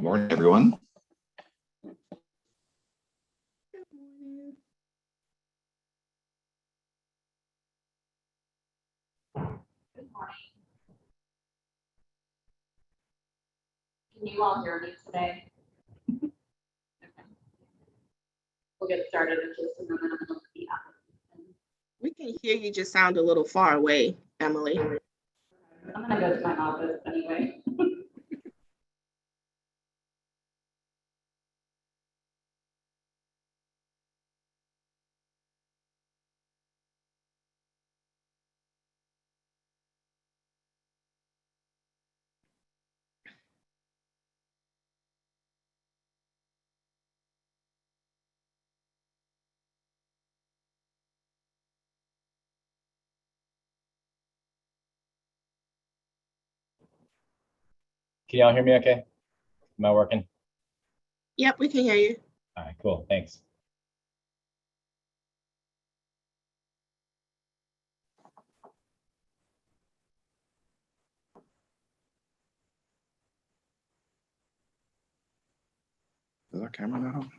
morning, everyone. Good morning. Good morning. Can you all hear me today? Okay. We'll get started in just a moment. We can hear you, just sound a little far away, Emily. I'm gonna go to my office anyway. Can y'all hear me okay? Am I working? Yep, we can hear you. All right, cool, thanks. Is our camera not on?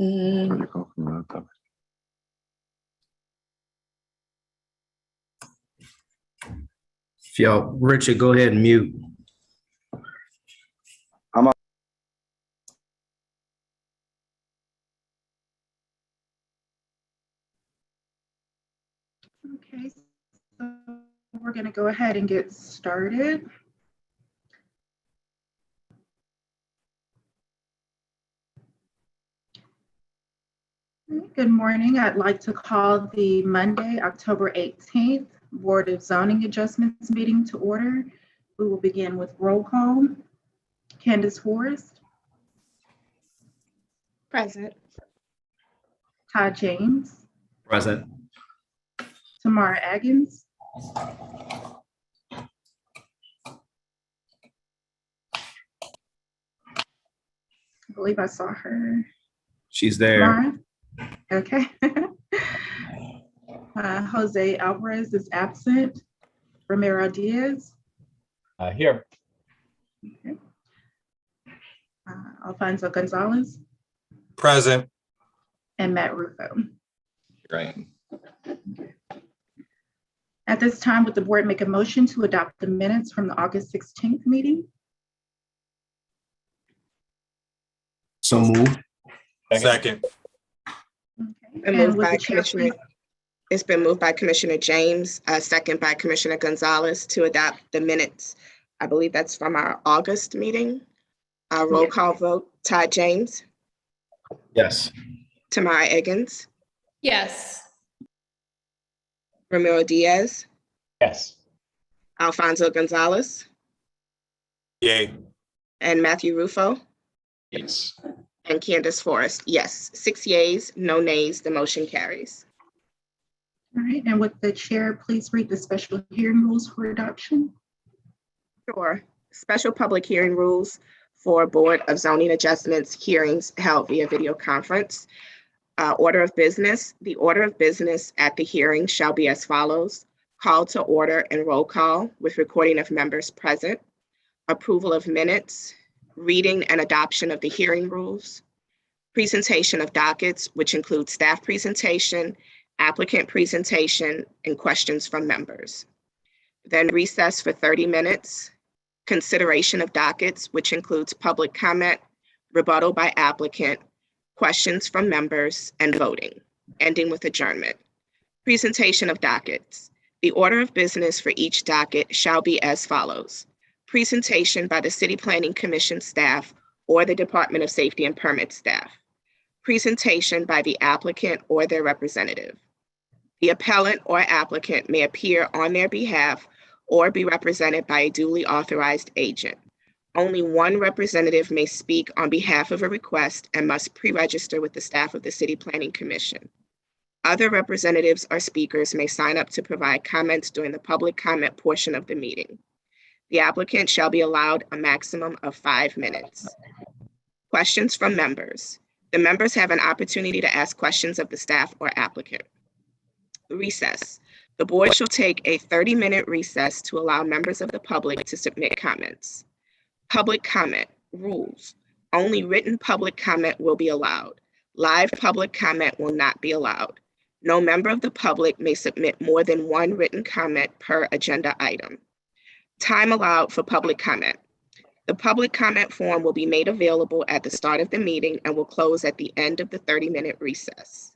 Mm, Where'd it go from the top? If y'all, Richard, go ahead and mute. Okay, so we're gonna go ahead and get started. Good morning. I'd like to call the Monday, October 18th Board of Zoning Adjustments meeting to order. We will begin with roll call. Candace Forrest, Present. Todd James, Present. Tamara Aggins, I believe I saw her. She's there. Tamara? Okay. Jose Alvarez is absent. Romero Diaz, Here. okay. Alfonso Gonzalez, Present. and Matt Rufo. Right. At this time, would the board make a motion to adopt the minutes from the August 16th meeting? So moved. Second. Okay. Been And moved would by the chair Commissioner. please- It's been moved by Commissioner James, second by Commissioner Gonzalez to adopt the minutes. I believe that's from our August meeting. Roll Yes. call vote, Todd James, Yes. Tamara Eggins, Yes. Ramiro Diaz, Yes. Alfonso Gonzalez, Yay. and Matthew Rufo, Yes. and Candace Forrest. Yes, 6 yeas, no nays, the motion carries. All right, and would the chair please read the special hearing rules for adoption? Sure. Special public hearing rules for Board of Zoning Adjustments hearings held via video conference. Order of business. The order of business at the hearing shall be as follows. Call to order and roll call with recording of members present. Approval of minutes. Reading and adoption of the hearing rules. Presentation of dockets, which include staff presentation, applicant presentation, and questions from members. Then recess for 30 minutes. Consideration of dockets, which includes public comment, rebuttal by applicant, questions from members, and voting, ending with adjournment. Presentation of dockets. The order of business for each docket shall be as follows. Presentation by the City Planning Commission staff or the Department of Safety and Permit staff. Presentation by the applicant or their representative. The appellant or applicant may appear on their behalf or be represented by a duly authorized agent. Only one representative may speak on behalf of a request and must pre-register with the staff of the City Planning Commission. Other representatives or speakers may sign up to provide comments during the public comment portion of the meeting. The applicant shall be allowed a maximum of 5 minutes. Questions from members. The members have an opportunity to ask questions of the staff or applicant. Recess. The board shall take a 30-minute recess to allow members of the public to submit comments. Public comment rules. Only written public comment will be allowed. Live public comment will not be allowed. No member of the public may submit more than one written comment per agenda item. Time allowed for public comment. The public comment form will be made available at the start of the meeting and will close at the end of the 30-minute recess.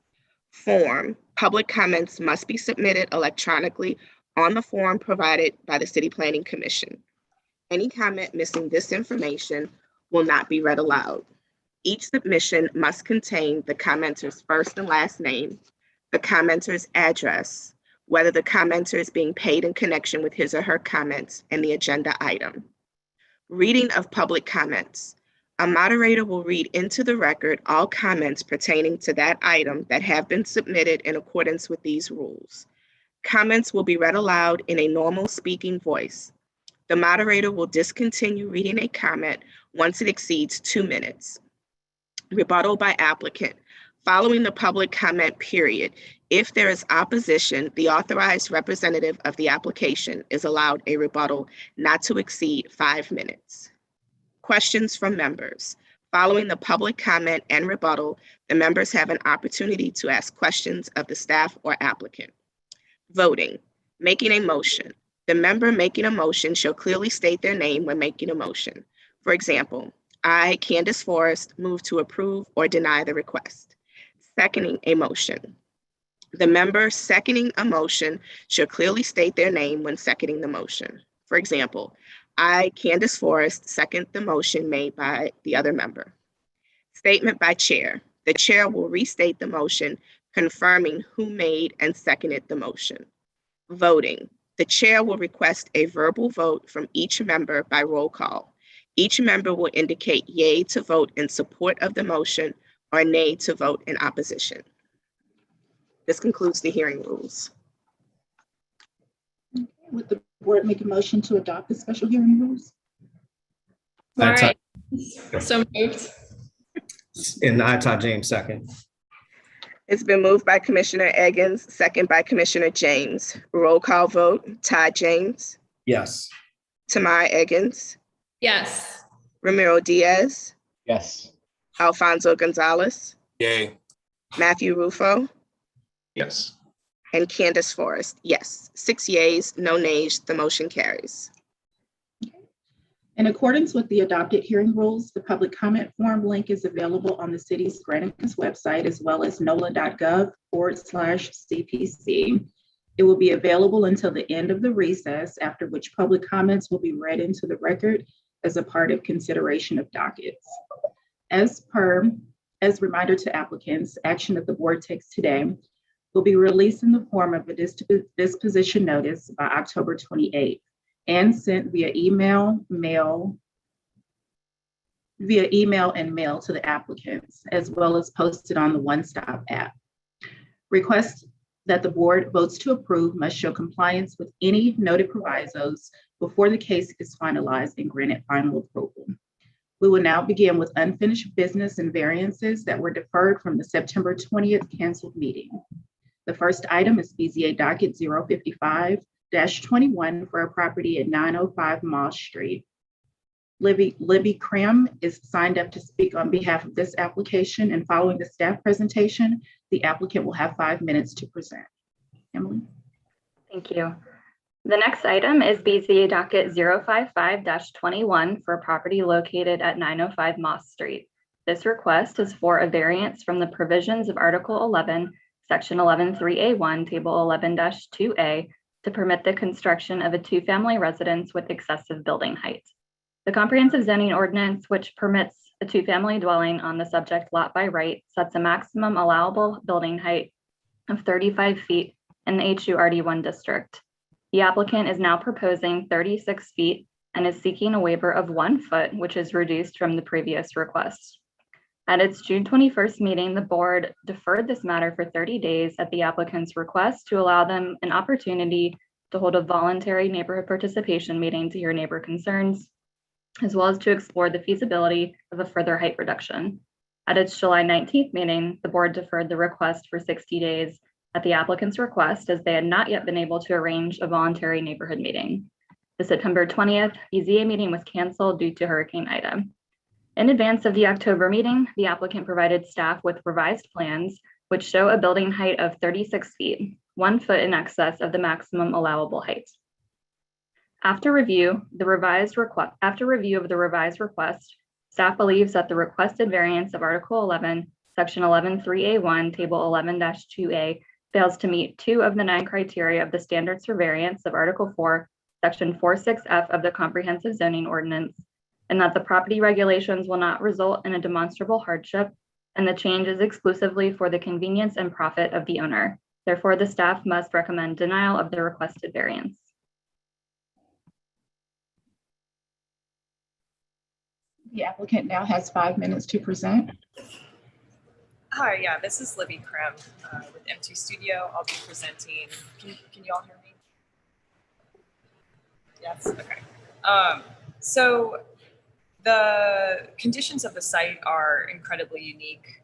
Form. Public comments must be submitted electronically on the form provided by the City Planning Commission. Any comment missing this information will not be read aloud. Each submission must contain the commenter's first and last name, the commenter's address, whether the commenter is being paid in connection with his or her comments, and the agenda item. Reading of public comments. A moderator will read into the record all comments pertaining to that item that have been submitted in accordance with these rules. Comments will be read aloud in a normal speaking voice. The moderator will discontinue reading a comment once it exceeds 2 minutes. Rebuttal by applicant. Following the public comment period, if there is opposition, the authorized representative of the application is allowed a rebuttal not to exceed 5 minutes. Questions from members. Following the public comment and rebuttal, the members have an opportunity to ask questions of the staff or applicant. Voting. Making a motion. The member making a motion shall clearly state their name when making a motion. For example, I, Candace Forrest, move to approve or deny the request. Seconding a motion. The member seconding a motion shall clearly state their name when seconding the motion. For example, I, Candace Forrest, second the motion made by the other member. Statement by chair. The chair will restate the motion, confirming who made and seconded the motion. Voting. The chair will request a verbal vote from each member by roll call. Each member will indicate yay to vote in support of the motion or nay to vote in opposition. This concludes the hearing rules. Would the board make a motion to adopt the special hearing rules? I type- So moved. And I, Todd James, second. It's been moved by Commissioner Eggins, second by Commissioner James. Roll call vote, Todd James, Yes. Tamar Eggins, Yes. Ramiro Diaz, Yes. Alfonso Gonzalez, Yay. Matthew Rufo, Yes. and Candace Forrest. Yes, 6 yeas, no nays, the motion carries. In accordance with the adopted hearing rules, the public comment form link is available on the city's Granicus website as well as nola.gov/CPC. It will be available until the end of the recess, after which public comments will be read into the record as a part of consideration of dockets. As reminder to applicants, action that the board takes today will be released in the form of a disposition notice by October 28th. And sent via email and mail to the applicants, as well as posted on the One Stop app. Requests that the board votes to approve must show compliance with any noted provisos before the case is finalized and granted final approval. We will now begin with unfinished business and variances that were deferred from the September 20th canceled meeting. The first item is BZA docket 055-21 for a property at 905 Moss Street. Libby Cram is signed up to speak on behalf of this application, and following the staff presentation, the applicant will have 5 minutes to present. Emily? Thank you. The next item is BZA docket 055-21 for a property located at 905 Moss Street. This request is for a variance from the provisions of Article 11, Section 11.3A1, Table 11-2A, to permit the construction of a two-family residence with excessive building height. The comprehensive zoning ordinance, which permits a two-family dwelling on the subject lot by right, sets a maximum allowable building height of 35 feet in the HURD1 district. The applicant is now proposing 36 feet and is seeking a waiver of 1 foot, which is reduced from the previous request. At its June 21st meeting, the board deferred this matter for 30 days at the applicant's request to allow them an opportunity to hold a voluntary neighborhood participation meeting to hear neighbor concerns, as well as to explore the feasibility of a further height reduction. At its July 19th meeting, the board deferred the request for 60 days at the applicant's request, as they had not yet been able to arrange a voluntary neighborhood meeting. The September 20th BZA meeting was canceled due to Hurricane Ida. In advance of the October meeting, the applicant provided staff with revised plans which show a building height of 36 feet, 1 foot in excess of the maximum allowable height. After review of the revised request, staff believes that the requested variance of Article 11, Section 11.3A1, Table 11-2A fails to meet 2 of the 9 criteria of the standards for variance of Article 4, Section 46F of the Comprehensive Zoning Ordinance, and that the property regulations will not result in a demonstrable hardship, and the change is exclusively for the convenience and profit of the owner. Therefore, the staff must recommend denial of the requested variance. The applicant now has 5 minutes to present. Hi, yeah, this is Libby Krim with M2 Studio. I'll be presenting. Can you all hear me? Yes, okay. So the conditions of the site are incredibly unique,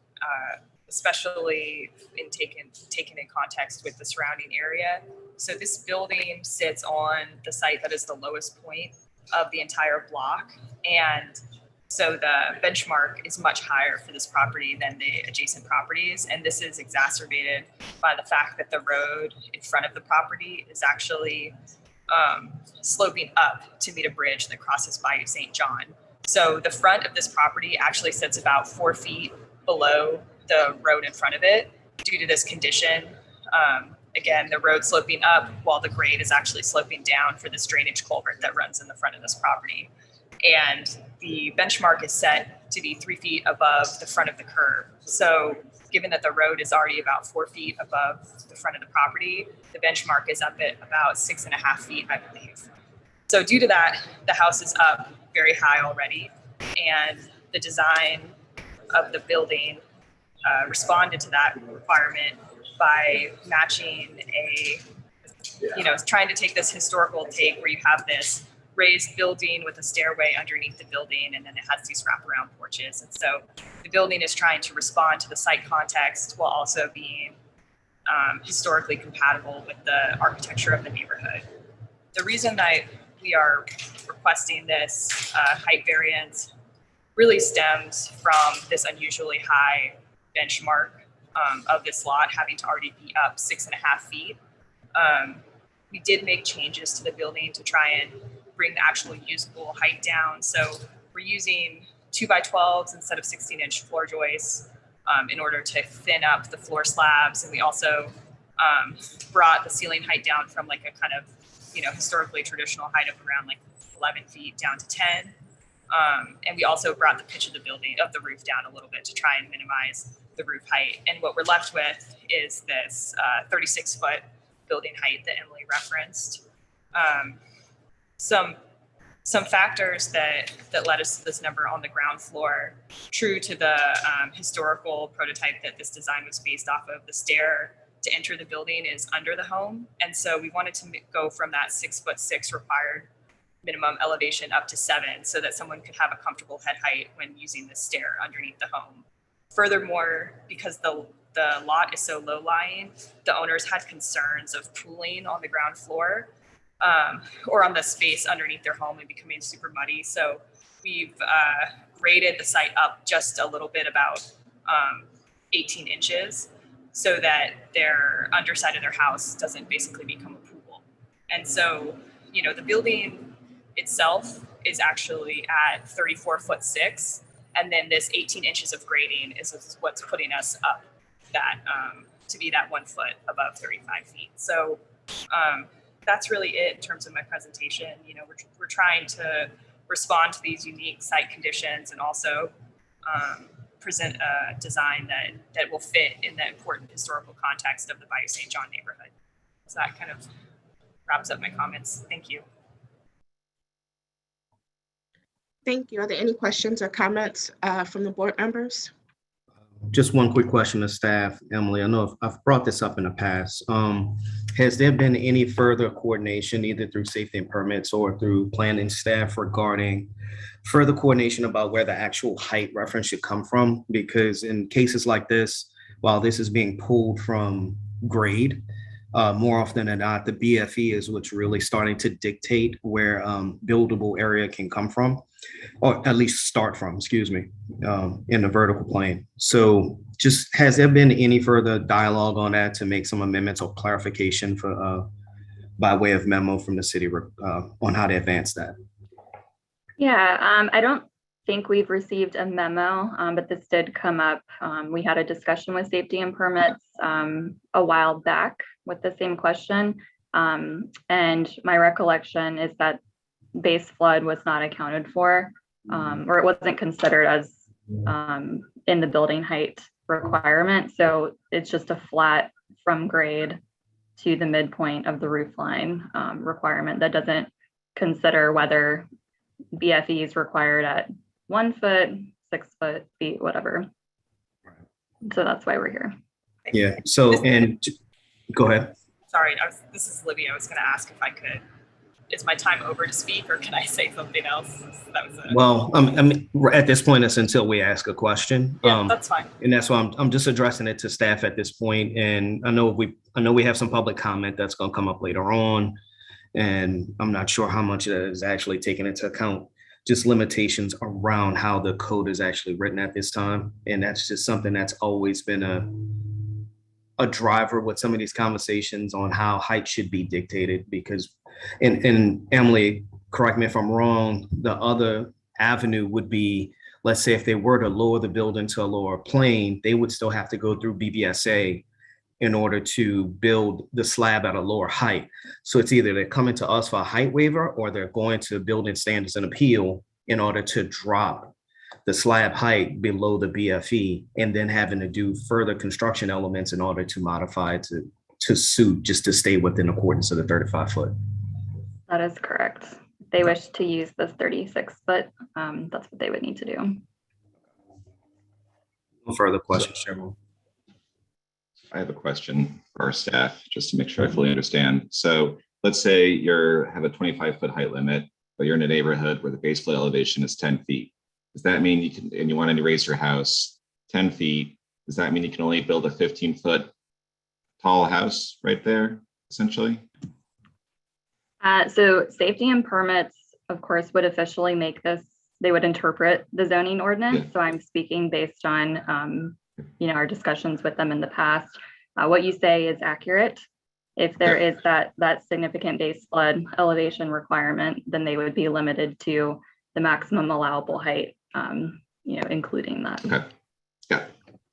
especially in taken in context with the surrounding area. So this building sits on the site that is the lowest point of the entire block, and so the benchmark is much higher for this property than the adjacent properties. And this is exacerbated by the fact that the road in front of the property is actually sloping up to meet a bridge that crosses Bayou St. John. So the front of this property actually sits about 4 feet below the road in front of it due to this condition. Again, the road sloping up while the grade is actually sloping down for this drainage culvert that runs in the front of this property. And the benchmark is set to be 3 feet above the front of the curb. So given that the road is already about 4 feet above the front of the property, the benchmark is up at about 6.5 feet, I believe. So due to that, the house is up very high already, and the design of the building responded to that requirement by matching trying to take this historical take where you have this raised building with a stairway underneath the building, and then it has these wraparound porches. And so the building is trying to respond to the site context while also being historically compatible with the architecture of the neighborhood. The reason that we are requesting this height variance really stems from this unusually high benchmark of this lot having to already be up 6.5 feet. We did make changes to the building to try and bring the actual usable height down. So we're using 2x12s instead of 16-inch floor joists in order to thin up the floor slabs. And we also brought the ceiling height down from like a kind of, historically traditional height of around like 11 feet down to 10. And we also brought the pitch of the roof down a little bit to try and minimize the roof height. And what we're left with is this 36-foot building height that Emily referenced. Some factors that led us to this number on the ground floor, true to the historical prototype that this design was based off of, the stair to enter the building is under the home. And so we wanted to go from that 6'6" required minimum elevation up to 7 so that someone could have a comfortable head height when using the stair underneath the home. Furthermore, because the lot is so low lying, the owners had concerns of pooling on the ground floor or on the space underneath their home and becoming super muddy. So we've rated the site up just a little bit, about 18 inches, so that their underside of their house doesn't basically become a pool. And so, the building itself is actually at 34'6", and then this 18 inches of grading is what's putting us up that to be that 1 foot above 35 feet. So that's really it in terms of my presentation. We're trying to respond to these unique site conditions and also present a design that will fit in the important historical context of the Bayou St. John neighborhood. So that kind of wraps up my comments. Thank you. Thank you. Are there any questions or comments from the board members? Just one quick question to staff, Emily. I know I've brought this up in the past. Has there been any further coordination, either through safety and permits or through planning staff, regarding further coordination about where the actual height reference should come from? Because in cases like this, while this is being pulled from grade, more often than not, the BFE is what's really starting to dictate where buildable area can come from, or at least start from, excuse me, in the vertical plane. So just, has there been any further dialogue on that to make some amendments or clarification for by way of memo from the city on how to advance that? Yeah, I don't think we've received a memo, but this did come up. We had a discussion with safety and permits a while back with the same question. And my recollection is that base flood was not accounted for, or it wasn't considered as in the building height requirement. So it's just a flat from grade to the midpoint of the roof line requirement that doesn't consider whether BFE is required at 1 foot, 6 feet, whatever. So that's why we're here. Yeah. So, and go ahead. Sorry, this is Libby. I was going to ask if I could. Is my time over to speak, or can I say something else? That was it. Well, I mean, at this point, it's until we ask a question. Yeah, that's fine. And that's why I'm just addressing it to staff at this point. And I know we have some public comment that's going to come up later on, and I'm not sure how much of that is actually taken into account. Just limitations around how the code is actually written at this time, and that's just something that's always been a driver with some of these conversations on how height should be dictated. Because, and Emily, correct me if I'm wrong, the other avenue would be, let's say if they were to lower the building to a lower plane, they would still have to go through BBSA in order to build the slab at a lower height. So it's either they're coming to us for a height waiver, or they're going to building standards and appeal in order to drop the slab height below the BFE, and then having to do further construction elements in order to modify it to suit, just to stay within accordance of the 35 foot. That is correct. If they wish to use this 36 foot, that's what they would need to do. No further questions, Chairman. I have a question for our staff, just to make sure I fully understand. So let's say have a 25-foot height limit, but you're in a neighborhood where the base flood elevation is 10 feet. Does that mean you can, and you want to raise your house 10 feet, does that mean you can only build a 15-foot tall house right there, essentially? So safety and permits, of course, would officially make this, they would interpret the zoning ordinance. Yeah. So I'm speaking based on, our discussions with them in the past. What you say is accurate. If there is that significant base flood elevation requirement, then they would be limited to the maximum allowable height, including that. Okay. Yeah.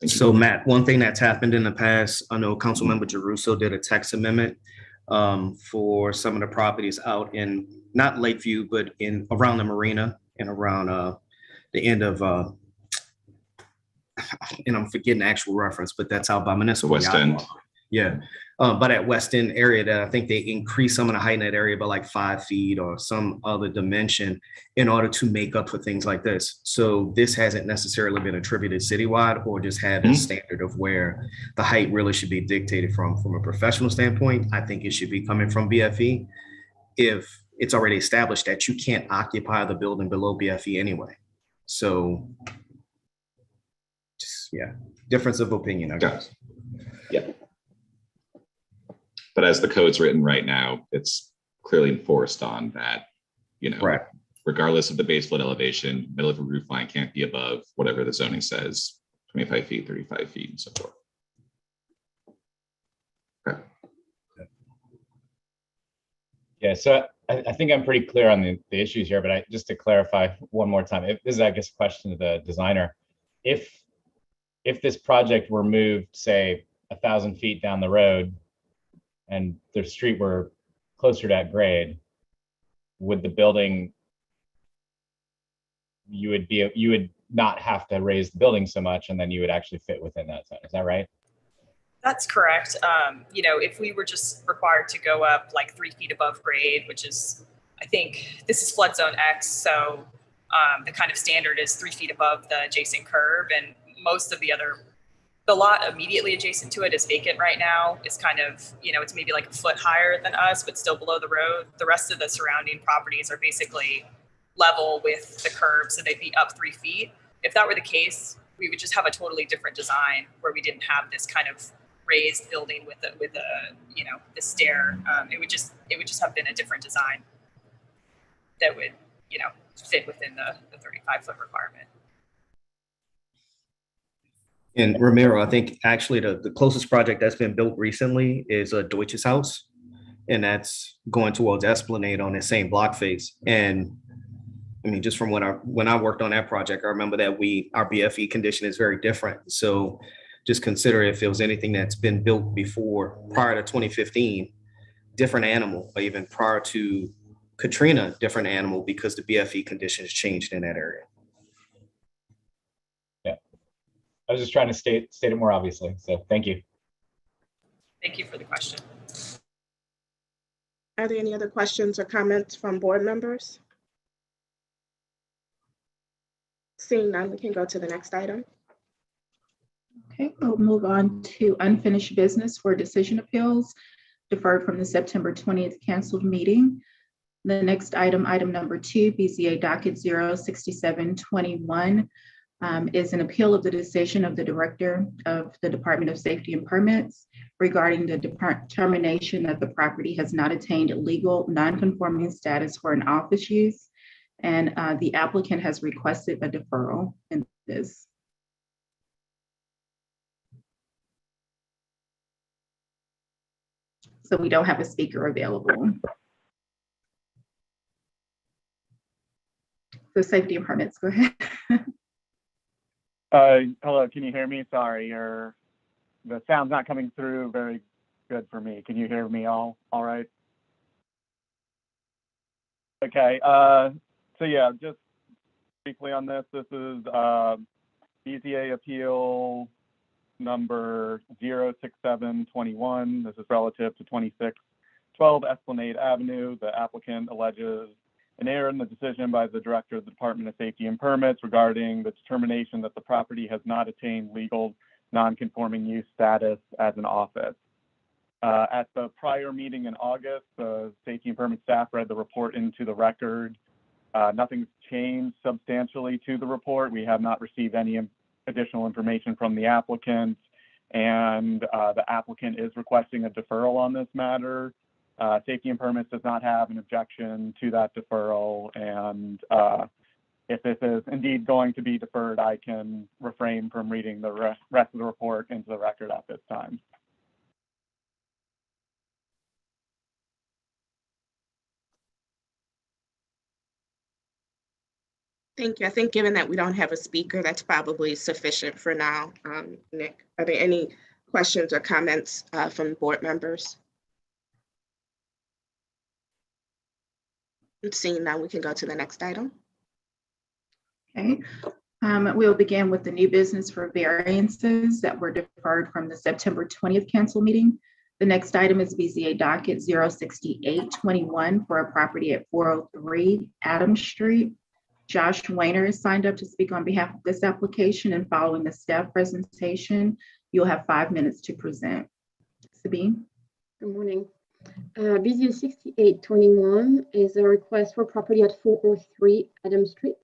So Matt, one thing that's happened in the past, I know Councilmember Jeruso did a text amendment for some of the properties out in, not Lakeview, but in around the marina and around the end of, and I'm forgetting the actual reference, but that's out by Municipal. West End. Yeah. But at West End area, that I think they increased some of the height in that area by like 5 feet or some other dimension in order to make up for things like this. So this hasn't necessarily been attributed citywide, or just had a standard of where the height really should be dictated from a professional standpoint. I think it should be coming from BFE if it's already established that you can't occupy the building below BFE anyway. So just, yeah, difference of opinion, I guess. Yeah. But as the code's written right now, it's clearly enforced on that, Right. Regardless of the base flood elevation, middle of a roof line can't be above whatever the zoning says, 25 feet, 35 feet, and so forth. Okay. Yeah, so I think I'm pretty clear on the issues here, but just to clarify one more time, this is, I guess, a question to the designer. If this project were moved, say, 1,000 feet down the road, and the street were closer to that grade, would the building, you would not have to raise the building so much, and then you would actually fit within that zone. Is that right? That's correct. If we were just required to go up like 3 feet above grade, which is, I think this is flood zone X. So the kind of standard is 3 feet above the adjacent curb, and most of the lot immediately adjacent to it is vacant right now. It's kind of, it's maybe like a foot higher than us, but still below the road. The rest of the surrounding properties are basically level with the curb, so they'd be up 3 feet. If that were the case, we would just have a totally different design where we didn't have this kind of raised building with a the stair. It would just have been a different design that would fit within the 35-foot requirement. And Ramiro, I think actually the closest project that's been built recently is Deutsches House. And that's going towards Esplanade on the same block face. And I mean, just from when I worked on that project, I remember that our BFE condition is very different. So just consider if it was anything that's been built before, prior to 2015, different animal, or even prior to Katrina, different animal, because the BFE conditions changed in that area. Yeah, I was just trying to state it more obviously. So thank you. Thank you for the question. Are there any other questions or comments from board members? Seeing none, we can go to the next item. Okay, we'll move on to unfinished business for decision appeals deferred from the September 20th canceled meeting. The next item, item number 2, BZA docket 06721, is an appeal of the decision of the Director of the Department of Safety and Permits regarding the determination that the property has not attained legal non-conforming status for an office use, and the applicant has requested a deferral in this. So we don't have a speaker available. So Safety and Permits, go ahead. Hello, can you hear me? Sorry, the sound's not coming through very good for me. Can you hear me all right? Okay, so yeah, just briefly on this is BZA appeal number 06721. This is relative to 2612 Esplanade Avenue. The applicant alleges an error in the decision by the Director of the Department of Safety and Permits regarding the determination that the property has not attained legal non-conforming use status as an office. At the prior meeting in August, the Safety and Permit staff read the report into the record. Nothing's changed substantially to the report. We have not received any additional information from the applicant, and the applicant is requesting a deferral on this matter. Safety and Permits does not have an objection to that deferral, and if this is indeed going to be deferred, I can refrain from reading the rest of the report into the record at this time. Thank you. I think given that we don't have a speaker, that's probably sufficient for now. Nick, are there any questions or comments from board members? Seeing none, we can go to the next item. Okay, we'll begin with the new business for variances that were deferred from the September 20th council meeting. The next item is BZA docket 06821 for a property at 403 Adams Street. Josh Weiner is signed up to speak on behalf of this application, and following the staff presentation, you'll have 5 minutes to present. Sabine. Good morning. BZA 6821 is a request for property at 403 Adams Street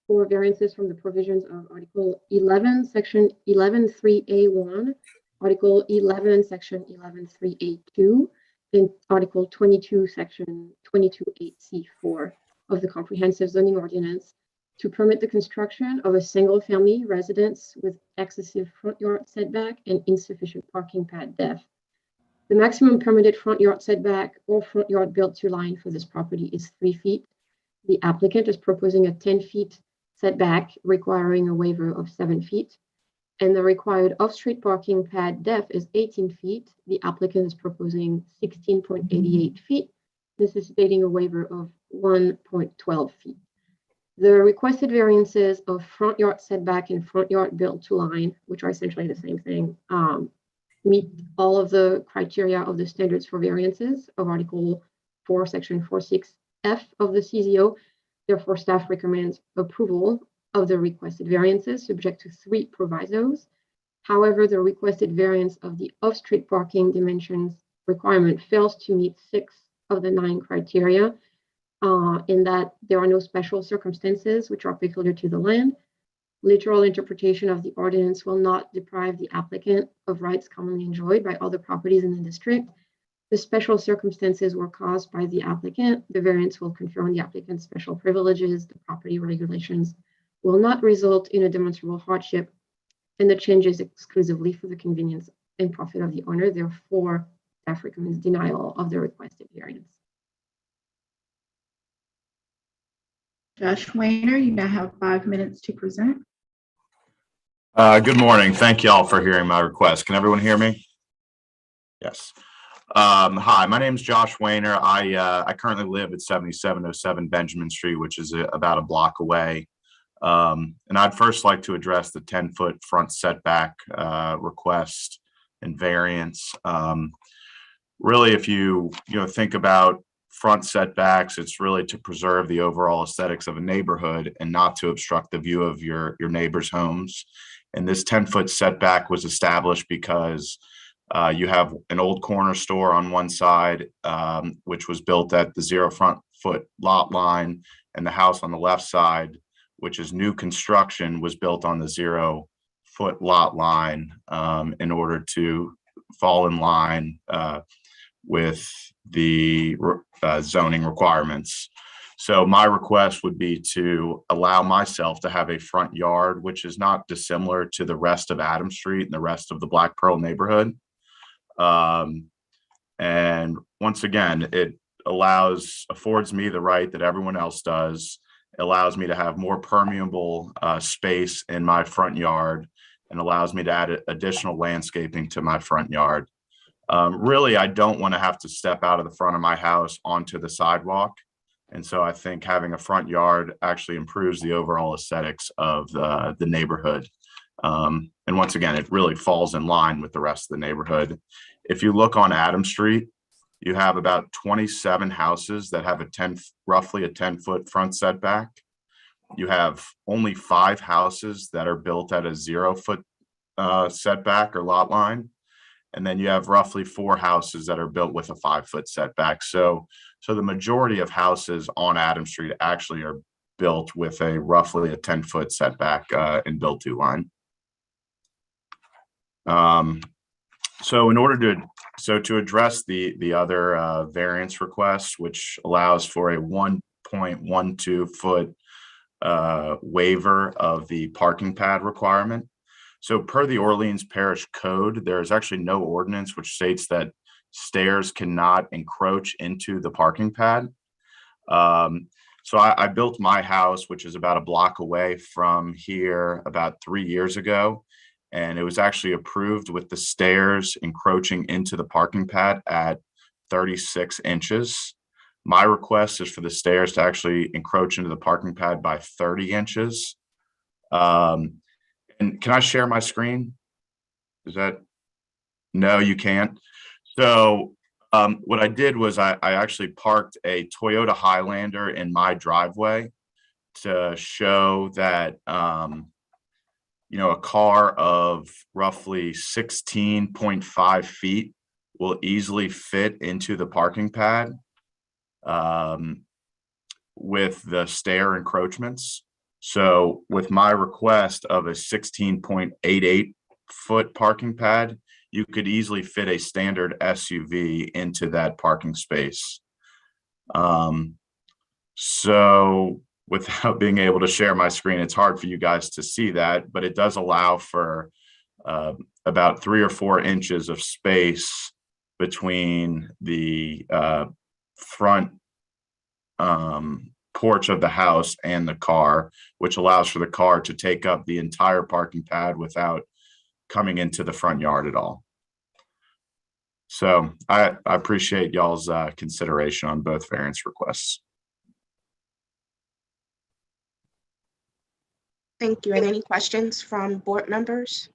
for variances from the provisions of Article 11, Section 11.3A1, Article 11, Section 11.3A2, and Article 22, Section 22.8C4 of the Comprehensive Zoning Ordinance to permit the construction of a single-family residence with excessive front yard setback and insufficient parking pad depth. The maximum permitted front yard setback or front yard built to line for this property is 3 feet. The applicant is proposing a 10 feet setback requiring a waiver of 7 feet. And the required off-street parking pad depth is 18 feet. The applicant is proposing 16.88 feet, necessitating a waiver of 1.12 feet. The requested variances of front yard setback and front yard built to line, which are essentially the same thing, meet all of the criteria of the standards for variances of Article 4, Section 46F of the CZO. Therefore, staff recommends approval of the requested variances subject to 3 provisos. However, the requested variance of the off-street parking dimensions requirement fails to meet 6 of the 9 criteria, in that there are no special circumstances which are peculiar to the land. Literal interpretation of the ordinance will not deprive the applicant of rights commonly enjoyed by other properties in the district. The special circumstances were caused by the applicant. The variance will confer on the applicant's special privileges. The property regulations will not result in a demonstrable hardship, and the change is exclusively for the convenience and profit of the owner. Therefore, staff recommends denial of the requested variance. Josh Wayner, you now have 5 minutes to present. Good morning. Thank you all for hearing my request. Can everyone hear me? Yes. Hi, my name is Josh Wayner. I currently live at 7707 Benjamin Street, which is about a block away. And I'd first like to address the 10-foot front setback request and variance. Really, if you think about front setbacks, it's really to preserve the overall aesthetics of a neighborhood and not to obstruct the view of your neighbors' homes. And this 10-foot setback was established because you have an old corner store on one side, which was built at the 0 front foot lot line, and the house on the left side, which is new construction, was built on the 0 foot lot line in order to fall in line with the zoning requirements. So my request would be to allow myself to have a front yard, which is not dissimilar to the rest of Adams Street and the rest of the Black Pearl neighborhood. And once again, it affords me the right that everyone else does, allows me to have more permeable space in my front yard, and allows me to add additional landscaping to my front yard. Really, I don't want to have to step out of the front of my house onto the sidewalk. And so I think having a front yard actually improves the overall aesthetics of the neighborhood. And once again, it really falls in line with the rest of the neighborhood. If you look on Adams Street, you have about 27 houses that have roughly a 10-foot front setback. You have only 5 houses that are built at a 0 foot setback or lot line. And then you have roughly 4 houses that are built with a 5-foot setback. So the majority of houses on Adams Street actually are built with roughly a 10-foot setback in build-to line. So to address the other variance request, which allows for a 1.12 foot waiver of the parking pad requirement. So per the Orleans Parish Code, there is actually no ordinance which states that stairs cannot encroach into the parking pad. So I built my house, which is about a block away from here, about 3 years ago. And it was actually approved with the stairs encroaching into the parking pad at 36 inches. My request is for the stairs to actually encroach into the parking pad by 30 inches. And can I share my screen? No, you can't. So what I did was I actually parked a Toyota Highlander in my driveway to show that, a car of roughly 16.5 feet will easily fit into the parking pad with the stair encroachments. So with my request of a 16.88 foot parking pad, you could easily fit a standard SUV into that parking space. So without being able to share my screen, it's hard for you guys to see that, but it does allow for about 3 or 4 inches of space between the front porch of the house and the car, which allows for the car to take up the entire parking pad without coming into the front yard at all. So I appreciate y'all's consideration on both variance requests. Thank you. And any questions from board members?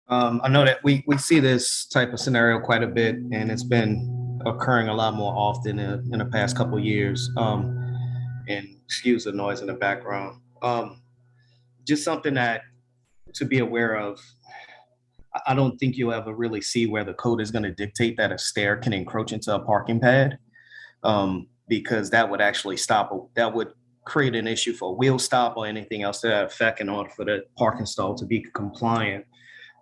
I know that we see this type of scenario quite a bit, and it's been occurring a lot more often in the past couple of years. And excuse the noise in the background. Just something that to be aware of. I don't think you'll ever really see where the code is going to dictate that a stair can encroach into a parking pad, because that would actually create an issue for a wheel stop or anything else to that effect in order for the parking stall to be compliant.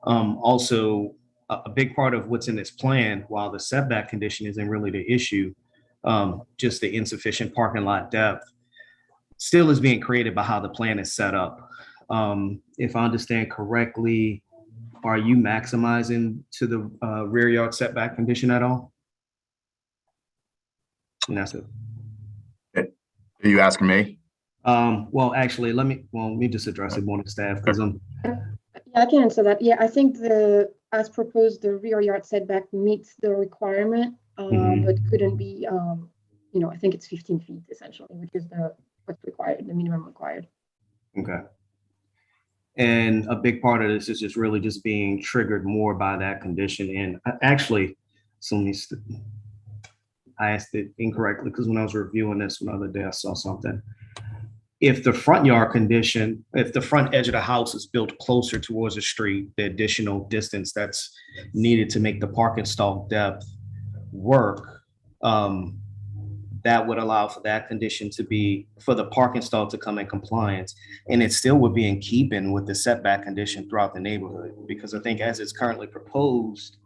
Also, a big part of what's in this plan, while the setback condition isn't really the issue, just the insufficient parking lot depth, still is being created by how the plan is set up. If I understand correctly, are you maximizing to the rear yard setback condition at all? And that's it. Are you asking me? Well, actually, let me just address it more to staff because Yeah, I can answer that. Yeah, I think as proposed, the rear yard setback meets the requirement, but couldn't be, I think it's 15 feet essentially, which is what's required, the minimum required. Okay. And a big part of this is just really just being triggered more by that condition. And actually, I asked it incorrectly because when I was reviewing this one other day, I saw something. If the front yard condition, if the front edge of the house is built closer towards the street, the additional distance that's needed to make the parking stall depth work, that would allow for that condition to be, for the parking stall to come in compliance. And it still would be in keeping with the setback condition throughout the neighborhood. Because I think as it's currently proposed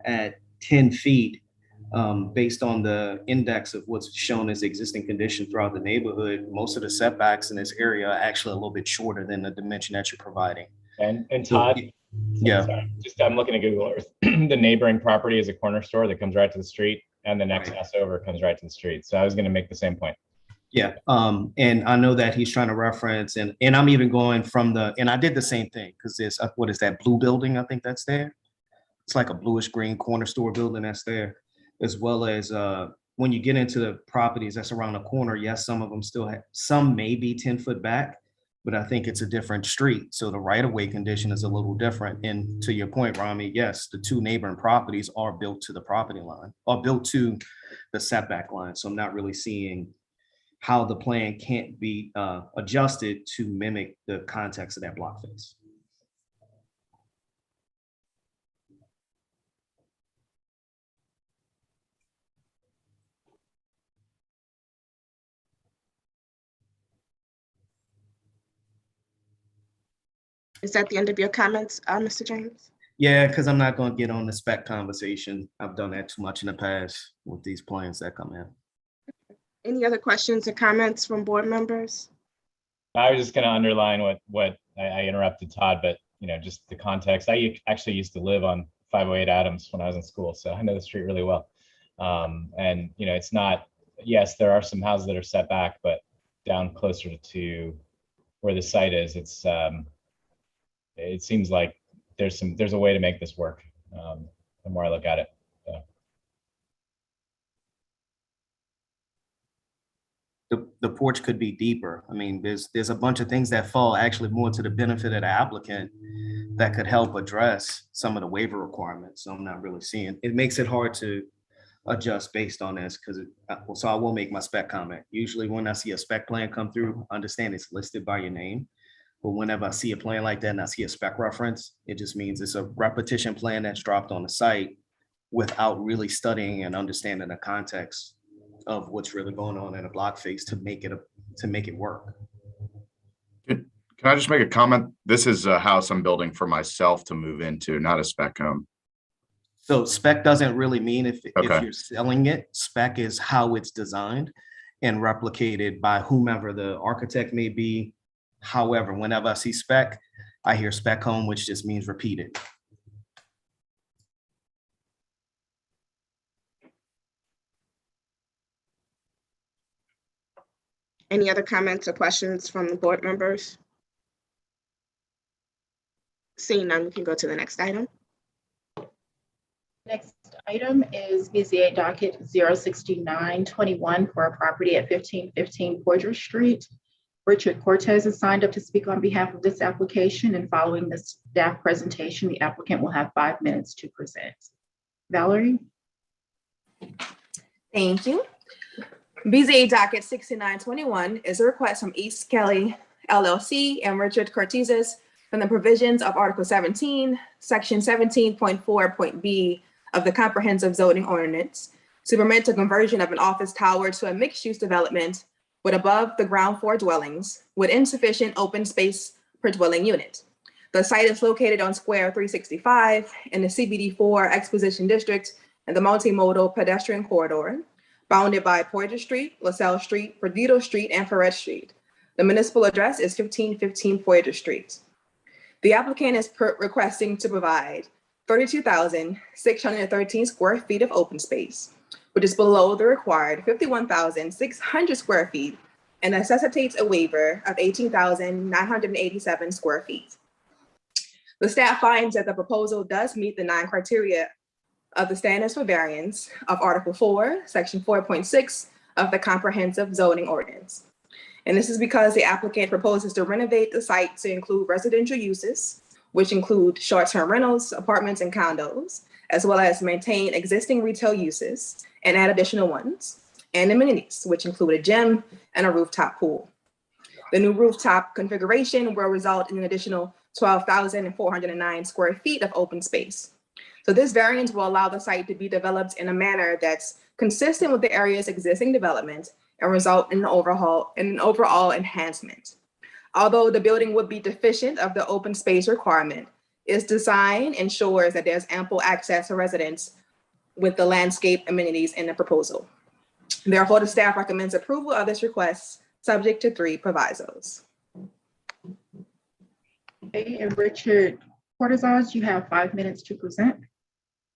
at 10 feet, based on the index of what's shown as existing condition throughout the neighborhood, most of the setbacks in this area are actually a little bit shorter than the dimension that you're providing. And Todd, yeah, sorry, I'm looking at Google Earth. The neighboring property is a corner store that comes right to the street, and the next house over comes right to the street. So I was going to make the same point. Yeah, and I know that he's trying to reference, and I'm even going from and I did the same thing because there's what is that blue building? I think that's there. It's like a bluish green corner store building that's there, as well as when you get into the properties that's around the corner. Yes, some of them still have, some may be 10 foot back, but I think it's a different street. So the right of way condition is a little different. And to your point, Rami, yes, the two neighboring properties are built to the property line or built to the setback line. So I'm not really seeing how the plan can't be adjusted to mimic the context of that block face. Is that the end of your comments, Mr. James? Yeah, because I'm not going to get on the spec conversation. I've done that too much in the past with these plans that come in. Any other questions or comments from board members? I was just going to underline what I interrupted Todd, but just the context. I actually used to live on 508 Adams when I was in school, so I know the street really well. And it's not. Yes, there are some houses that are set back, but down closer to where the site is, it's. It seems like there's a way to make this work. The more I look at it. So. The porch could be deeper. I mean, there's a bunch of things that fall actually more to the benefit of the applicant that could help address some of the waiver requirements. So I'm not really seeing. It makes it hard to adjust based on this because so I will make my spec comment. Usually when I see a spec plan come through, I understand it's listed by your name. But whenever I see a plan like that and I see a spec reference, it just means it's a repetition plan that's dropped on the site without really studying and understanding the context of what's really going on in a block face to make it work. Can I just make a comment? This is a house I'm building for myself to move into, not a spec home. So spec doesn't really mean if you're selling it. Spec is how it's designed and replicated by whomever the architect may be. However, whenever I see spec, I hear spec home, which just means repeated. Any other comments or questions from the board members? Seeing none, we can go to the next item. Next item is BZA docket 06921 for a property at 1515 Poydras Street. Richard Cortez is signed up to speak on behalf of this application, and following the staff presentation, the applicant will have 5 minutes to present. Valerie? Thank you. BZA docket 6921 is a request from East Kelly LLC and Richard Cortez from the provisions of Article 17, Section 17.4.b of the Comprehensive Zoning Ordinance to permit the conversion of an office tower to a mixed-use development with above the ground floor dwellings with insufficient open space per dwelling unit. The site is located on Square 365 in the CBD4 Exposition District and the multimodal pedestrian corridor, bounded by Porter Street, LaSalle Street, Perdido Street, and Ferret Street. The municipal address is 1515 Porter Street. The applicant is requesting to provide 32,613 square feet of open space, which is below the required 51,600 square feet and necessitates a waiver of 18,987 square feet. The staff finds that the proposal does meet the 9 criteria of the standards for variance of Article 4, Section 4.6 of the Comprehensive Zoning Ordinance. And this is because the applicant proposes to renovate the site to include residential uses, which include short-term rentals, apartments, and condos, as well as maintain existing retail uses and add additional ones, and amenities, which include a gym and a rooftop pool. The new rooftop configuration will result in an additional 12,409 square feet of open space. So this variance will allow the site to be developed in a manner that's consistent with the area's existing development and result in an overall enhancement. Although the building would be deficient of the open space requirement, its design ensures that there's ample access to residents with the landscape amenities in the proposal. Therefore, the staff recommends approval of this request, subject to 3 provisos. Okay, and Richard Cortizas, you have 5 minutes to present.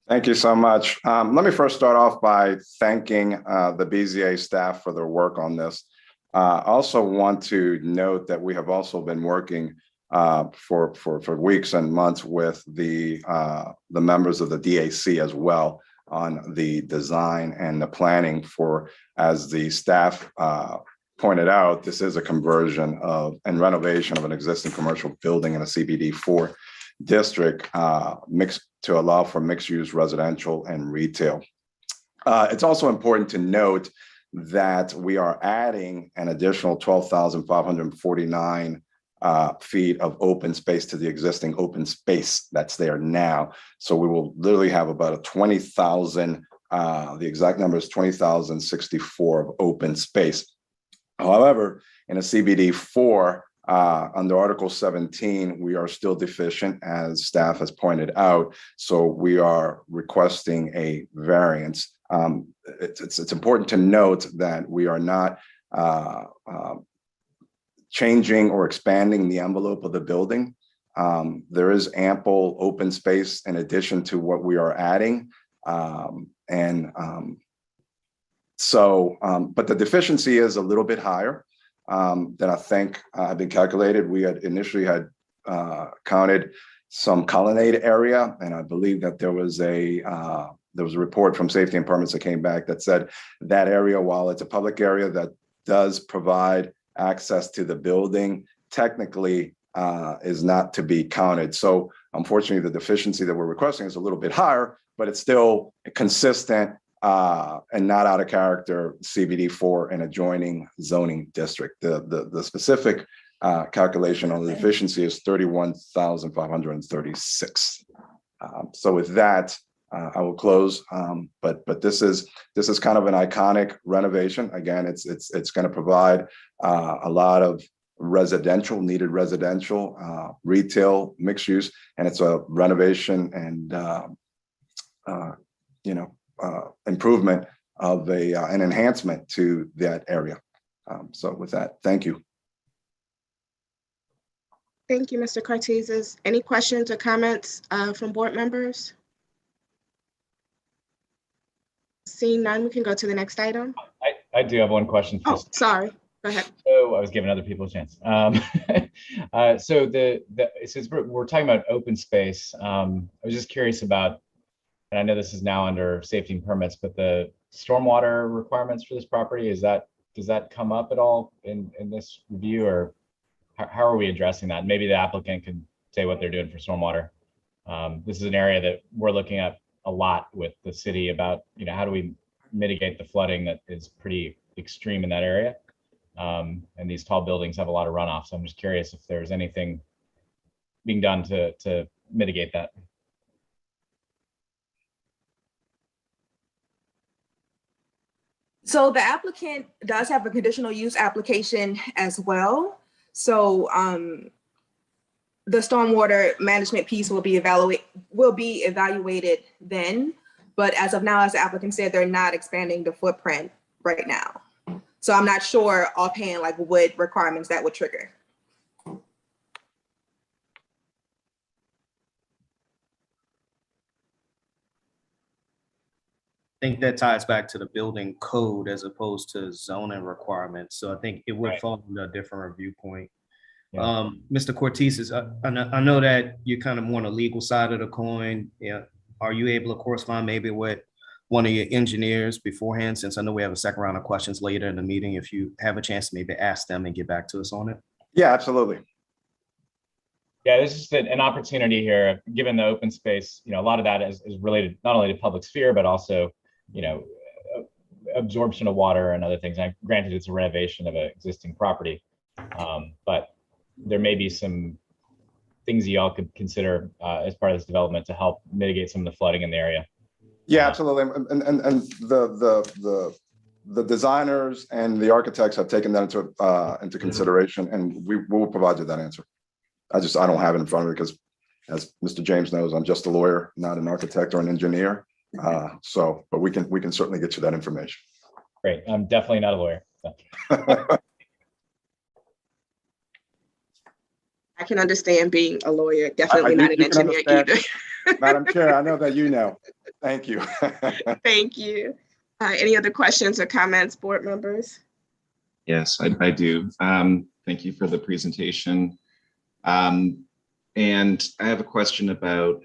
Thank you so much. Let me first start off by thanking the BZA staff for their work on this. I also want to note that we have also been working for weeks and months with the members of the DAC as well on the design and the planning for, as the staff pointed out, this is a conversion of and renovation of an existing commercial building in a CBD4 district mixed to allow for mixed-use residential and retail. It's also important to note that we are adding an additional 12,549 feet of open space to the existing open space that's there now. So we will literally have about a 20,000, the exact number is 20,064 of open space. However, in a CBD4, under Article 17, we are still deficient, as staff has pointed out. So we are requesting a variance. It's important to note that we are not changing or expanding the envelope of the building. There is ample open space in addition to what we are adding. But the deficiency is a little bit higher than I think had been calculated. We had initially counted some colonnade area, and I believe that there was a report from Safety and Permits that came back that said that area, while it's a public area that does provide access to the building, technically is not to be counted. So unfortunately, the deficiency that we're requesting is a little bit higher, but it's still consistent and not out of character CBD4 and adjoining zoning district. The specific calculation on the deficiency is 31,536. So with that, I will close. But this is kind of an iconic renovation. Again, it's going to provide a lot of needed residential, retail, mixed use, and it's a renovation and improvement of an enhancement to that area. So with that, thank you. Thank you, Mr. Cortizas. Any questions or comments from board members? Seeing none, we can go to the next item. I do have one question. Oh, sorry. Go ahead. So I was giving other people a chance. So since we're talking about open space, I was just curious about, and I know this is now under safety and permits, but the stormwater requirements for this property, does that come up at all in this review, or how are we addressing that? Maybe the applicant can say what they're doing for stormwater. This is an area that we're looking at a lot with the city about, how do we mitigate the flooding that is pretty extreme in that area? And these tall buildings have a lot of runoff. So I'm just curious if there's anything being done to mitigate that. So the applicant does have a conditional use application as well. So the stormwater management piece will be evaluated then. But as of now, as the applicant said, they're not expanding the footprint right now. So I'm not sure offhand like what requirements that would trigger. I think that ties back to the building code as opposed to zoning requirements. So I think it would fall under a different review point. Yeah. Mr. Cortez, I know that you're kind of more on the legal side of the coin. Yeah. Are you able to correspond maybe with one of your engineers beforehand, since I know we have a second round of questions later in the meeting, if you have a chance to maybe ask them and get back to us on it? Yeah, absolutely. Yeah, this is an opportunity here, given the open space, a lot of that is related not only to public sphere, but also, absorption of water and other things. And granted, it's a renovation of an existing property, but there may be some things y'all could consider as part of this development to help mitigate some of the flooding in the area. Yeah, absolutely. And the designers and the architects have taken that into consideration, and we will provide you that answer. I don't have it in front of me because, as Mr. James knows, I'm just a lawyer, not an architect or an engineer. But we can certainly get you that information. Great. I'm definitely not a lawyer. So. I can understand being a lawyer, definitely not an engineer either. Madam Chair, I know that you know. Thank you. Thank you. Any other questions or comments, board members? Yes, I do. Thank you for the presentation. And I have a question about,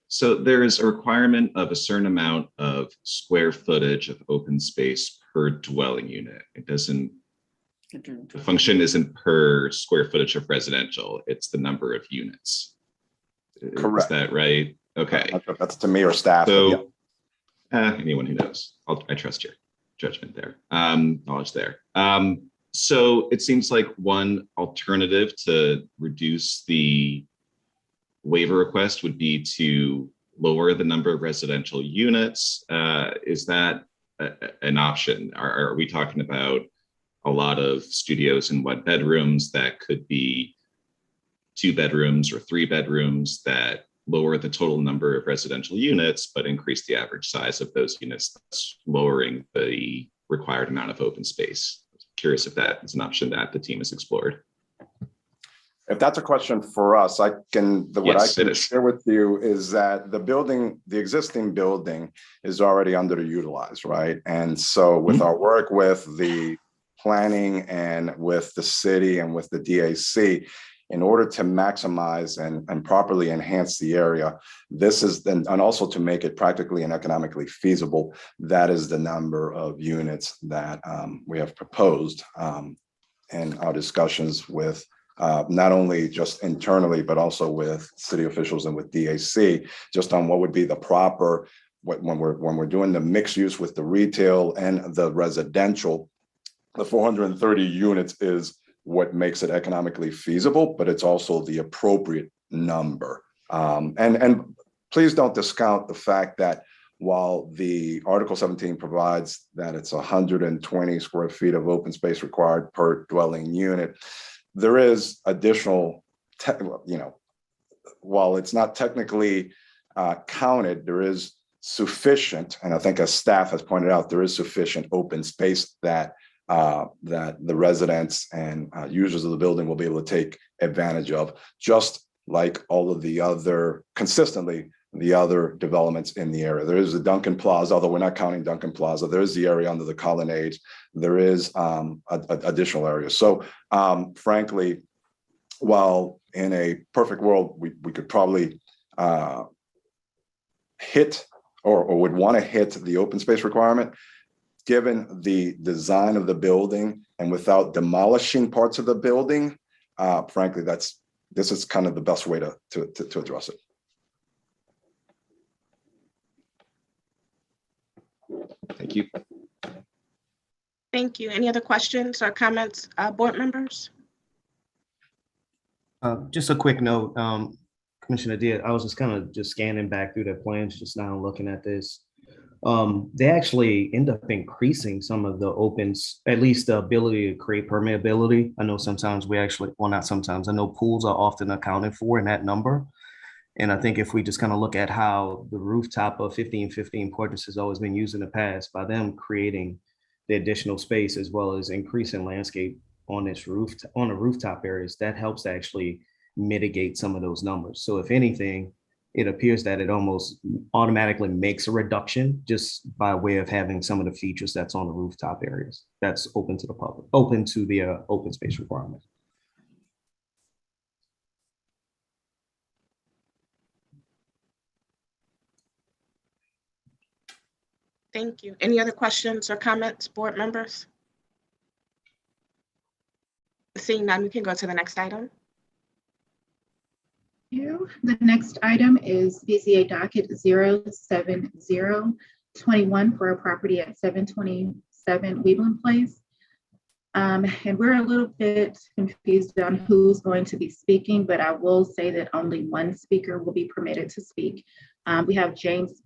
so there is a requirement of a certain amount of square footage of open space per dwelling unit. It doesn't, the function isn't per square footage of residential, it's the number of units. Correct. Is that right? Okay. That's to me or staff. So anyone who knows, I trust your judgment there, knowledge there. So it seems like one alternative to reduce the waiver request would be to lower the number of residential units. Is that an option? Are we talking about a lot of studios in 1 bedrooms that could be 2 bedrooms or 3 bedrooms that lower the total number of residential units, but increase the average size of those units, thus lowering the required amount of open space? Curious if that is an option that the team has explored. If that's a question for us, what I can share with you is that the existing building is already underutilized, right? And so with our work with the planning and with the city and with the DAC, in order to maximize and properly enhance the area, this is, and also to make it practically and economically feasible, that is the number of units that we have proposed in our discussions with not only just internally, but also with city officials and with DAC, just on what would be the proper, when we're doing the mixed use with the retail and the residential, the 430 units is what makes it economically feasible, but it's also the appropriate number. And please don't discount the fact that while the Article 17 provides that it's 120 square feet of open space required per dwelling unit, there is additional, while it's not technically counted, there is sufficient, and I think as staff has pointed out, there is sufficient open space that the residents and users of the building will be able to take advantage of, just like all of the other, consistently, the other developments in the area. There is the Duncan Plaza, although we're not counting Duncan Plaza. There is the area under the colonnade. There is additional areas. So frankly, while in a perfect world, we could probably hit or would want to hit the open space requirement, given the design of the building and without demolishing parts of the building, frankly, this is kind of the best way to address it. Thank you. Thank you. Any other questions or comments, board members? Just a quick note, Commissioner Diaz, I was just kind of scanning back through the plans just now, looking at this. they actually end up increasing some of the opens, at least the ability to create permeability. I know sometimes we actually, well, not sometimes, I know pools are often accounted for in that number. And I think if we just kind of look at how the rooftop of 1515 Portis has always been used in the past, by them creating the additional space as well as increasing landscape on this roof, on the rooftop areas, that helps to actually mitigate some of those numbers. So if anything, it appears that it almost automatically makes a reduction just by way of having some of the features that's on the rooftop areas that's open to the public, open to the open space requirement. Thank you. Any other questions or comments, board members? Seeing none, we can go to the next item. The next item is BZA docket 07021 for a property at 727 Weebland Place. And we're a little bit confused on who's going to be speaking, but I will say that only one speaker will be permitted to speak. We have James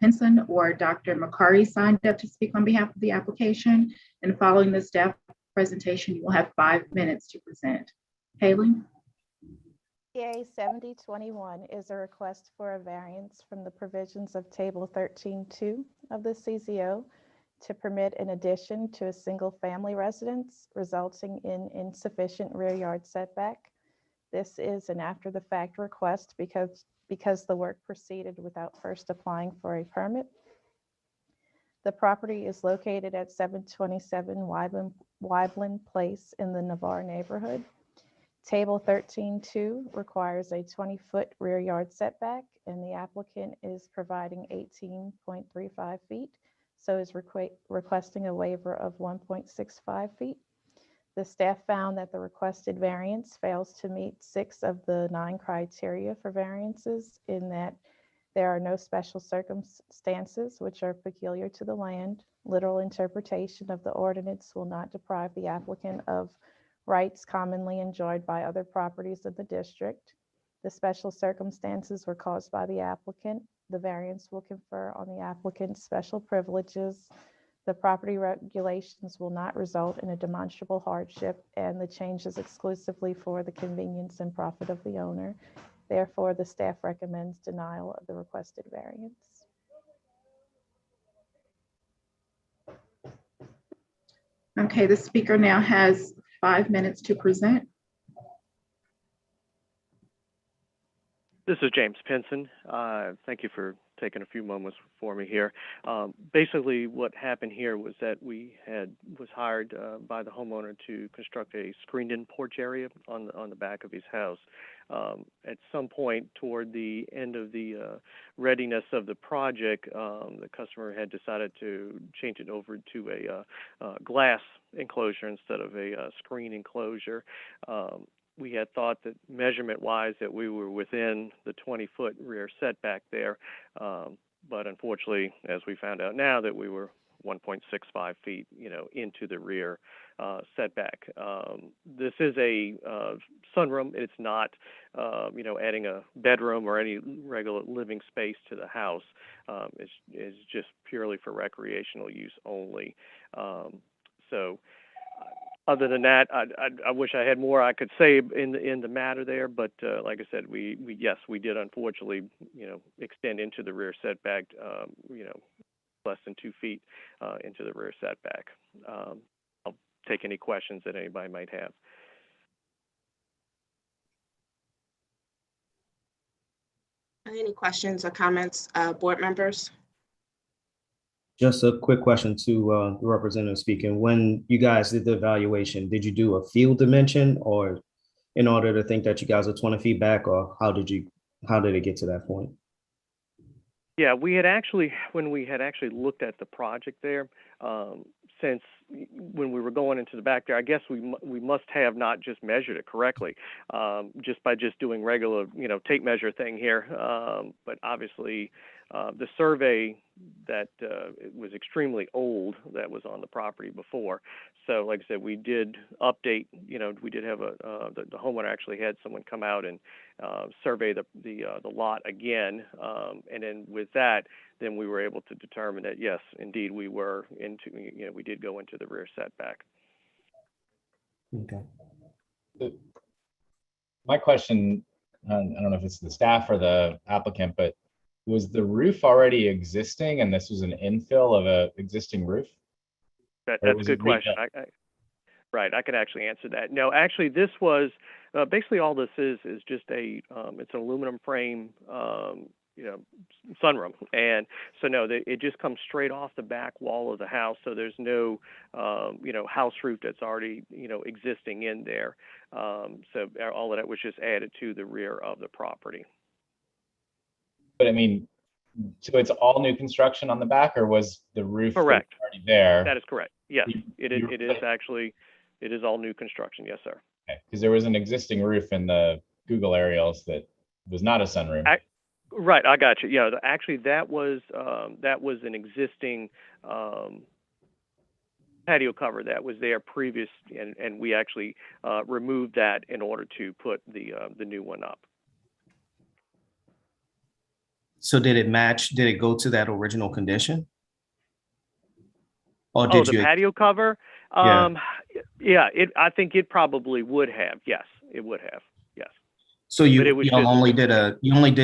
Pinson or Dr. Macari signed up to speak on behalf of the application. And following the staff presentation, you will have 5 minutes to present. Haley? BZA 7021 is a request for a variance from the provisions of Table 13.2 of the CZO to permit an addition to a single-family residence resulting in insufficient rear yard setback. This is an after-the-fact request because the work proceeded without first applying for a permit. The property is located at 727 Weibland Place in the Navarre neighborhood. Table 13.2 requires a 20-foot rear yard setback, and the applicant is providing 18.35 feet, so is requesting a waiver of 1.65 feet. The staff found that the requested variance fails to meet 6 of the 9 criteria for variances, in that there are no special circumstances which are peculiar to the land. Literal interpretation of the ordinance will not deprive the applicant of rights commonly enjoyed by other properties of the district. The special circumstances were caused by the applicant. The variance will confer on the applicant's special privileges. The property regulations will not result in a demonstrable hardship, and the change is exclusively for the convenience and profit of the owner. Therefore, the staff recommends denial of the requested variance. Okay, the speaker now has 5 minutes to present. This is James Pinson. Thank you for taking a few moments for me here. Basically, what happened here was that we was hired by the homeowner to construct a screened-in porch area on the back of his house. At some point toward the end of the readiness of the project, the customer had decided to change it over to a glass enclosure instead of a screen enclosure. We had thought that measurement-wise that we were within the 20-foot rear setback there, but unfortunately, as we found out now, that we were 1.65 feet, into the rear setback. This is a sunroom. It's not, adding a bedroom or any regular living space to the house. It's just purely for recreational use only. Other than that, I wish I had more I could say in the matter there, but like I said, we we did unfortunately, extend into the rear setback, less than 2 feet into the rear setback. I'll take any questions that anybody might have. Any questions or comments, board members? Just a quick question to the representative speaking. When you guys did the evaluation, did you do a field dimension, or in order to think that you guys are 20 feet back, or how did it get to that point? Yeah, when we had actually looked at the project there, since when we were going into the back there, I guess we must have not just measured it correctly, just by just doing regular, tape measure thing here. But obviously, the survey that was extremely old that was on the property before. So like I said, we did update, we did have the homeowner actually had someone come out and survey the lot again. And then with that, then we were able to determine that, yes, indeed, we were into, we did go into the rear setback. Okay. My question, I don't know if it's the staff or the applicant, but was the roof already existing and this was an infill of a existing roof? That's a good question. Right, I could actually answer that. No, actually, this was basically all this is just it's an aluminum frame, sunroom, and so no, it just comes straight off the back wall of the house. So there's no, house roof that's already existing in there. So all of that was just added to the rear of the property. But I mean, so it's all new construction on the back, or was the roof Correct. already there? That is correct. Yes, it is all new construction. Yes, sir. Okay, because there was an existing roof in the Google aerials that was not a sunroom. Right, I got you. Yeah, actually, that was an existing patio cover that was there previous, and we actually removed that in order to put the new one up. So did it match? Did it go to that original condition? Or did the patio cover? Yeah. I think it probably would have. Yes, it would have. Yes. So you only did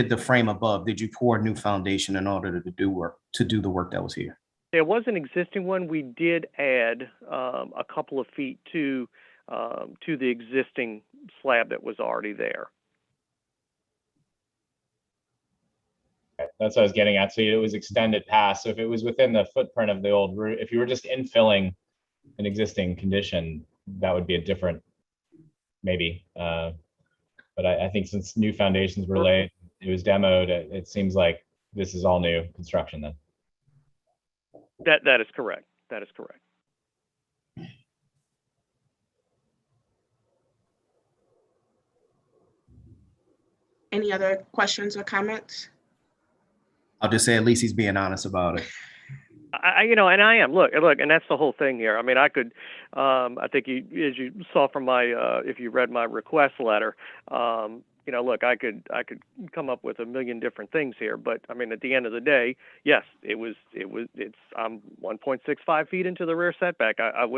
the frame above. Did you pour a new foundation in order to do the work that was here? There was an existing one. We did add a couple of feet to the existing slab that was already there. That's what I was getting at. So it was extended past. So if it was within the footprint of the old roof, if you were just infilling an existing condition, that would be a different, maybe. But I think since new foundations were laid, it was demoed, it seems like this is all new construction then. That is correct. That is correct. Any other questions or comments? I'll just say at least he's being honest about it. And I am. Look, and that's the whole thing here. I mean, I could, I think as you saw from my, if you read my request letter, look, I could come up with a million different things here, but I mean, at the end of the day, yes, I'm 1.65 feet into the rear setback. It's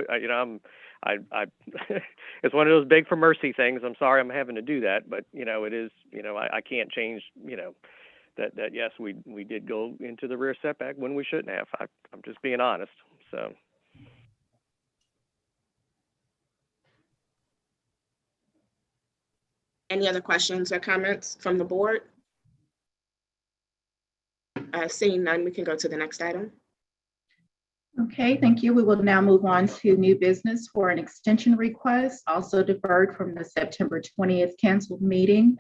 one of those beg for mercy things. I'm sorry I'm having to do that, but it is, I can't change, that yes, we did go into the rear setback when we shouldn't have. I'm just being honest. So. Any other questions or comments from the board? Seeing none, we can go to the next item. Okay, thank you. We will now move on to new business for an extension request, also deferred from the September 20th canceled meeting.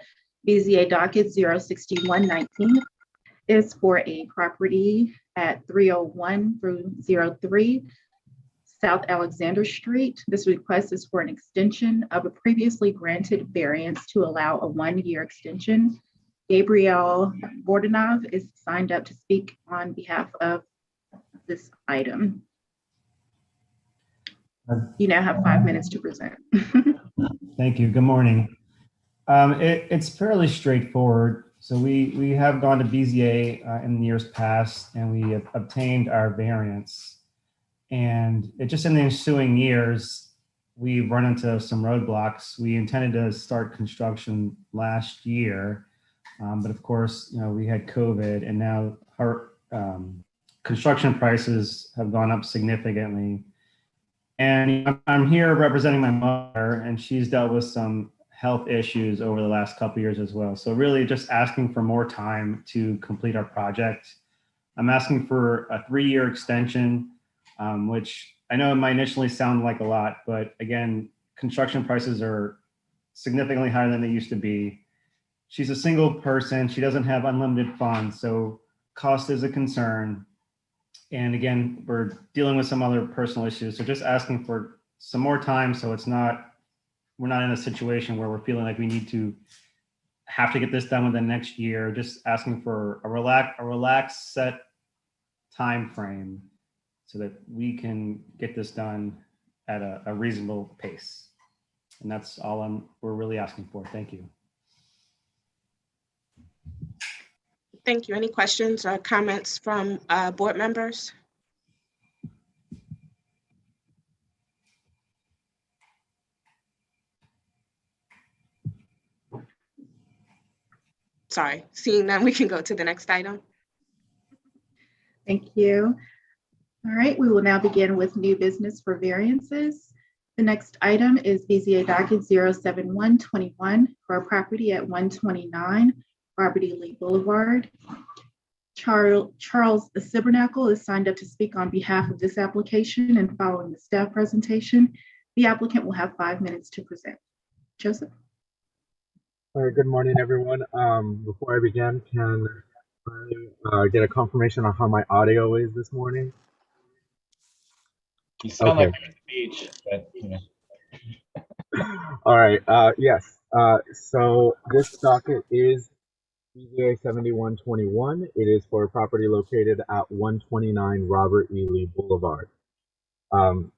BZA docket 06119 is for a property at 301 through 03 South Alexander Street. This request is for an extension of a previously granted variance to allow a 1-year extension. Gabriel Bordanov is signed up to speak on behalf of this item. You now have 5 minutes to present. Thank you. Good morning. It's fairly straightforward. So we have gone to BZA in years past, and we have obtained our variance. And it just in the ensuing years, we've run into some roadblocks. We intended to start construction last year, but of course, we had COVID, and now our construction prices have gone up significantly. And I'm here representing my mother, and she's dealt with some health issues over the last couple of years as well. So really just asking for more time to complete our project. I'm asking for a 3-year extension, which I know it might initially sound like a lot, but again, construction prices are significantly higher than they used to be. She's a single person. She doesn't have unlimited funds, so cost is a concern. And again, we're dealing with some other personal issues. So just asking for some more time so we're not in a situation where we're feeling like we need to have to get this done within the next year. Just asking for a relaxed set time frame so that we can get this done at a reasonable pace. And that's all we're really asking for. Thank you. Thank you. Any questions or comments from board members? Sorry, seeing none, we can go to the next item. Thank you. All right, we will now begin with new business for variances. The next item is BZA docket 07121 for a property at 129 Robert E. Lee Boulevard. Charles Cibernacle is signed up to speak on behalf of this application, and following the staff presentation, the applicant will have 5 minutes to present. Joseph? All right, good morning, everyone. Before I begin, can I get a confirmation on how my audio is this morning? You sound Okay. like you're at the beach, but you know. All right, yes. So this docket is BZA 7121. It is for a property located at 129 Robert E. Lee Boulevard.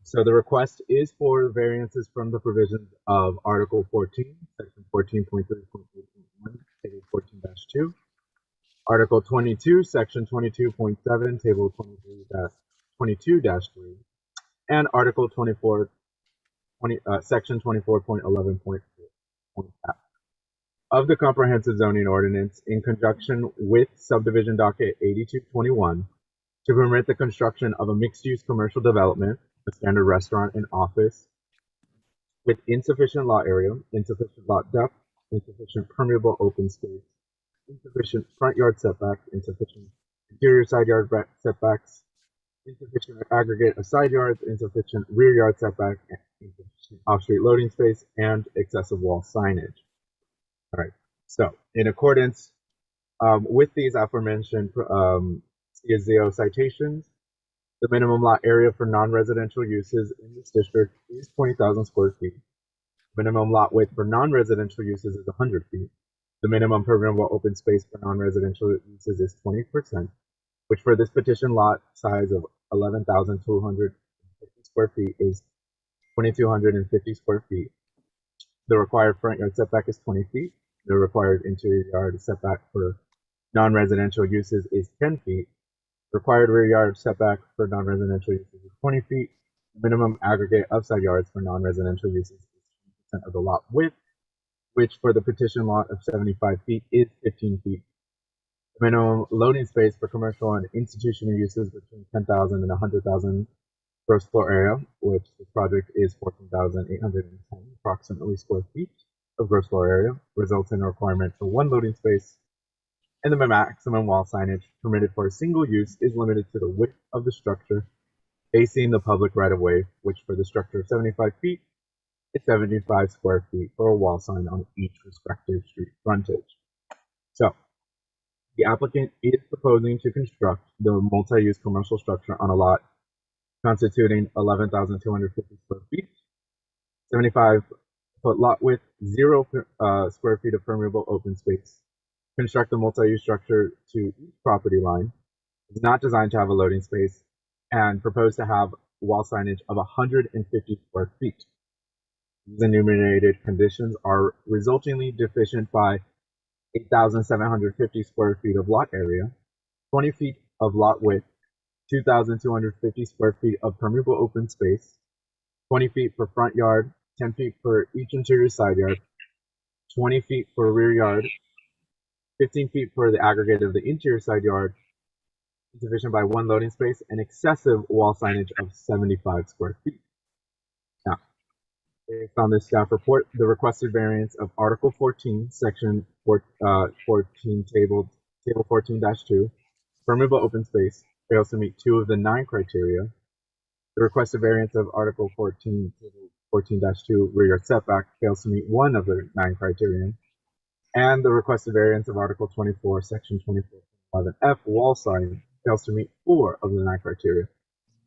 So the request is for variances from the provisions of Article 14, Section 14.3.8.1, Table 14-2, Article 22, Section 22.7, Table 22-3, and Article 24, Section 24.11.4 of the Comprehensive Zoning Ordinance in conjunction with Subdivision Docket 8221 to permit the construction of a mixed-use commercial development, a standard restaurant and office, with insufficient lot area, insufficient lot depth, insufficient permeable open space, insufficient front yard setbacks, insufficient interior side yard setbacks, insufficient aggregate of side yards, insufficient rear yard setback, insufficient off-street loading space, and excessive wall signage. All right, so in accordance with these aforementioned CSZO citations, the minimum lot area for non-residential uses in this district is 20,000 square feet. Minimum lot width for non-residential uses is 100 feet. The minimum permeable open space for non-residential uses is 20%, which for this petition lot size of 11,250 square feet is 2,250 square feet. The required front yard setback is 20 feet. The required interior yard setback for non-residential uses is 10 feet. Required rear yard setback for non-residential uses is 20 feet. Minimum aggregate of side yards for non-residential uses is 20% of the lot width, which for the petition lot of 75 feet is 15 feet. The minimum loading space for commercial and institutional uses between 10,000 and 100,000 gross floor area, which the project is 14,810 approximately square feet of gross floor area, results in a requirement for one loading space, and the maximum wall signage permitted for a single use is limited to the width of the structure facing the public right-of-way, which for the structure of 75 feet is 75 square feet for a wall sign on each respective street frontage. So, the applicant is proposing to construct the multi-use commercial structure on a lot constituting 11,250 square feet, 75-foot lot width, 0 square feet of permeable open space. Construct the multi-use structure to each property line. It's not designed to have a loading space, and propose to have wall signage of 150 square feet. These enumerated conditions are resultingly deficient by 8,750 square feet of lot area, 20 feet of lot width, 2,250 square feet of permeable open space, 20 feet per front yard, 10 feet for each interior side yard, 20 feet for rear yard, 15 feet for the aggregate of the interior side yard, insufficient by one loading space, and excessive wall signage of 75 square feet. Now, based on this staff report, the requested variance of Article 14, Section 14, Table 14-2, permeable open space, fails to meet 2 of the 9 criteria. The requested variance of Article 14, Table 14-2, rear yard setback, fails to meet 1 of the 9 criterion. And the requested variance of Article 24, Section 24.11F, wall sign, fails to meet 4 of the 9 criteria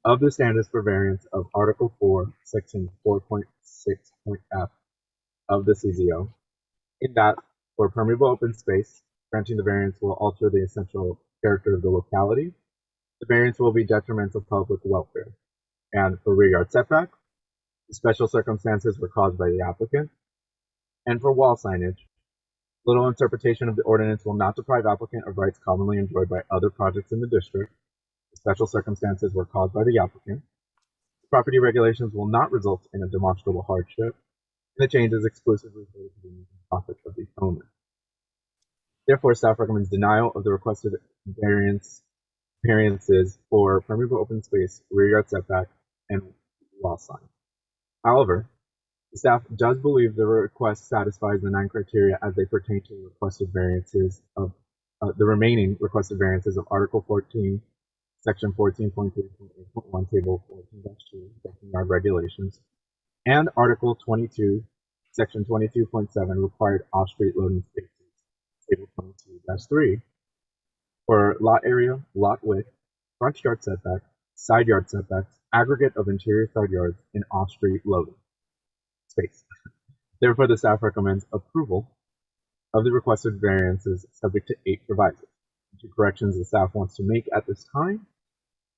of the standards for variance of Article 4, Section 4.6.F of the CZO, in that For permeable open space, granting the variance will alter the essential character of the locality. The variance will be detrimental to public welfare. And for rear yard setback, the special circumstances were caused by the applicant. And for wall signage, little interpretation of the ordinance will not deprive applicant of rights commonly enjoyed by other projects in the district. The special circumstances were caused by the applicant. Property regulations will not result in a demonstrable hardship. And the change is exclusively related to the profit of the owner. Therefore, staff recommends denial of the requested variances for permeable open space, rear yard setback, and wall sign. However, the staff does believe the request satisfies the 9 criteria as they pertain to the requested variances of the remaining requested variances of Article 14, Section 14.3.8.1, Table 14-2, Parking Yard Regulations, and Article 22, Section 22.7, Required Off-Street Loading Spaces, Table 22-3, for lot area, lot width, front yard setback, side yard setbacks, aggregate of interior side yards, and off-street loading space. Therefore, the staff recommends approval of the requested variances subject to 8 provisos. The 2 corrections the staff wants to make at this time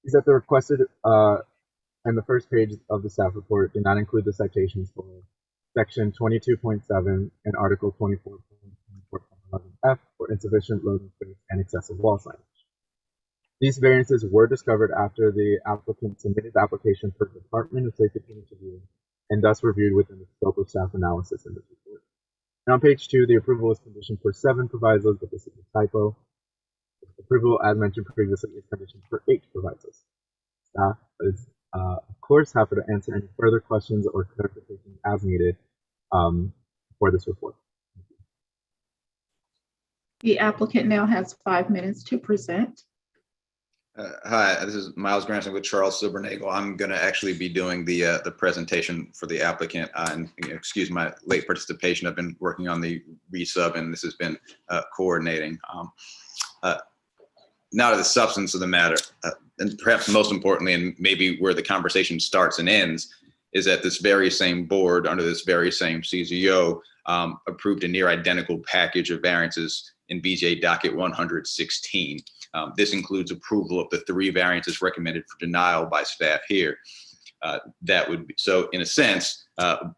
is that the requested and the first page of the staff report do not include the citations for Section 22.7 and Article 24.11F for insufficient loading space and excessive wall signage. These variances were discovered after the applicant submitted the application for Department of Safety interview and thus reviewed within the scope of staff analysis in this report. And on page 2, the approval is conditioned for 7 provisos, but this is a typo. Approval, as mentioned previously, is conditioned for 8 provisos. Staff is, of course, happy to answer any further questions or clarification as needed for this report. The applicant now has 5 minutes to present. Hi, this is Miles Granson with Charles Silbernagel. I'm going to actually be doing the presentation for the applicant. And excuse my late participation. I've been working on the resub, and this has been coordinating. Now to the substance of the matter, and perhaps most importantly, and maybe where the conversation starts and ends, is that this very same board under this very same CZO approved a near identical package of variances in BZA docket 116. This includes approval of the 3 variances recommended for denial by staff here. That would be, so in a sense,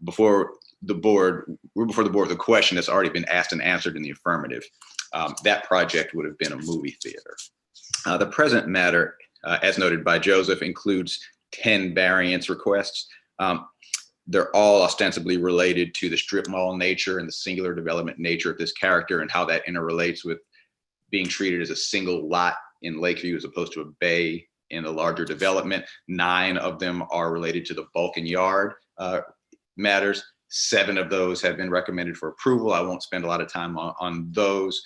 before the board with a question that's already been asked and answered in the affirmative. That project would have been a movie theater. The present matter, as noted by Joseph, includes 10 variance requests. They're all ostensibly related to the strip mall nature and the singular development nature of this character and how that interrelates with being treated as a single lot in Lakeview as opposed to a bay in a larger development. 9 of them are related to the Vulcan Yard matters. 7 of those have been recommended for approval. I won't spend a lot of time on those.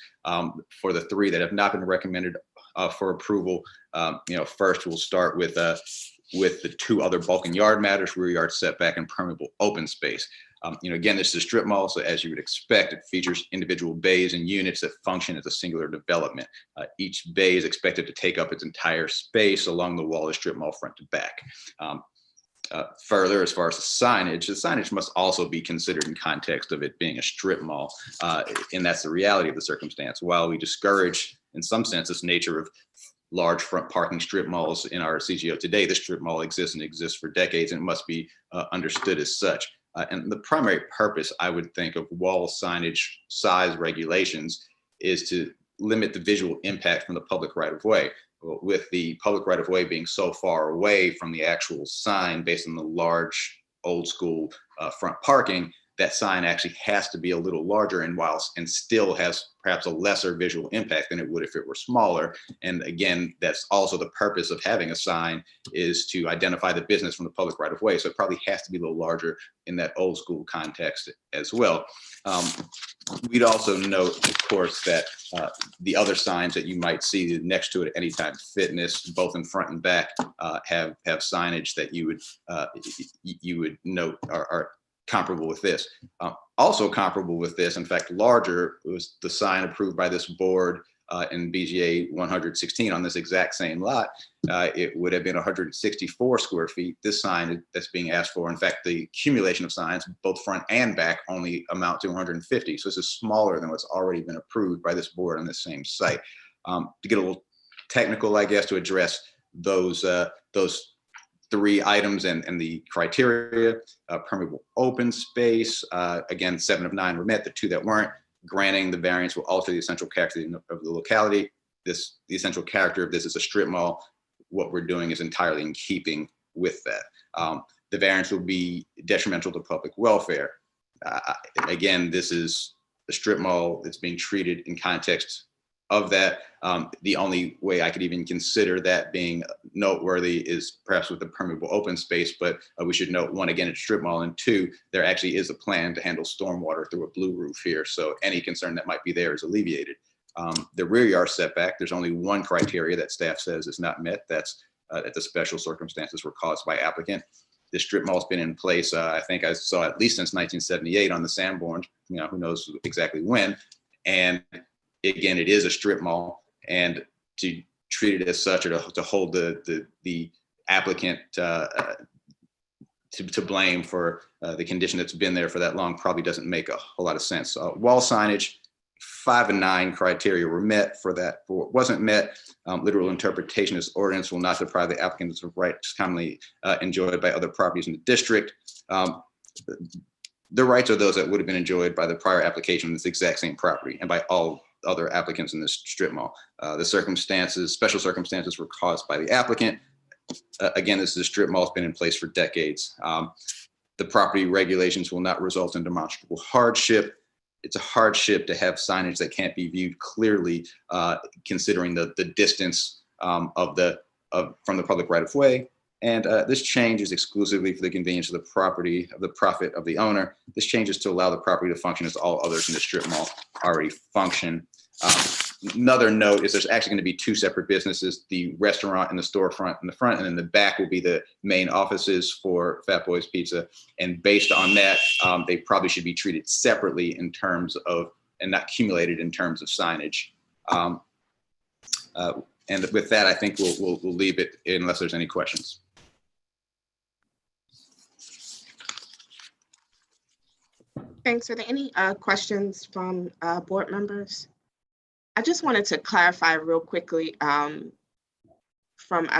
For the 3 that have not been recommended for approval, first we'll start with the 2 other Vulcan Yard matters, rear yard setback and permeable open space. Again, this is a strip mall, so as you would expect, it features individual bays and units that function as a singular development. Each bay is expected to take up its entire space along the wall of the strip mall front to back. Further, as far as the signage must also be considered in context of it being a strip mall, and that's the reality of the circumstance. While we discourage, in some sense, this nature of large front parking strip malls in our CGO today, this strip mall exists and exists for decades, and it must be understood as such. And the primary purpose, I would think, of wall signage size regulations is to limit the visual impact from the public right-of-way. With the public right-of-way being so far away from the actual sign based on the large old school front parking, that sign actually has to be a little larger and still has perhaps a lesser visual impact than it would if it were smaller. And again, that's also the purpose of having a sign, is to identify the business from the public right of way. So it probably has to be a little larger in that old school context as well. We'd also note, of course, that the other signs that you might see next to it, Anytime Fitness, both in front and back, have signage that you would note are comparable with this. Also comparable with this, in fact, larger, was the sign approved by this board in BGA 116 on this exact same lot, it would have been 164 square feet. This sign that's being asked for, in fact, the accumulation of signs, both front and back, only amount to 150. So this is smaller than what's already been approved by this board on this same site. To get a little technical, I guess, to address those three items and the criteria, permeable open space, again, 7 of 9 were met, the 2 that weren't. Granting the variance will alter the essential character of the locality. The essential character of this is a strip mall. What we're doing is entirely in keeping with that. The variance will be detrimental to public welfare. Again, this is a strip mall that's being treated in context of that. The only way I could even consider that being noteworthy is perhaps with the permeable open space, but we should note, 1, again, it's strip mall, and 2, there actually is a plan to handle stormwater through a blue roof here. So any concern that might be there is alleviated. The rear yard setback, there's only 1 criteria that staff says is not met. That's that the special circumstances were caused by applicant. This strip mall's been in place, I think I saw at least since 1978 on the Sanborns, who knows exactly when. And again, it is a strip mall, and to treat it as such, or to hold the applicant to blame for the condition that's been there for that long probably doesn't make a whole lot of sense. Wall signage, 5 and 9 criteria were met. For what wasn't met, literal interpretation of this ordinance will not deprive the applicants of rights commonly enjoyed by other properties in the district. The rights are those that would have been enjoyed by the prior application in this exact same property and by all other applicants in this strip mall. The special circumstances were caused by the applicant. Again, this is a strip mall, it's been in place for decades. The property regulations will not result in demonstrable hardship. It's a hardship to have signage that can't be viewed clearly, considering the distance from the public right of way. And this change is exclusively for the convenience of the property, of the profit of the owner. This change is to allow the property to function as all others in the strip mall already function. Another note is there's actually going to be 2 separate businesses, the restaurant and the storefront in the front, and in the back will be the main offices for Fat Boys Pizza. And based on that, they probably should be treated separately in terms of, and not accumulated in terms of signage. And with that, I think we'll leave it unless there's any questions. Thanks. Are there any questions from board members? I just wanted to clarify real quickly from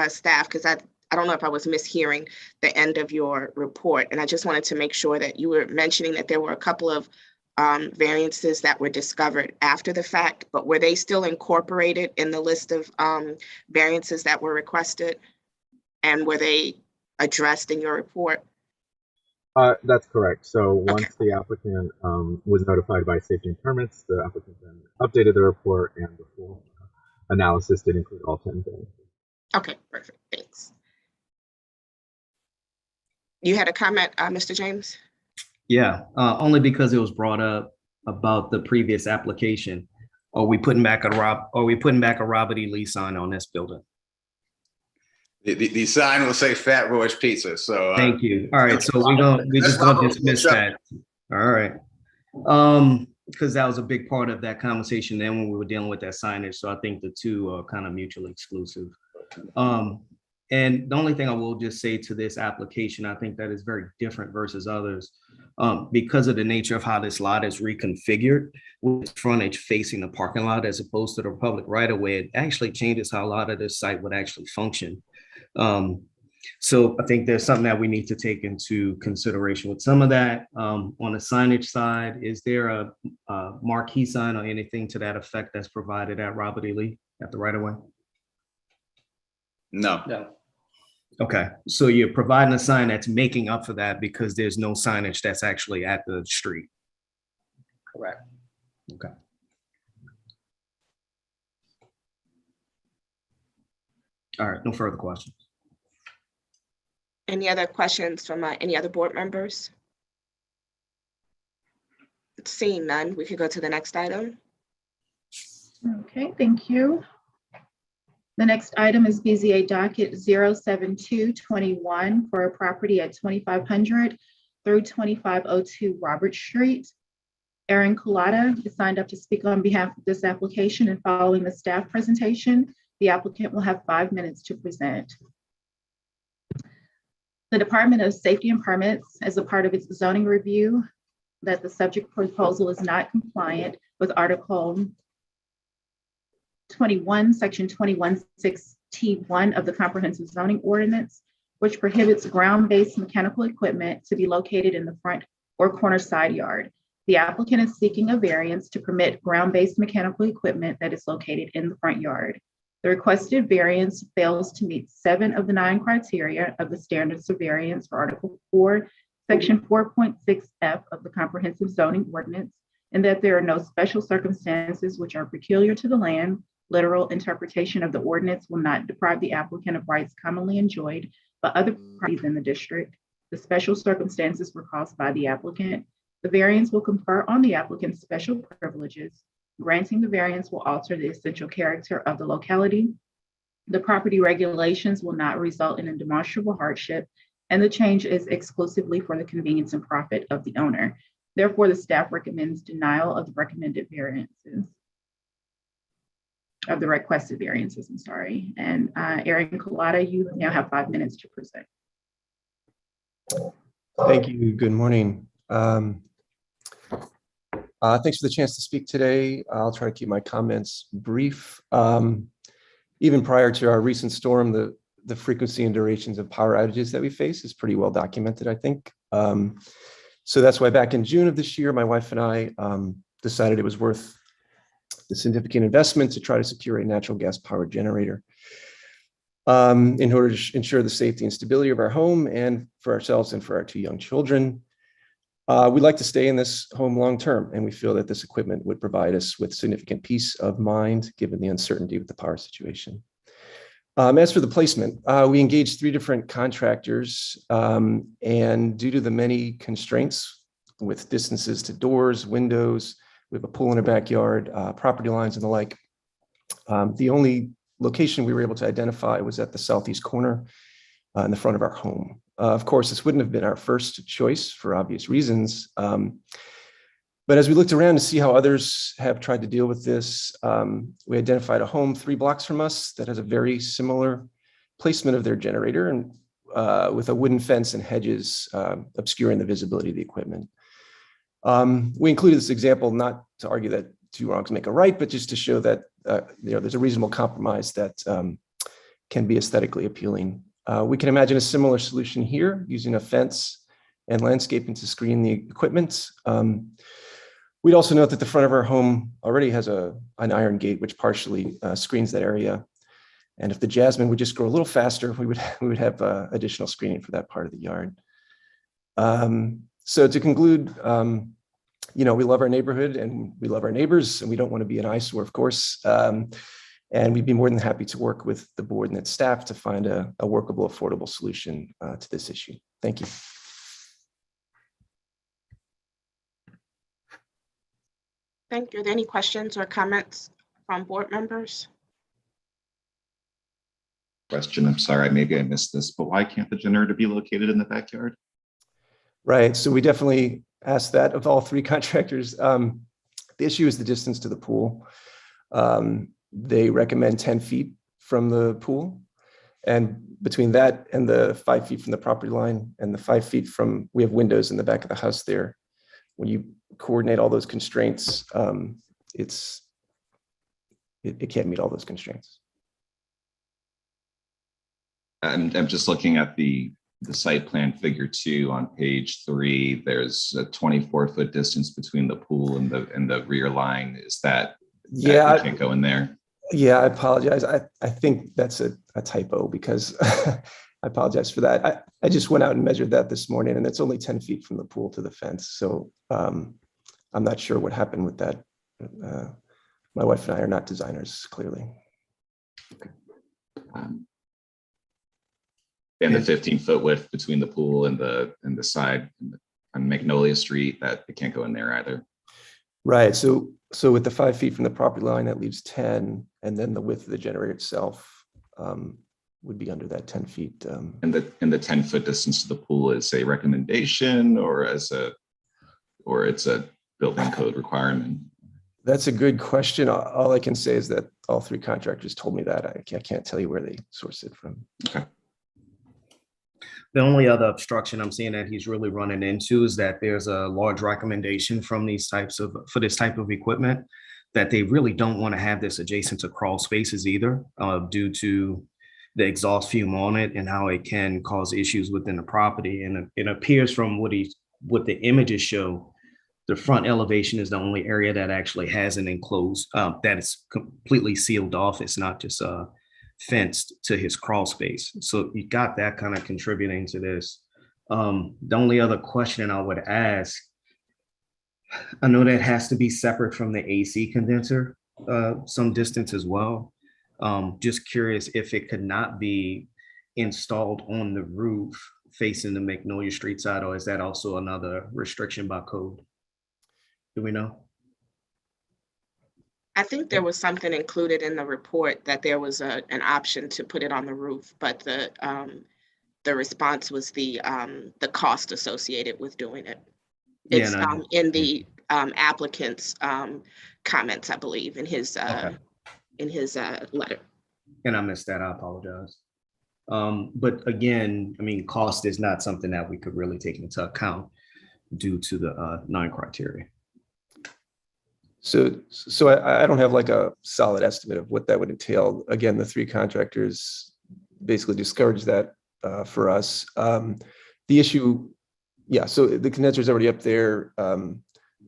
staff, because I don't know if I was mishearing the end of your report. And I just wanted to make sure that you were mentioning that there were a couple of variances that were discovered after the fact, but were they still incorporated in the list of variances that were requested? And were they addressed in your report? That's correct. So once the applicant was notified by safety and permits, the applicant then updated the report, and the full analysis did include all 10 things. Okay, perfect. Thanks. You had a comment, Mr. James? Yeah, only because it was brought up about the previous application. Are we putting back a Robert E. Lee sign on this building? The sign will say Fat Boys Pizza. So thank you. All right, so we just gonna dismiss that. All right, because that was a big part of that conversation then when we were dealing with that signage. So I think the 2 are kind of mutually exclusive. And the only thing I will just say to this application, I think that is very different versus others, because of the nature of how this lot is reconfigured with frontage facing the parking lot as opposed to the public right of way. It actually changes how a lot of this site would actually function. So I think there's something that we need to take into consideration with some of that. On the signage side, is there a marquee sign or anything to that effect that's provided at Robert E. Lee at the right of way? No. Okay, so you're providing a sign that's making up for that because there's no signage that's actually at the street. Correct. Okay. All right, no further questions. Any other questions from any other board members? Seeing none, we could go to the next item. Okay, thank you. The next item is BZA docket 07221 for a property at 2500 through 2502 Robert Street. Aaron Culata is signed up to speak on behalf of this application, and following the staff presentation, the applicant will have 5 minutes to present. The Department of Safety and Permits, as a part of its zoning review, that the subject proposal is not compliant with Article 21, Section 21.6T1 of the Comprehensive Zoning Ordinance, which prohibits ground-based mechanical equipment to be located in the front or corner side yard. The applicant is seeking a variance to permit ground-based mechanical equipment that is located in the front yard. The requested variance fails to meet 7 of the 9 criteria of the standards of variance for Article 4, Section 4.6F of the Comprehensive Zoning Ordinance, and that there are no special circumstances which are peculiar to the land. Literal interpretation of the ordinance will not deprive the applicant of rights commonly enjoyed by other parties in the district. The special circumstances were caused by the applicant. The variance will confer on the applicant's special privileges. Granting the variance will alter the essential character of the locality. The property regulations will not result in a demonstrable hardship, and the change is exclusively for the convenience and profit of the owner. Therefore, the staff recommends denial of the recommended variances. Of the requested variances, I'm sorry. And Aaron Culata, you now have 5 minutes to present. Thank you. Good morning. Thanks for the chance to speak today. I'll try to keep my comments brief. Even prior to our recent storm, the frequency and durations of power outages that we face is pretty well documented, I think. So that's why back in June of this year, my wife and I decided it was worth the significant investment to try to secure a natural gas powered generator in order to ensure the safety and stability of our home and for ourselves and for our 2 young children. We'd like to stay in this home long term, and we feel that this equipment would provide us with significant peace of mind given the uncertainty with the power situation. As for the placement, we engaged 3 different contractors, and due to the many constraints with distances to doors, windows, we have a pool in our backyard, property lines and the like. The only location we were able to identify was at the southeast corner in the front of our home. Of course, this wouldn't have been our first choice for obvious reasons. But as we looked around to see how others have tried to deal with this, we identified a home 3 blocks from us that has a very similar placement of their generator and with a wooden fence and hedges obscuring the visibility of the equipment. We included this example not to argue that 2 wrongs make a right, but just to show that there's a reasonable compromise that can be aesthetically appealing. We can imagine a similar solution here using a fence and landscaping to screen the equipment. We'd also note that the front of our home already has an iron gate which partially screens that area. And if the jasmine would just grow a little faster, we would have additional screening for that part of the yard. So to conclude, we love our neighborhood and we love our neighbors, and we don't want to be an eyesore, of course. And we'd be more than happy to work with the board and its staff to find a workable, affordable solution to this issue. Thank you. Thank you. Are there any questions or comments from board members? Question, I'm sorry, maybe I missed this, but why can't the generator be located in the backyard? Right, so we definitely asked that of all 3 contractors. The issue is the distance to the pool. They recommend 10 feet from the pool. And between that and the 5 feet from the property line and the 5 feet from, we have windows in the back of the house there. When you coordinate all those constraints, it can't meet all those constraints. I'm just looking at the site plan figure 2 on page 3. There's a 24-foot distance between the pool and the rear line. Is that you can't go in there? Yeah, I apologize. I think that's a typo because I apologize for that. I just went out and measured that this morning, and it's only 10 feet from the pool to the fence. So I'm not sure what happened with that. My wife and I are not designers, clearly. And the 15-foot width between the pool and the side on Magnolia Street, that it can't go in there either. Right. So with the 5 feet from the property line, that leaves 10, and then the width of the generator itself would be under that 10 feet. And the 10-foot distance to the pool is a recommendation, or it's a building code requirement? That's a good question. All I can say is that all three contractors told me that. I can't tell you where they sourced it from. Okay. The only other obstruction I'm seeing that he's really running into is that there's a large recommendation from for this type of equipment that they really don't want to have this adjacent to crawl spaces either, due to the exhaust fume on it and how it can cause issues within the property. And it appears from what the images show, the front elevation is the only area that actually has an enclosed, that is completely sealed off. It's not just fenced to his crawl space. So you got that kind of contributing to this. The only other question I would ask, I know that has to be separate from the AC condenser, some distance as well. Just curious if it could not be installed on the roof facing the Magnolia Street side, or is that also another restriction by code? Do we know? I think there was something included in the report that there was an option to put it on the roof, but the response was the cost associated with doing it. It's in the applicant's comments, I believe, in his letter. And I missed that, I apologize. But again, I mean, cost is not something that we could really take into account due to the 9 criteria. So I don't have like a solid estimate of what that would entail. Again, the three contractors basically discouraged that for us. The issue, yeah, so the condenser's already up there.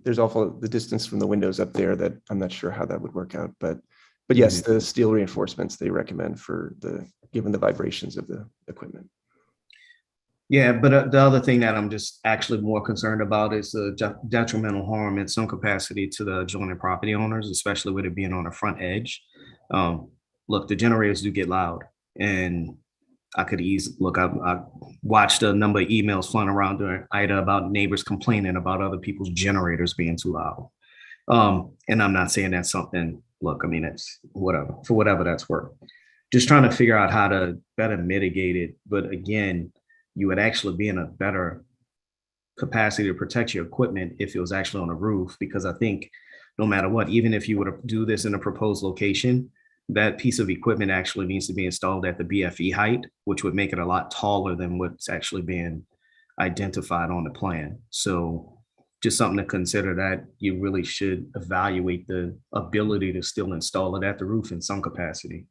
There's also the distance from the windows up there that I'm not sure how that would work out, but yes, the steel reinforcements they recommend for given the vibrations of the equipment. Yeah, but the other thing that I'm just actually more concerned about is the detrimental harm in some capacity to the adjoining property owners, especially with it being on the front edge. Look, the generators do get loud, and I could easily look. I watched a number of emails flying around during Ida about neighbors complaining about other people's generators being too loud. And I'm not saying that's something. Look, I mean, it's whatever for whatever that's worth. Just trying to figure out how to better mitigate it, but again, you would actually be in a better capacity to protect your equipment if it was actually on a roof, because I think no matter what, even if you were to do this in a proposed location, that piece of equipment actually needs to be installed at the BFE height, which would make it a lot taller than what's actually being identified on the plan. So just something to consider, that you really should evaluate the ability to still install it at the roof in some capacity,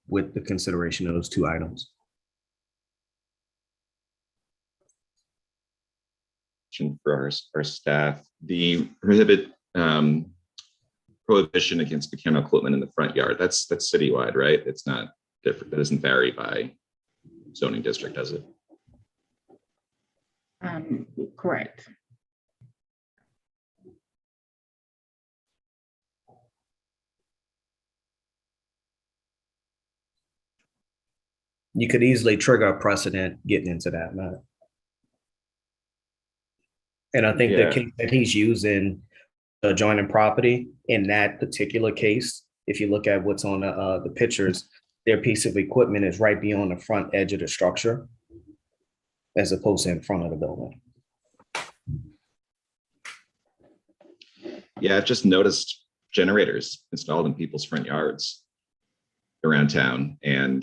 with the consideration of those 2 items. For our staff, the prohibition against mechanical equipment in the front yard, that's citywide, right? It's not different. That doesn't vary by zoning district, does it? Correct. You could easily trigger a precedent getting into that matter. And I think the case that he's using, the adjoining property, in that particular case, if you look at what's on the pictures, their piece of equipment is right beyond the front edge of the structure, as opposed to in front of the building. Yeah, I've just noticed generators installed in people's front yards around town, and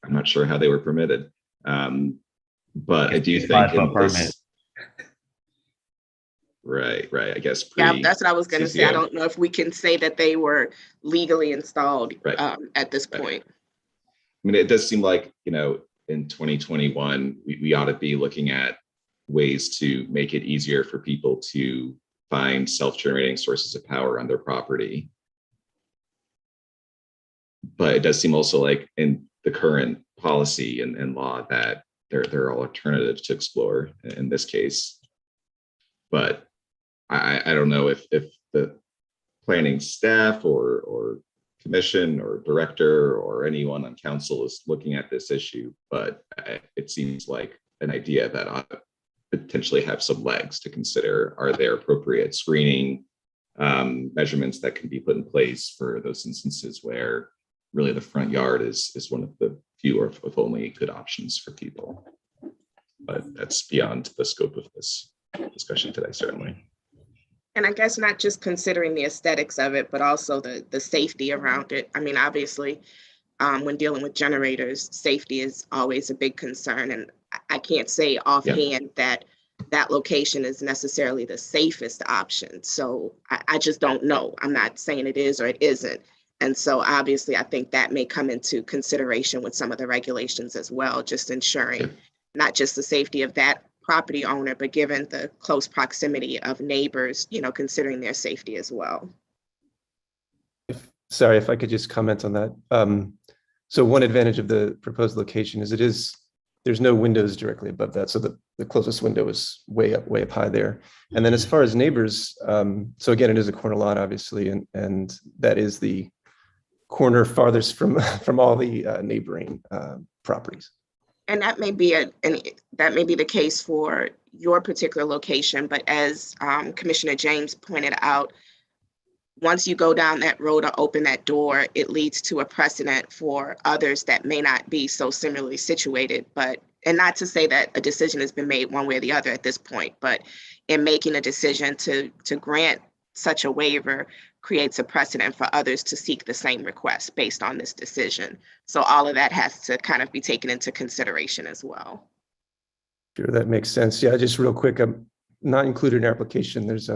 I'm not sure how they were permitted. But I do think in this, right. I guess yeah, that's what I was going to say. I don't know if we can say that they were legally installed at this point. I mean, it does seem like, you know, in 2021, we ought to be looking at ways to make it easier for people to find self-generating sources of power on their property. But it does seem also like in the current policy and law that there are alternatives to explore in this case. But I don't know if the planning staff or commission or director or anyone on council is looking at this issue, but it seems like an idea that ought to potentially have some legs to consider. Are there appropriate screening measurements that can be put in place for those instances where really the front yard is one of the few or if only good options for people? But that's beyond the scope of this discussion today, certainly. And I guess not just considering the aesthetics of it, but also the safety around it. I mean, obviously, when dealing with generators, safety is always a big concern. And I can't say offhand that that location is necessarily the safest option. So I just don't know. I'm not saying it is or it isn't. And so obviously, I think that may come into consideration with some of the regulations as well, just ensuring not just the safety of that property owner, but given the close proximity of neighbors, you know, considering their safety as well. Sorry, if I could just comment on that. So one advantage of the proposed location is there's no windows directly above that. So the closest window is way up high there. And then as far as neighbors, so again, it is a corner lot, obviously, and that is the corner farthest from all the neighboring properties. And that may be the case for your particular location, but as Commissioner James pointed out, once you go down that road or open that door, it leads to a precedent for others that may not be so similarly situated. And not to say that a decision has been made one way or the other at this point, but in making a decision to grant such a waiver creates a precedent for others to seek the same request based on this decision. So all of that has to kind of be taken into consideration as well. Sure, that makes sense. Yeah, just real quick, not included in our application. There's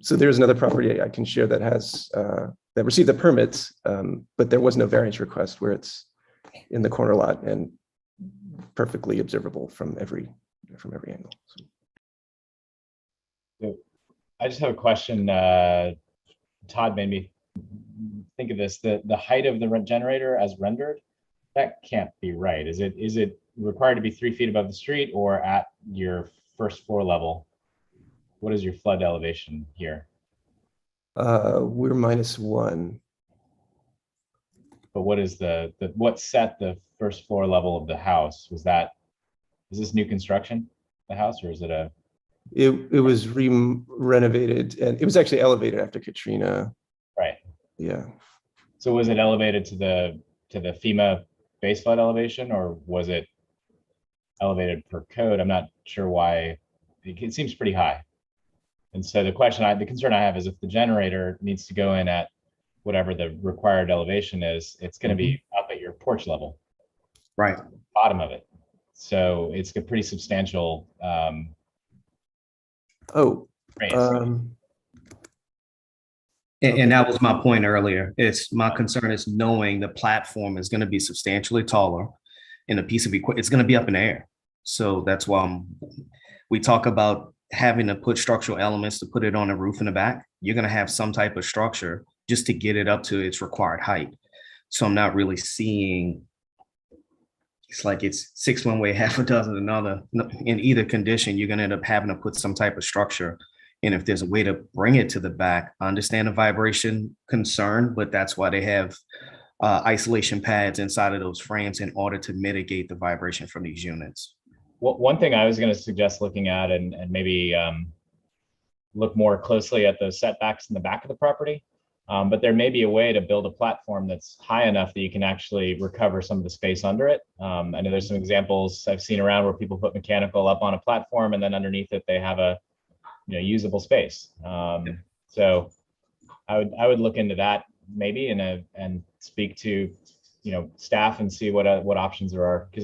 so there's another property I can share that has that received the permits, but there was no variance request where it's in the corner lot and perfectly observable from every angle. So I just have a question. Todd made me think of this. The height of the generator as rendered, that can't be right. Is it required to be 3 feet above the street or at your first floor level? What is your flood elevation here? We're -1. But what is what set the first floor level of the house? Is this new construction, the house, or is it a? It was renovated, and it was actually elevated after Katrina. Right. Yeah. So was it elevated to the FEMA base flood elevation, or was it elevated per code? I'm not sure why. It seems pretty high. And so the concern I have is if the generator needs to go in at whatever the required elevation is, it's going to be up at your porch level, right, bottom of it. So it's a pretty substantial. And that was my point earlier. My concern is knowing the platform is going to be substantially taller, and a piece of equipment, it's going to be up in the air. So that's why we talk about having to put structural elements to put it on a roof in the back. You're going to have some type of structure just to get it up to its required height. So I'm not really seeing, it's like it's 6 one way, half a dozen another. In either condition, you're going to end up having to put some type of structure. And if there's a way to bring it to the back, I understand the vibration concern, but that's why they have isolation pads inside of those frames in order to mitigate the vibration from these units. Well, one thing I was going to suggest looking at and maybe look more closely at those setbacks in the back of the property. But there may be a way to build a platform that's high enough that you can actually recover some of the space under it. I know there's some examples I've seen around where people put mechanical up on a platform and then underneath it they have a usable space. So I would look into that maybe and speak to staff and see what options there are, because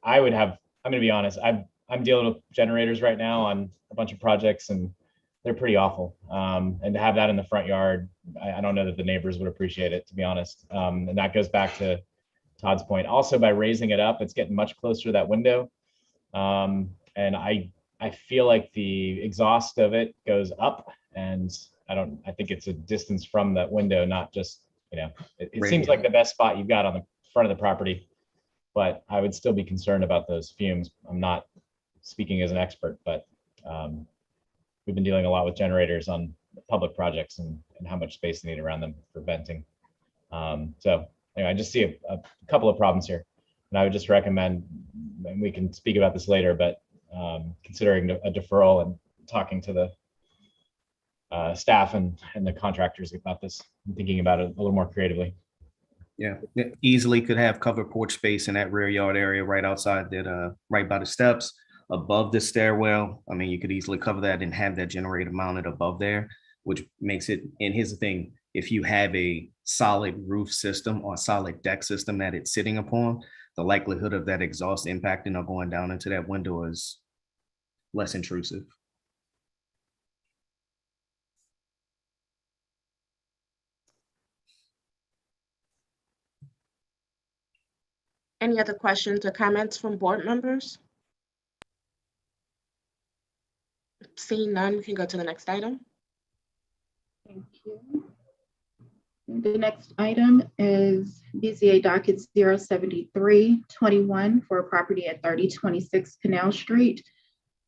I would have. I'm going to be honest. I'm dealing with generators right now on a bunch of projects, and they're pretty awful. And to have that in the front yard, I don't know that the neighbors would appreciate it, to be honest. And that goes back to Todd's point. Also, by raising it up, it's getting much closer to that window. And I feel like the exhaust of it goes up, and I think it's a distance from that window, not just it seems like the best spot you've got on the front of the property. But I would still be concerned about those fumes. I'm not speaking as an expert, but we've been dealing a lot with generators on public projects and how much space they need around them for venting. So anyway, I just see a couple of problems here. And I would just recommend, and we can speak about this later, but considering a deferral and talking to the staff and the contractors about this and thinking about it a little more creatively. Yeah, it easily could have covered porch space in that rear yard area right outside that, right by the steps. above the stairwell, I mean, you could easily cover that and have that generator mounted above there, which makes it, and here's the thing, if you have a solid roof system or a solid deck system that it's sitting upon, the likelihood of that exhaust impacting or going down into that window is less intrusive. Any other questions or comments from board members? Seeing none, we can go to the next item. Thank you. The next item is BZA docket 07321 for a property at 3026 Canal Street.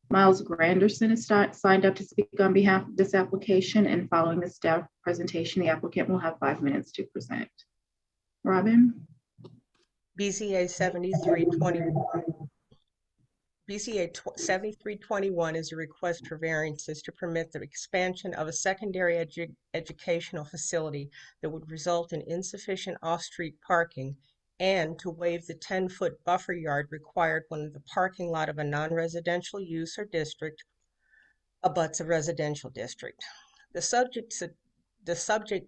Miles Granderson is signed up to speak on behalf of this application, and following the staff presentation, the applicant will have 5 minutes to present. Robin? BZA 7321. BZA 7321 is a request for variances to permit the expansion of a secondary educational facility that would result in insufficient off-street parking and to waive the 10-foot buffer yard required when the parking lot of a non-residential use or district abuts a residential district. The subject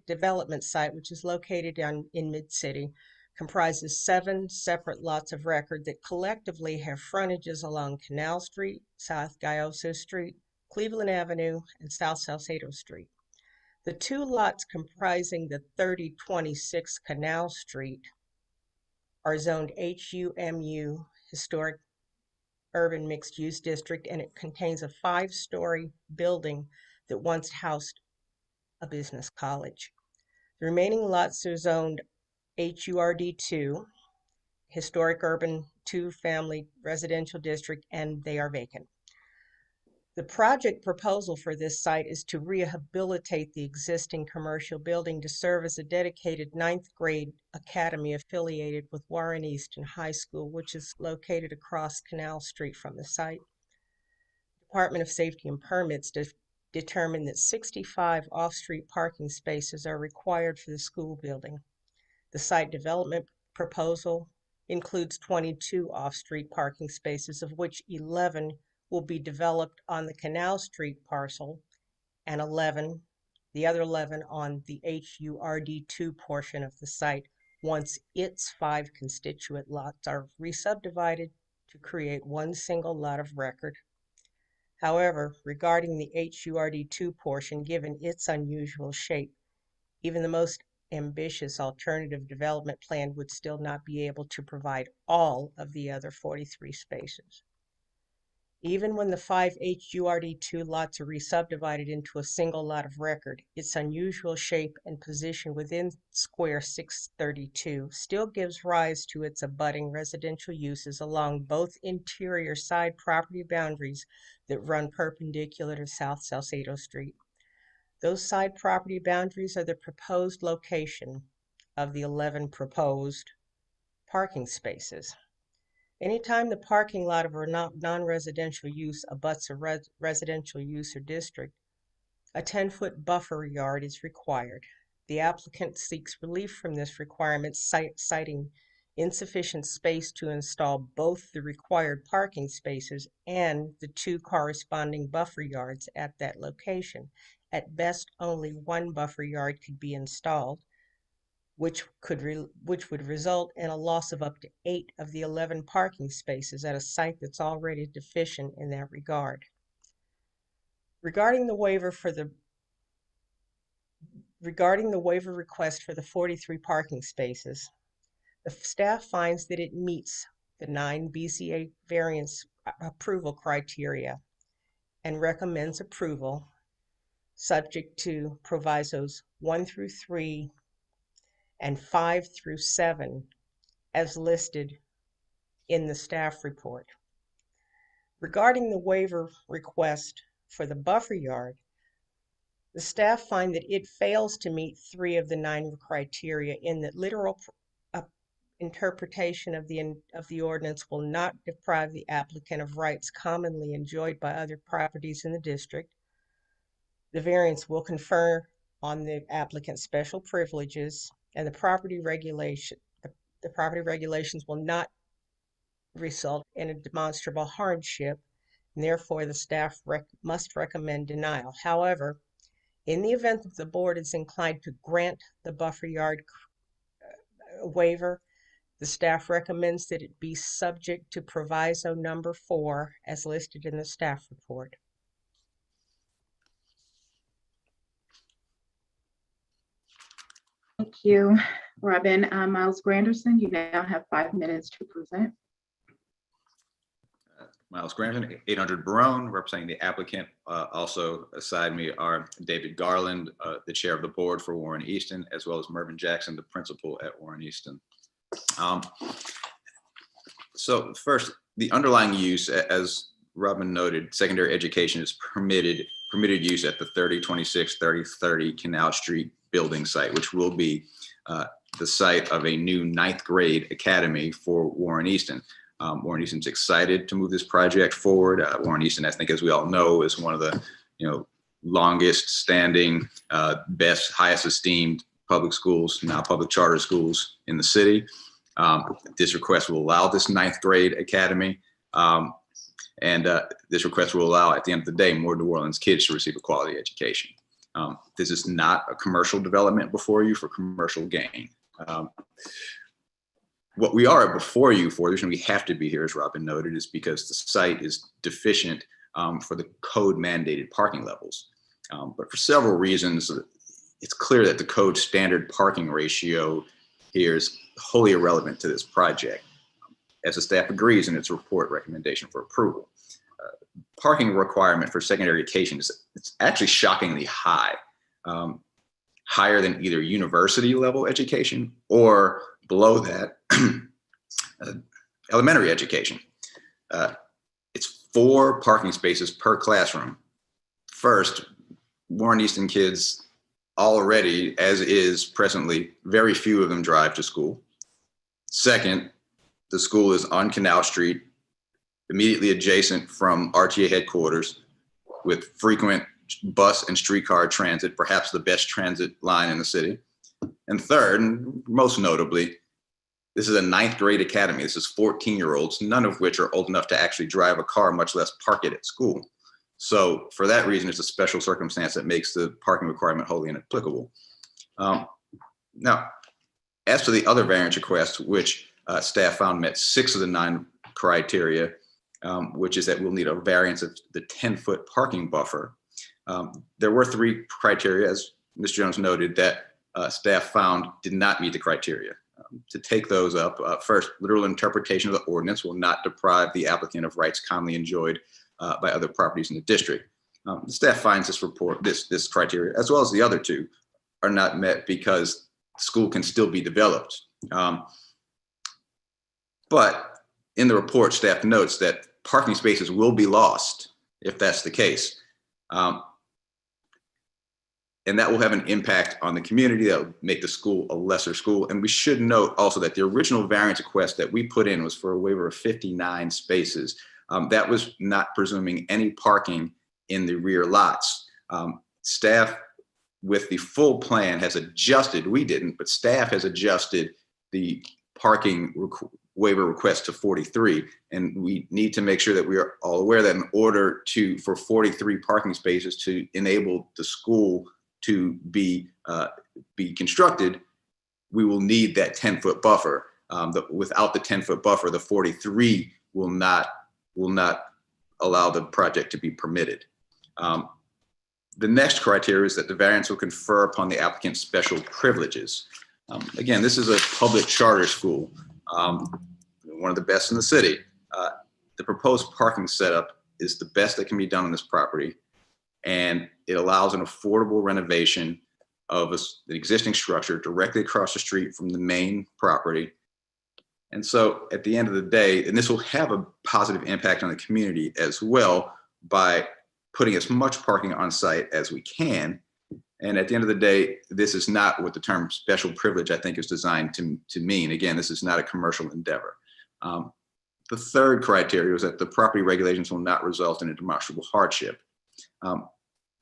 development site, which is located in Mid-City, comprises 7 separate lots of record that collectively have frontages along Canal Street, South Gayoso Street, Cleveland Avenue, and South Salcedo Street. The 2 lots comprising the 3026 Canal Street are zoned HUMU, Historic Urban Mixed Use District, and it contains a 5-story building that once housed a business college. The remaining lots are zoned HURD2, Historic Urban 2-Family Residential District, and they are vacant. The project proposal for this site is to rehabilitate the existing commercial building to serve as a dedicated 9th grade academy affiliated with Warren Easton High School, which is located across Canal Street from the site. Department of Safety and Permits determined that 65 off-street parking spaces are required for the school building. The site development proposal includes 22 off-street parking spaces, of which 11 will be developed on the Canal Street parcel and the other 11 on the HURD2 portion of the site once its 5 constituent lots are re-subdivided to create one single lot of record. However, regarding the HURD2 portion, given its unusual shape, even the most ambitious alternative development plan would still not be able to provide all of the other 43 spaces. Even when the 5 HURD2 lots are re-subdivided into a single lot of record, its unusual shape and position within Square 632 still gives rise to its abutting residential uses along both interior side property boundaries that run perpendicular to South Salcedo Street. Those side property boundaries are the proposed location of the 11 proposed parking spaces. Anytime the parking lot of a non-residential use abuts a residential use or district, a 10-foot buffer yard is required. The applicant seeks relief from this requirement, citing insufficient space to install both the required parking spaces and the 2 corresponding buffer yards at that location. At best, only 1 buffer yard could be installed, which would result in a loss of up to 8 of the 11 parking spaces at a site that's already deficient in that regard. Regarding the waiver request for the 43 parking spaces, the staff finds that it meets the 9 BZA variance approval criteria and recommends approval subject to provisos 1 through 3 and 5 through 7 as listed in the staff report. Regarding the waiver request for the buffer yard, the staff find that it fails to meet 3 of the 9 criteria in that literal interpretation of the ordinance will not deprive the applicant of rights commonly enjoyed by other properties in the district. The variance will confer on the applicant special privileges, and the property regulations will not result in a demonstrable hardship, and therefore the staff must recommend denial. However, in the event that the board is inclined to grant the buffer yard waiver, the staff recommends that it be subject to proviso number 4 as listed in the staff report. Thank you, Robin. Miles Granderson, you now have 5 minutes to present. Miles Granderson, 800 Barone, representing the applicant. Also aside me are David Garland, the chair of the board for Warren Easton, as well as Mervyn Jackson, the principal at Warren Easton. So first, the underlying use, as Robin noted, secondary education is permitted use at the 3026-3030 Canal Street building site, which will be the site of a new 9th grade academy for Warren Easton. Warren Easton's excited to move this project forward. Warren Easton, I think, as we all know, is one of the longest standing, best, highest esteemed public schools, now public charter schools in the city. This request will allow this 9th grade academy. And this request will allow, at the end of the day, more New Orleans kids to receive a quality education. This is not a commercial development before you for commercial gain. What we are before you for, the reason we have to be here, as Robin noted, is because the site is deficient for the code mandated parking levels. But for several reasons, it's clear that the code standard parking ratio here is wholly irrelevant to this project, as the staff agrees in its report recommendation for approval. Parking requirement for secondary education it's actually shockingly high, higher than either university level education or below that, elementary education. It's 4 parking spaces per classroom. First, Warren Easton kids already, as is presently, very few of them drive to school. Second, the school is on Canal Street, immediately adjacent from RTA headquarters, with frequent bus and streetcar transit, perhaps the best transit line in the city. And third, and most notably, this is a 9th grade academy. This is 14-year-olds, none of which are old enough to actually drive a car, much less park it at school. So for that reason, it's a special circumstance that makes the parking requirement wholly inapplicable. Now, as to the other variance requests, which staff found met 6 of the 9 criteria, which is that we'll need a variance of the 10-foot parking buffer. There were 3 criteria, as Ms. Jones noted, that staff found did not meet the criteria. To take those up, first, literal interpretation of the ordinance will not deprive the applicant of rights commonly enjoyed by other properties in the district. The staff finds this criteria, as well as the other 2, are not met because school can still be developed. But in the report, staff notes that parking spaces will be lost if that's the case. And that will have an impact on the community. That will make the school a lesser school. And we should note also that the original variance request that we put in was for a waiver of 59 spaces. That was not presuming any parking in the rear lots. Staff with the full plan has adjusted, we didn't, but staff has adjusted the parking waiver request to 43. And we need to make sure that we are all aware that in order for 43 parking spaces to enable the school to be constructed, we will need that 10-foot buffer. Without the 10-foot buffer, the 43 will not allow the project to be permitted. The next criteria is that the variance will confer upon the applicant special privileges. Again, this is a public charter school, one of the best in the city. The proposed parking setup is the best that can be done on this property, and it allows an affordable renovation of the existing structure directly across the street from the main property. And so at the end of the day, and this will have a positive impact on the community as well by putting as much parking on site as we can. And at the end of the day, this is not what the term special privilege, I think, is designed to mean. Again, this is not a commercial endeavor. The third criteria is that the property regulations will not result in a demonstrable hardship.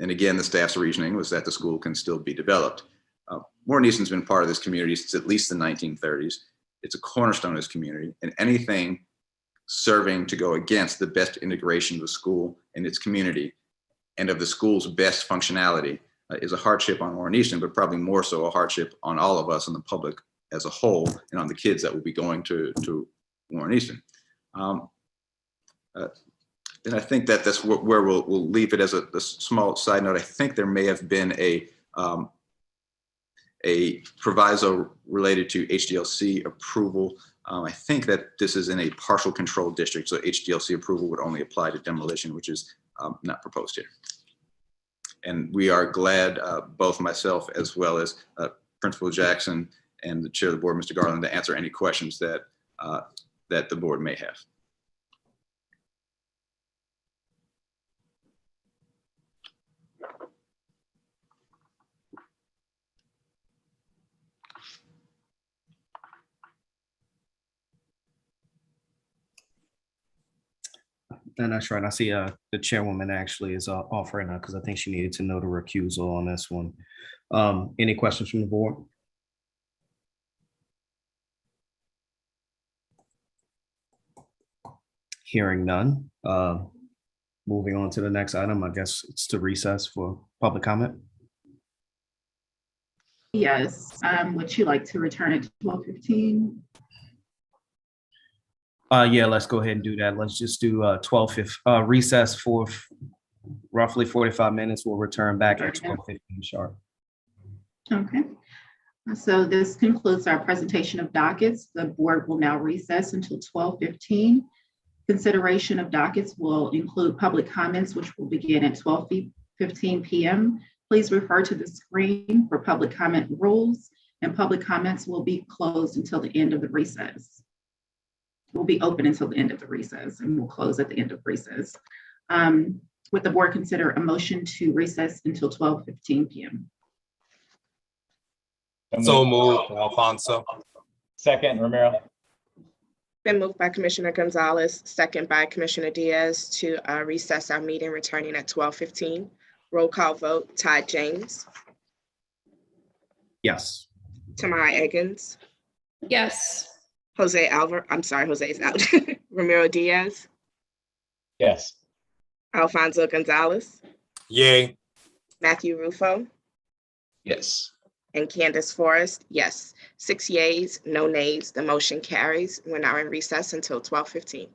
And again, the staff's reasoning was that the school can still be developed. Warren Easton's been part of this community since at least the 1930s. It's a cornerstone of this community, and anything serving to go against the best integration of the school and its community and of the school's best functionality is a hardship on Warren Easton, but probably more so a hardship on all of us and the public as a whole, and on the kids that will be going to Warren Easton. And I think that that's where we'll leave it. As a small side note, I think there may have been a proviso related to HDLC approval. I think that this is in a partial control district, so HDLC approval would only apply to demolition, which is not proposed here. And we are glad, both myself as well as Principal Jackson and the Chair of the Board, Mr. Garland, to answer any questions that that the board may have. And that's right. I see the chairwoman actually is offering because I think she needed to know the recusal on this one. Any questions from the board? Hearing none. Moving on to the next item, I guess it's to recess for public comment. Yes, would you like to return at 12:15? Yeah, let's go ahead and do that. Let's just do 12:15 recess for roughly 45 minutes. We'll return back at 12:15 sharp. Okay. So this concludes our presentation of dockets. The board will now recess until 12:15. Consideration of dockets will include public comments, which will begin at 12:15 p.m. Please refer to the screen for public comment rules, and public comments will be closed until the end of the recess. Will be open until the end of the recess and will close at the end of recess. Would the board consider a motion to recess until 12:15 p.m.? So moved, Alfonso. Second, Romero. Been moved by Commissioner Gonzalez, second by Commissioner Diaz to recess our meeting, returning at 12:15. Roll call vote, Todd James. Yes. Tamara Eggins. Yes. Jose is out. Ramiro Diaz. Yes. Alfonso Gonzalez. Yay. Matthew Rufo. Yes. And Candace Forrest, yes. 6 yeas, no nays. The motion carries. We're now in recess until 12:15.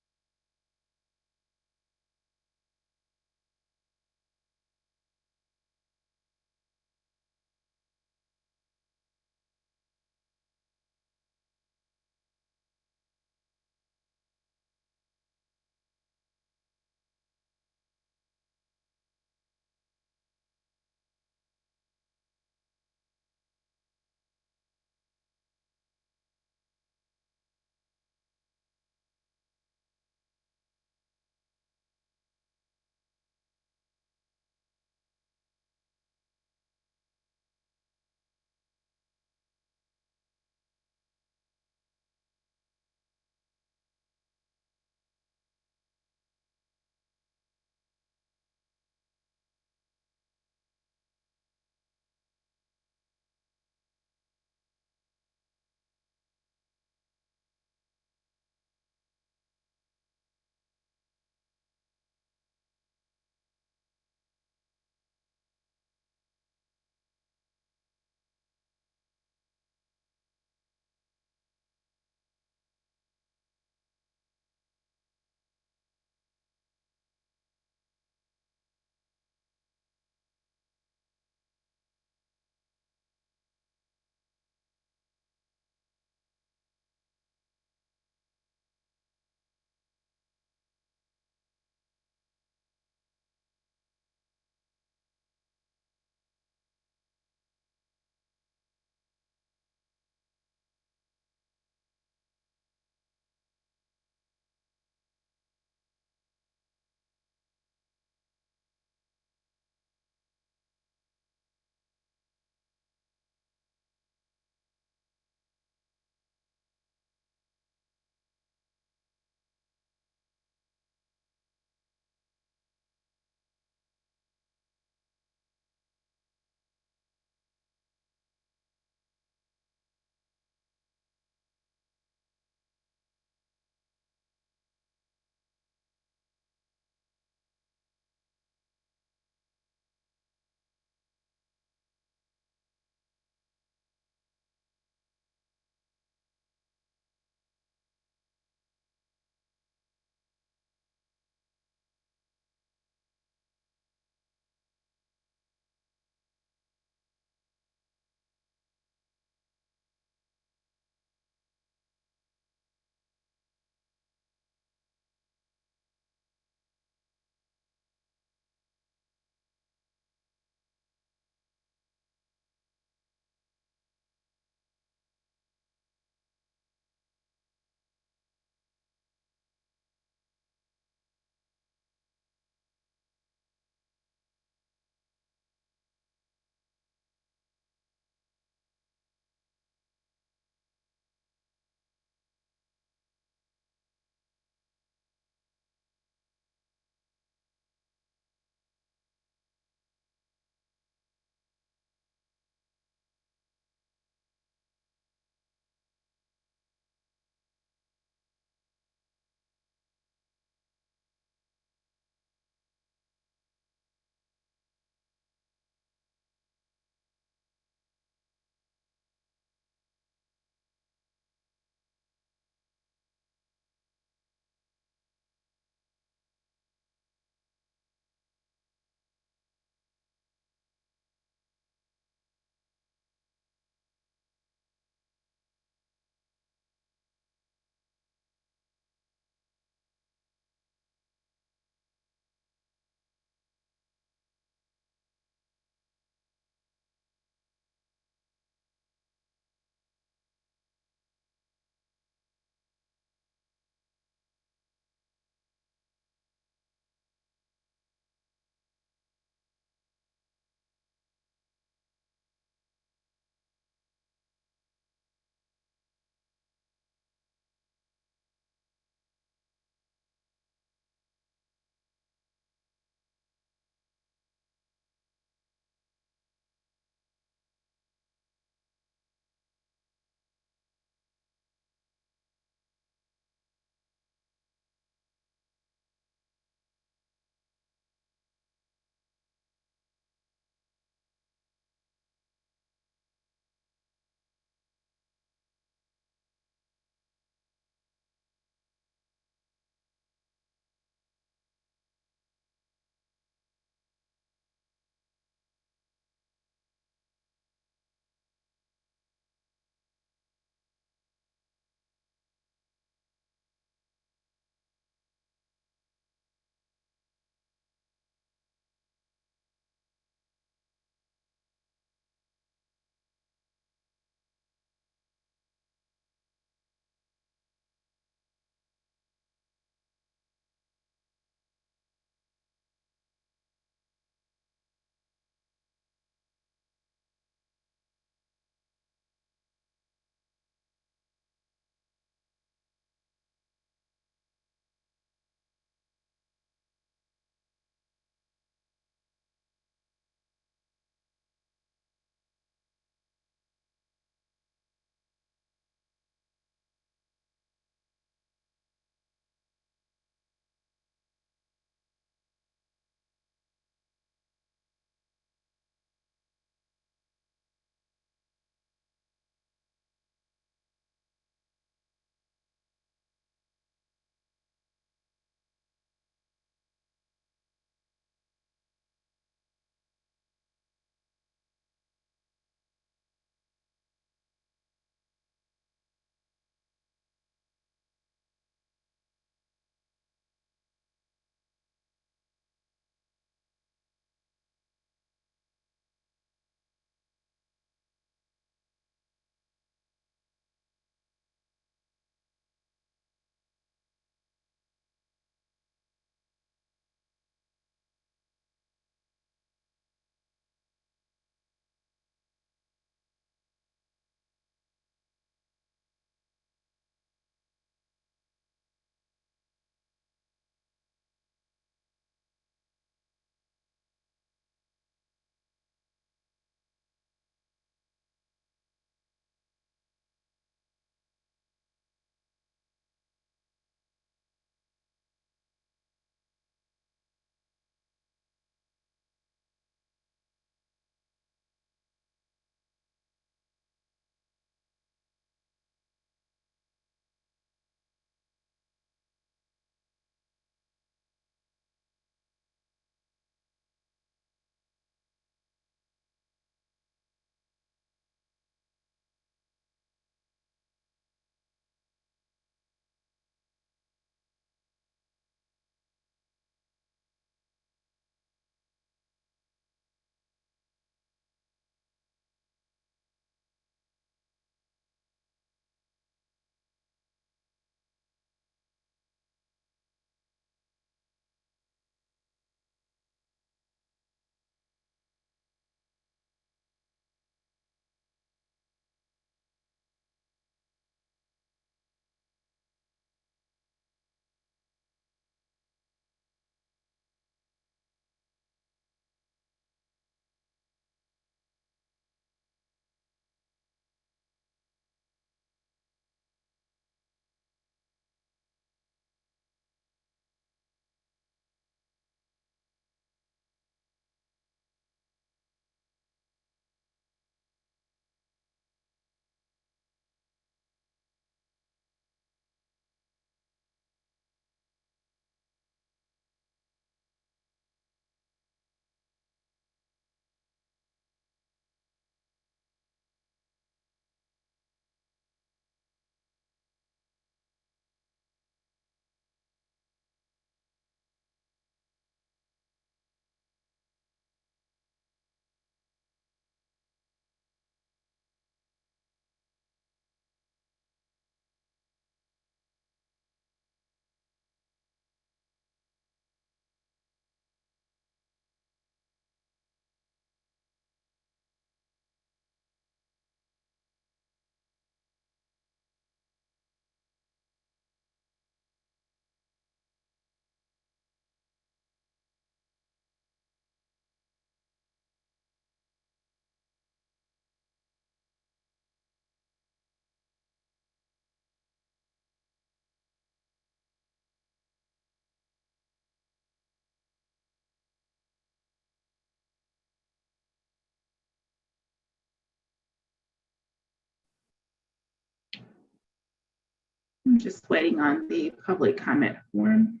I'm just waiting on the public comment form.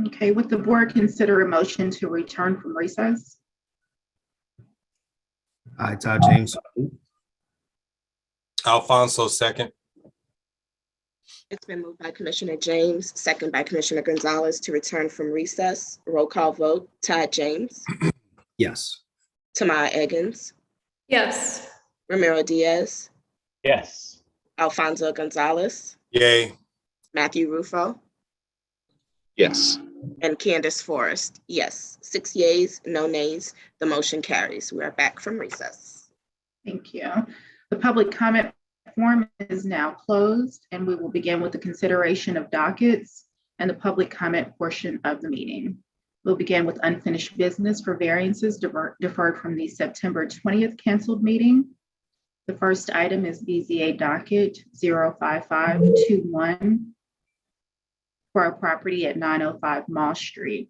Okay, would the board consider a motion to return from recess? I, Todd James. Alfonso, second. It's been moved by Commissioner James, second by Commissioner Gonzalez to return from recess. Roll call vote, Todd James, Yes. Tamara Eggins, Yes. Ramiro Diaz, Yes. Alfonso Gonzalez, Yay. Matthew Rufo, Yes. and Candace Forrest. Yes, 6 yeas, no nays. The motion carries. We are back from recess. Thank you. The public comment form is now closed, and we will begin with the consideration of dockets and the public comment portion of the meeting. We'll begin with unfinished business for variances deferred from the September 20th canceled meeting. The first item is BZA docket 05521 for a property at 905 Moss Street.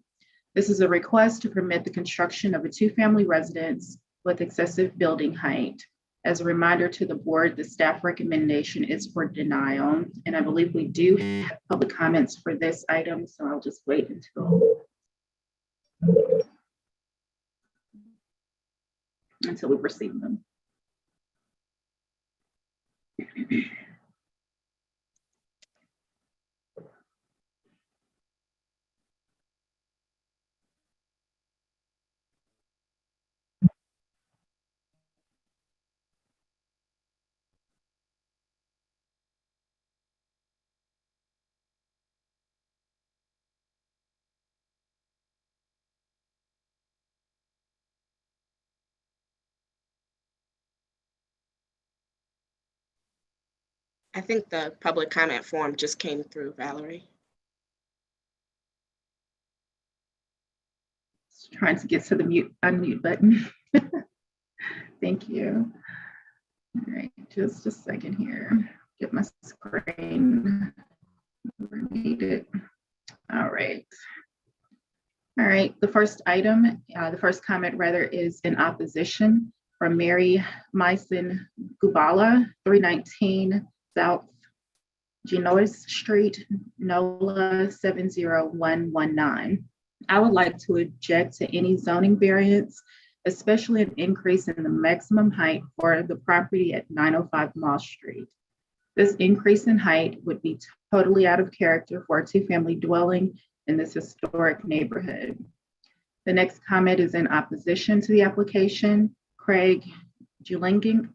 This is a request to permit the construction of a two-family residence with excessive building height. As a reminder to the board, the staff recommendation is for denial, and I believe we do have public comments for this item, so I'll just wait until we receive them. I think the public comment form just came through, Valerie. Just trying to get to the unmute button. Thank you. All right, just a second here. Get my screen where I need it. All right. All right, the first item, the first comment rather, is in opposition from Mary Myson Gubala, 319 South Genois Street, NOLA 70119. I would like to object to any zoning variance, especially an increase in the maximum height for the property at 905 Moss Street. This increase in height would be totally out of character for a two-family dwelling in this historic neighborhood. The next comment is in opposition to the application. Craig Julinging,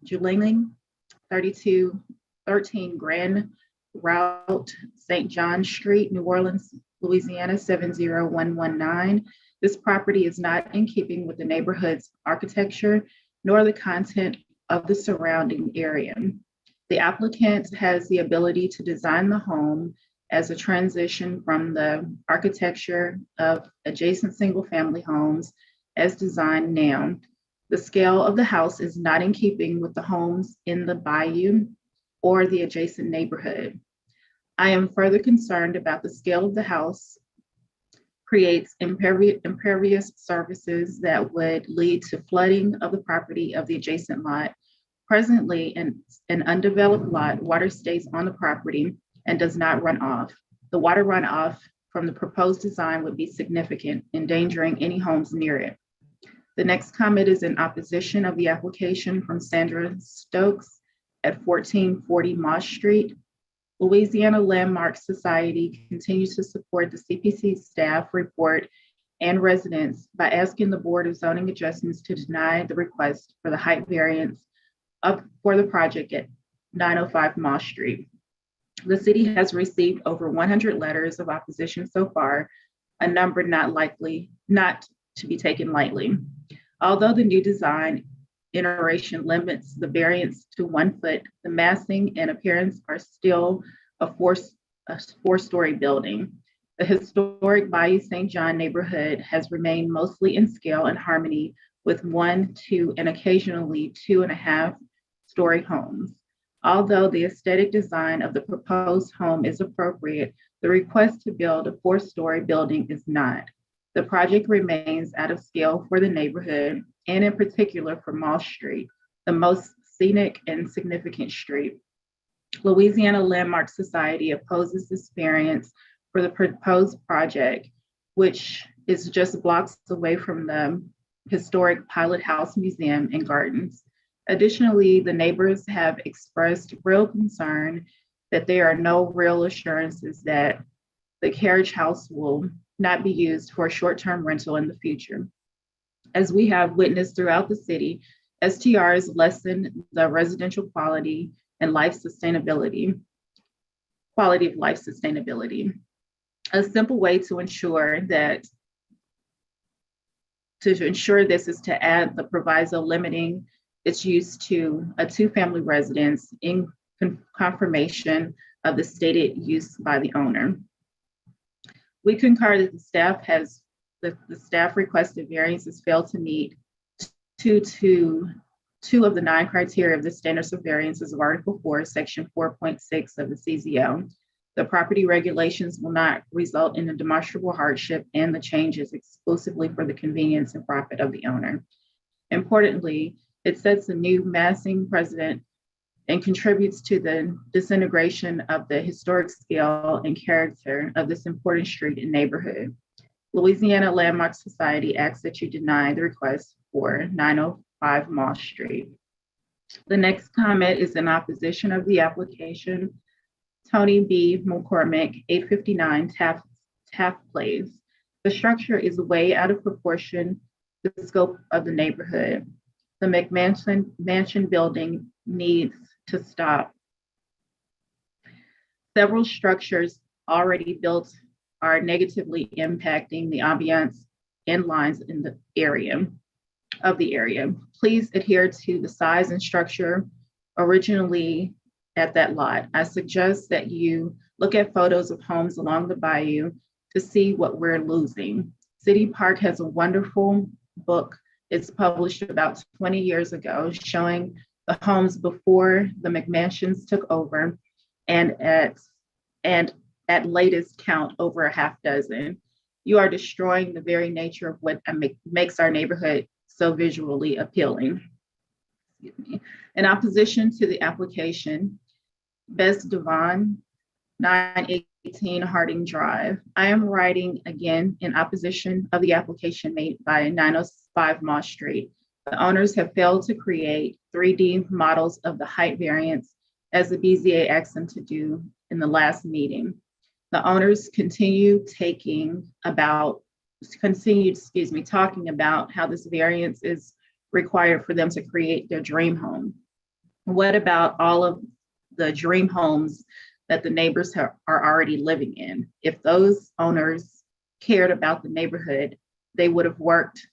3213 Grand Route, St. John Street, New Orleans, Louisiana, 70119. This property is not in keeping with the neighborhood's architecture nor the content of the surrounding area. The applicant has the ability to design the home as a transition from the architecture of adjacent single-family homes as designed now. The scale of the house is not in keeping with the homes in the bayou or the adjacent neighborhood. I am further concerned about the scale of the house creates impervious surfaces that would lead to flooding of the property of the adjacent lot. Presently, in an undeveloped lot, water stays on the property and does not run off. The water runoff from the proposed design would be significant, endangering any homes near it. The next comment is in opposition of the application from Sandra Stokes at 1440 Moss Street. Louisiana Landmark Society continues to support the CPC staff report and residents by asking the Board of Zoning Adjustments to deny the request for the height variance for the project at 905 Moss Street. The city has received over 100 letters of opposition so far. a number not to be taken lightly. Although the new design iteration limits the variance to 1 foot, the massing and appearance are still a four-story building. The historic Bayou St. John neighborhood has remained mostly in scale and harmony with 1, 2, and occasionally 2.5-story homes. Although the aesthetic design of the proposed home is appropriate, the request to build a 4-story building is not. The project remains out of scale for the neighborhood, and in particular for Mall Street, the most scenic and significant street. Louisiana Landmark Society opposes this variance for the proposed project, which is just blocks away from the historic Pilot House Museum and Gardens. Additionally, the neighbors have expressed real concern that there are no real assurances that the carriage house will not be used for short-term rental in the future. As we have witnessed throughout the city, STRs lessen the residential quality of life sustainability. A simple way to ensure this is to add the proviso limiting its use to a 2-family residence in confirmation of the stated use by the owner. We concur that the staff requested variances failed to meet two of the 9 criteria of the standards of variances of Article 4, Section 4.6 of the CZO. The property regulations will not result in a demonstrable hardship, and the change is exclusively for the convenience and profit of the owner. Importantly, it sets a new massing precedent and contributes to the disintegration of the historic scale and character of this important street and neighborhood. Louisiana Landmark Society asks that you deny the request for 905 Mall Street. The next comment is in opposition of the application. Tony B. McCormick, 859 Taft Place. The structure is way out of proportion to the scope of the neighborhood. The McMansion building needs to stop. Several structures already built are negatively impacting the ambiance and lines in the area. Please adhere to the size and structure originally at that lot. I suggest that you look at photos of homes along the bayou to see what we're losing. City Park has a wonderful book. It's published about 20 years ago, showing the homes before the McMansions took over, and at latest count, over a half dozen. You are destroying the very nature of what makes our neighborhood so visually appealing. In opposition to the application, Bess Devon, 918 Harding Drive. I am writing again in opposition of the application made by 905 Mall Street. The owners have failed to create 3D models of the height variance as the BZA asked them to do in the last meeting. The owners continue talking about how this variance is required for them to create their dream home. What about all of the dream homes that the neighbors are already living in? If those owners cared about the neighborhood, they would have worked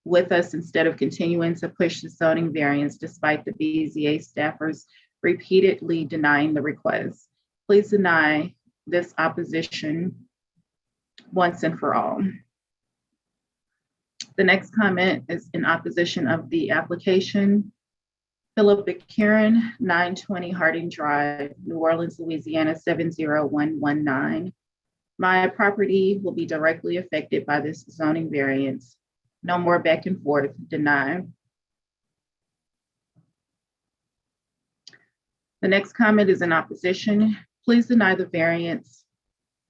with us instead of continuing to push the zoning variance despite the BZA staffers repeatedly denying the request. Please deny this opposition once and for all. The next comment is in opposition of the application. Philip Buchanan, 920 Harding Drive, New Orleans, Louisiana, 70119. My property will be directly affected by this zoning variance. No more back and forth, deny. The next comment is in opposition. Please deny the variance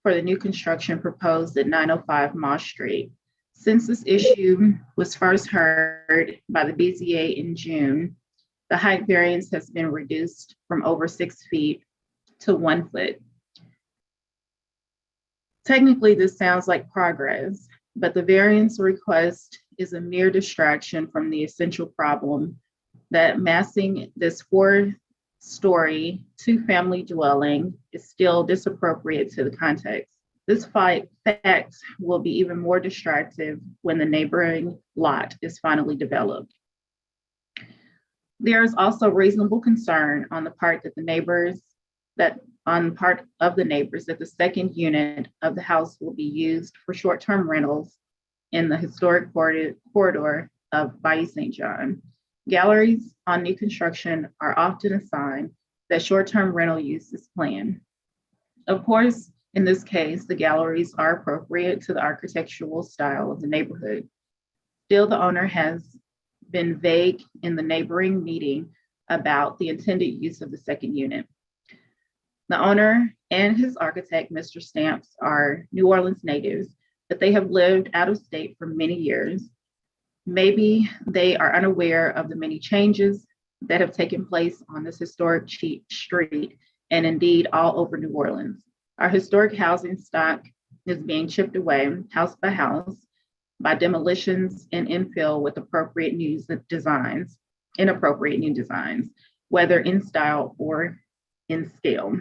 for the new construction proposed at 905 Mall Street. Since this issue was first heard by the BZA in June, the height variance has been reduced from over 6 feet to 1 foot. Technically, this sounds like progress, but the variance request is a mere distraction from the essential problem that massing this 4-story 2-family dwelling is still disappropriate to the context This fact will be even more distractive when the neighboring lot is finally developed. There is also reasonable concern on the part of the neighbors that the second unit of the house will be used for short-term rentals in the historic corridor of Bayou St. John. Galleries on new construction are often assigned that short-term rental use is planned. Of course, in this case, the galleries are appropriate to the architectural style of the neighborhood. Still, the owner has been vague in the neighboring meeting about the intended use of the second unit. The owner and his architect, Mr. Stamps, are New Orleans natives, but they have lived out of state for many years. Maybe they are unaware of the many changes that have taken place on this historic street and indeed all over New Orleans. Our historic housing stock is being chipped away house by house by demolitions and infill with inappropriate new designs, whether in style or in scale.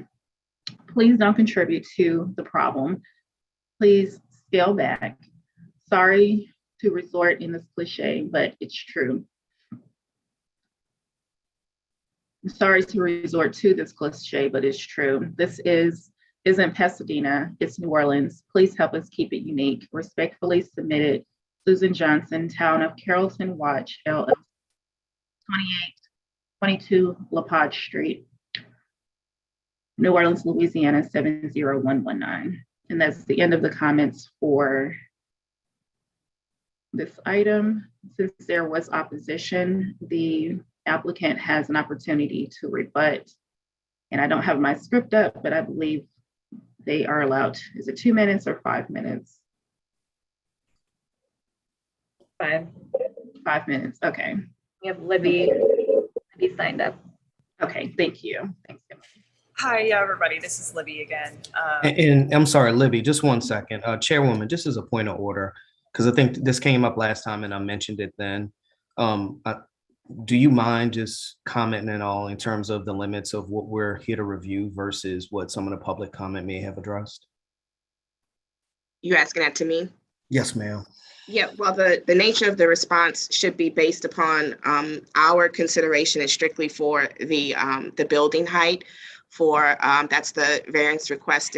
Please don't contribute to the problem. Please scale back. Sorry to resort in this cliche, but it's true. I'm sorry to resort to this cliche, but it's true. This isn't Pasadena, it's New Orleans. Please help us keep it unique. Respectfully submitted, Susan Johnson, Town of Carrollton Watch, LLC, 2822 LaPage Street, New Orleans, Louisiana, 70119. And that's the end of the comments for this item. Since there was opposition, the applicant has an opportunity to rebut. And I don't have my script up, but I believe they are allowed, is it 2 minutes or 5 minutes? 5. 5 minutes, okay. We have Libby signed up. Okay, thank you. Thanks. Hi, everybody. This is Libby again. And I'm sorry, Libby, just 1 second. Chairwoman, just as a point of order, because I think this came up last time and I mentioned it then. Do you mind just commenting at all in terms of the limits of what we're here to review versus what some of the public comment may have addressed? You asking that to me? Yes, ma'am. Yeah, well, the nature of the response should be based upon our consideration is strictly for the building height for that's the variance request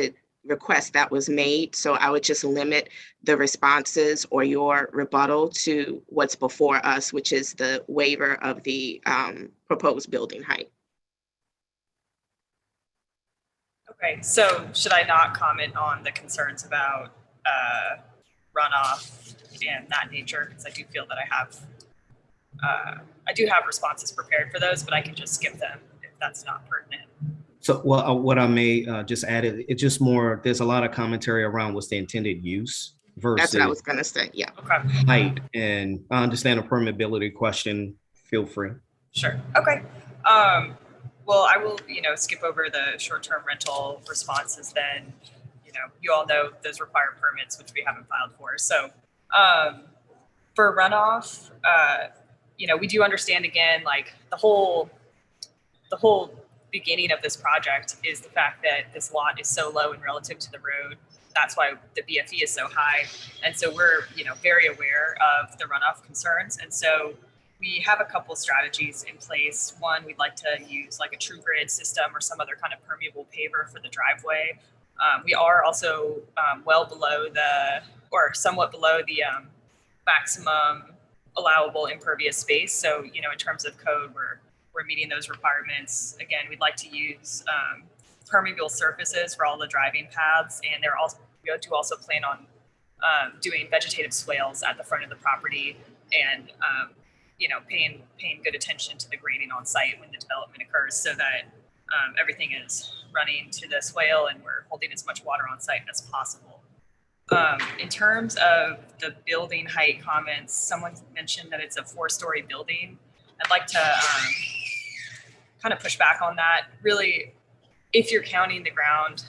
that was made. So I would just limit the responses or your rebuttal to what's before us, which is the waiver of the proposed building height. Okay, so should I not comment on the concerns about runoff and that nature? Because I do feel that I do have responses prepared for those, but I can just skip them if that's not pertinent. So what I may just add, it's just more, there's a lot of commentary around what's the intended use versus. That's what I was gonna say, yeah. Okay. Height, and I understand a permeability question, feel free. Sure, okay. Well, I will, skip over the short-term rental responses then. You all know those require permits, which we haven't filed for. So for runoff, we do understand again, like the whole beginning of this project is the fact that this lot is so low and relative to the road. That's why the BFE is so high. And so we're, very aware of the runoff concerns. And so we have a couple strategies in place. One, we'd like to use like a true grid system or some other kind of permeable paver for the driveway. We are also well below or somewhat below the maximum allowable impervious space. So, in terms of code, we're meeting those requirements. Again, we'd like to use permeable surfaces for all the driving paths, and we do also plan on doing vegetative swales at the front of the property, and paying good attention to the grading on site when the development occurs, so that everything is running to the swale and we're holding as much water on site as possible. In terms of the building height comments, someone mentioned that it's a 4-story building. I'd like to kind of push back on that. Really, if you're counting the ground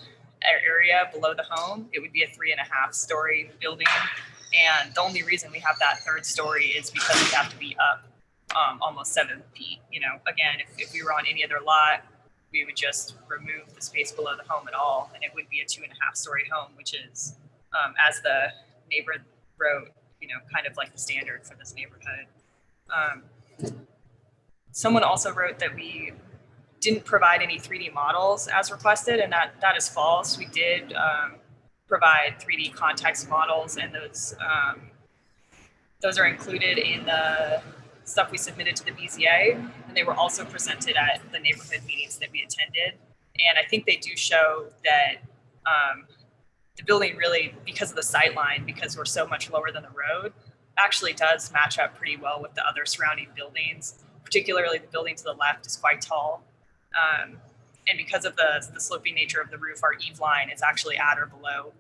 area below the home, it would be a 3.5-story building. And the only reason we have that 3rd story is because we have to be up almost 7 feet. Again, if we were on any other lot, we would just remove the space below the home at all, and it would be a 2.5-story home, which is, as the neighbor wrote, kind of like the standard for this neighborhood. Someone also wrote that we didn't provide any 3D models as requested, and that is false. We did provide 3D context models, and those are included in the stuff we submitted to the BZA, and they were also presented at the neighborhood meetings that we attended. And I think they do show that the building really, because of the sight line, because we're so much lower than the road, actually does match up pretty well with the other surrounding buildings. Particularly the building to the left is quite tall. And because of the sloping nature of the roof, our eave line is actually at or below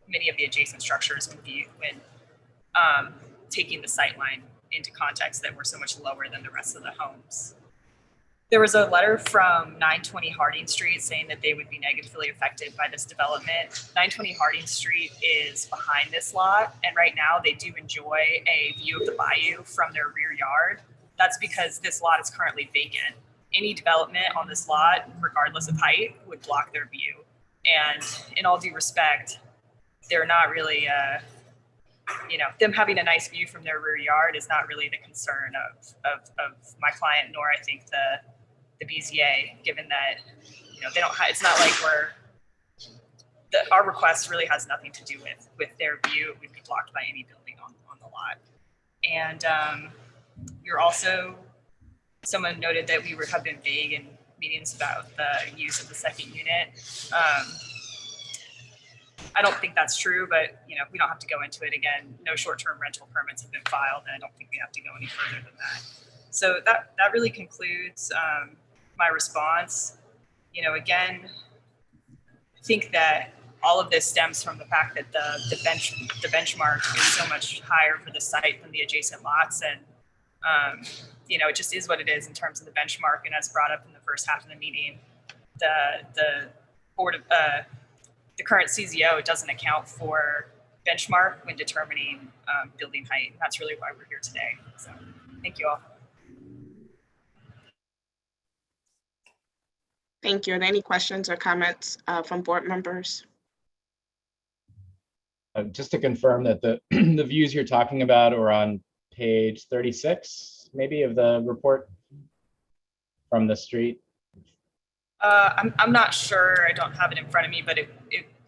many of the adjacent structures when taking the sight line into context, that we're so much lower than the rest of the homes. There was a letter from 920 Harding Street saying that they would be negatively affected by this development. 920 Harding Street is behind this lot, and right now they do enjoy a view of the bayou from their rear yard. That's because this lot is currently vacant. Any development on this lot, regardless of height, would block their view. And in all due respect, they're not really, them having a nice view from their rear yard is not really the concern of my client, nor I think the BZA, given that, they don't it's not like our request really has nothing to do with their view. It would be blocked by any building on the lot. And we're also, someone noted that we have been vague in meetings about the use of the second unit. I don't think that's true, but we don't have to go into it again. No short-term rental permits have been filed, and I don't think we have to go any further than that. So that really concludes my response. Again, I think that all of this stems from the fact that the benchmark is so much higher for the site than the adjacent lots, and it just is what it is in terms of the benchmark. And as brought up in the first half of the meeting, the board of the current CZO doesn't account for benchmark when determining building height. That's really why we're here today. So thank you all. Thank you. Are there any questions or comments from board members? Just to confirm that the the views you're talking about are on page 36, maybe, of the report from the street. I'm not sure. I don't have it in front of me, but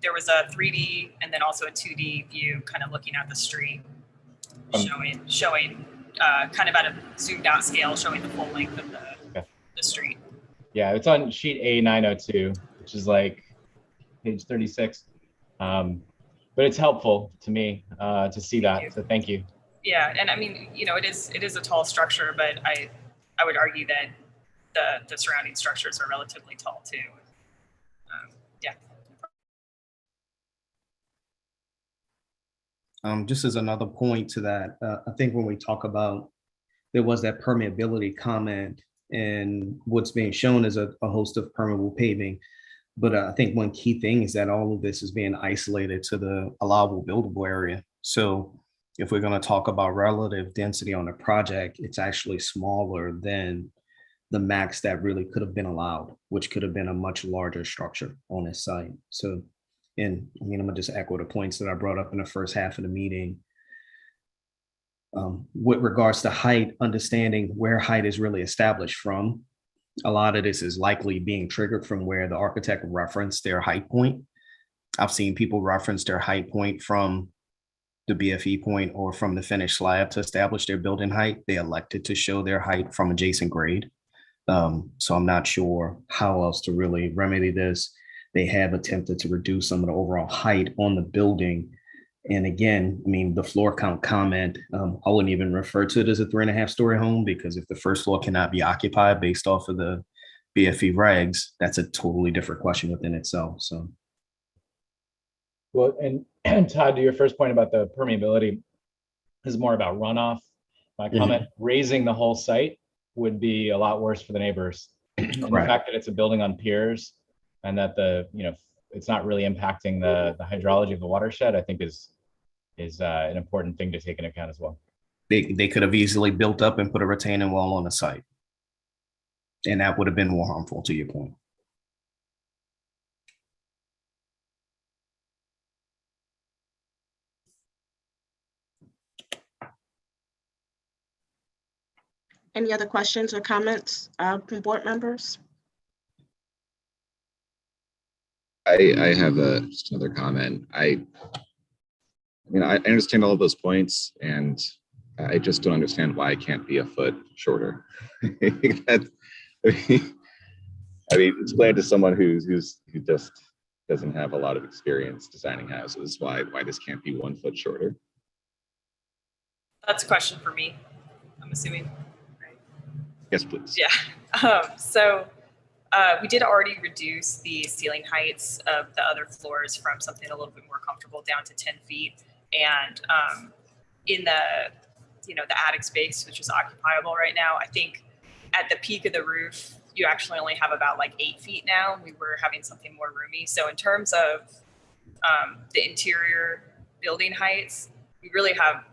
there was a 3D and then also a 2D view, kind of looking at the street, showing kind of at a zoomed out scale, showing the full length of the street. Yeah, it's on sheet A902, which is like page 36. But it's helpful to me to see that. So thank you. Yeah, and I mean, it is a tall structure, but I would argue that the surrounding structures are relatively tall too. Yeah. Just as another point to that, I think when we talk about, there was that permeability comment, and what's being shown is a host of permeable paving. But I think one key thing is that all of this is being isolated to the allowable buildable area. So if we're going to talk about relative density on a project, it's actually smaller than the max that really could have been allowed, which could have been a much larger structure on this site. So, and I mean, I'm gonna just echo the points that I brought up in the first half of the meeting. With regards to height, understanding where height is really established from, a lot of this is likely being triggered from where the architect referenced their height point. I've seen people reference their height point from the BFE point or from the finished slab to establish their building height. They elected to show their height from adjacent grade. So I'm not sure how else to really remedy this. They have attempted to reduce some of the overall height on the building. And again, I mean, the floor count comment, I wouldn't even refer to it as a 3.5-story home, because if the first floor cannot be occupied based off of the BFE regs, that's a totally different question within itself. So. Well, and Todd, to your first point about the permeability, is more about runoff. My comment, raising the whole site would be a lot worse for the neighbors. And the fact that it's a building on piers and that it's not really impacting the hydrology of the watershed, I think is an important thing to take into account as well. They could have easily built up and put a retaining wall on the site. And that would have been more harmful, to your point. Any other questions or comments from board members? I have just another comment. I mean, I understand all of those points, and I just don't understand why it can't be a foot shorter. That, I mean, explain to someone who just doesn't have a lot of experience designing houses why this can't be 1 foot shorter. That's a question for me, I'm assuming. Yes, please. Yeah. We did already reduce the ceiling heights of the other floors from something a little bit more comfortable down to 10 feet. And in the attic space, which is occupiable right now, I think at the peak of the roof, you actually only have about like 8 feet now. We were having something more roomy. So in terms of the interior building heights, we really have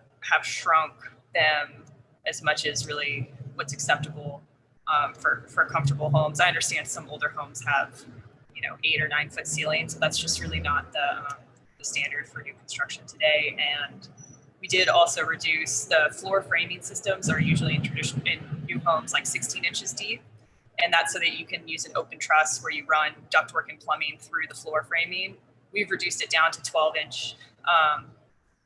shrunk them as much as really what's acceptable for comfortable homes. I understand some older homes have, 8 or 9 foot ceilings, so that's just really not the standard for new construction today. And we did also reduce the floor framing systems are usually in new homes like 16 inches deep. And that's so that you can use an open truss where you run ductwork and plumbing through the floor framing. We've reduced it down to 12-inch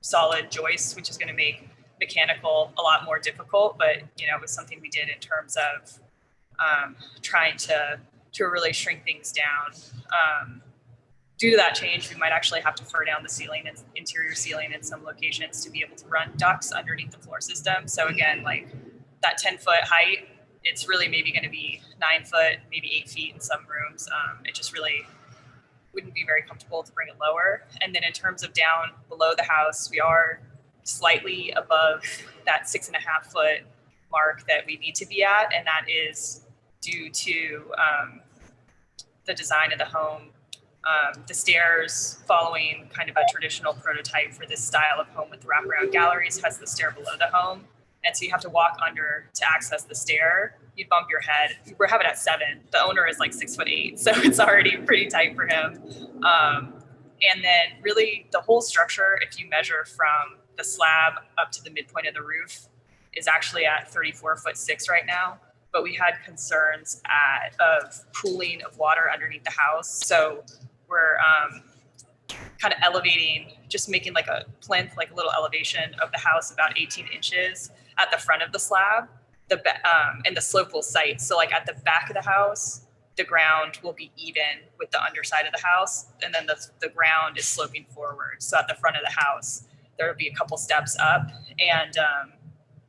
solid joists, which is going to make mechanical a lot more difficult, but it was something we did in terms of trying to really shrink things down. Due to that change, we might actually have to fur down the ceiling and interior ceiling in some locations to be able to run ducts underneath the floor system. So again, like that 10-foot height, it's really maybe going to be 9 foot, maybe 8 feet in some rooms. It just really wouldn't be very comfortable to bring it lower. And then in terms of down below the house, we are slightly above that 6.5 foot mark that we need to be at. And that is due to the design of the home. The stairs, following kind of a traditional prototype for this style of home with wraparound galleries, has the stair below the home. And so you have to walk under to access the stair. You bump your head. We're having it at 7. The owner is like 6'8", so it's already pretty tight for him. And then really the whole structure, if you measure from the slab up to the midpoint of the roof, is actually at 34'6" right now. But we had concerns of pooling of water underneath the house. So we're kind of elevating, just making like a plinth, like a little elevation of the house about 18 inches at the front of the slab, and the slope will site. So like at the back of the house, the ground will be even with the underside of the house, and then the ground is sloping forward. So at the front of the house, there will be a couple steps up. And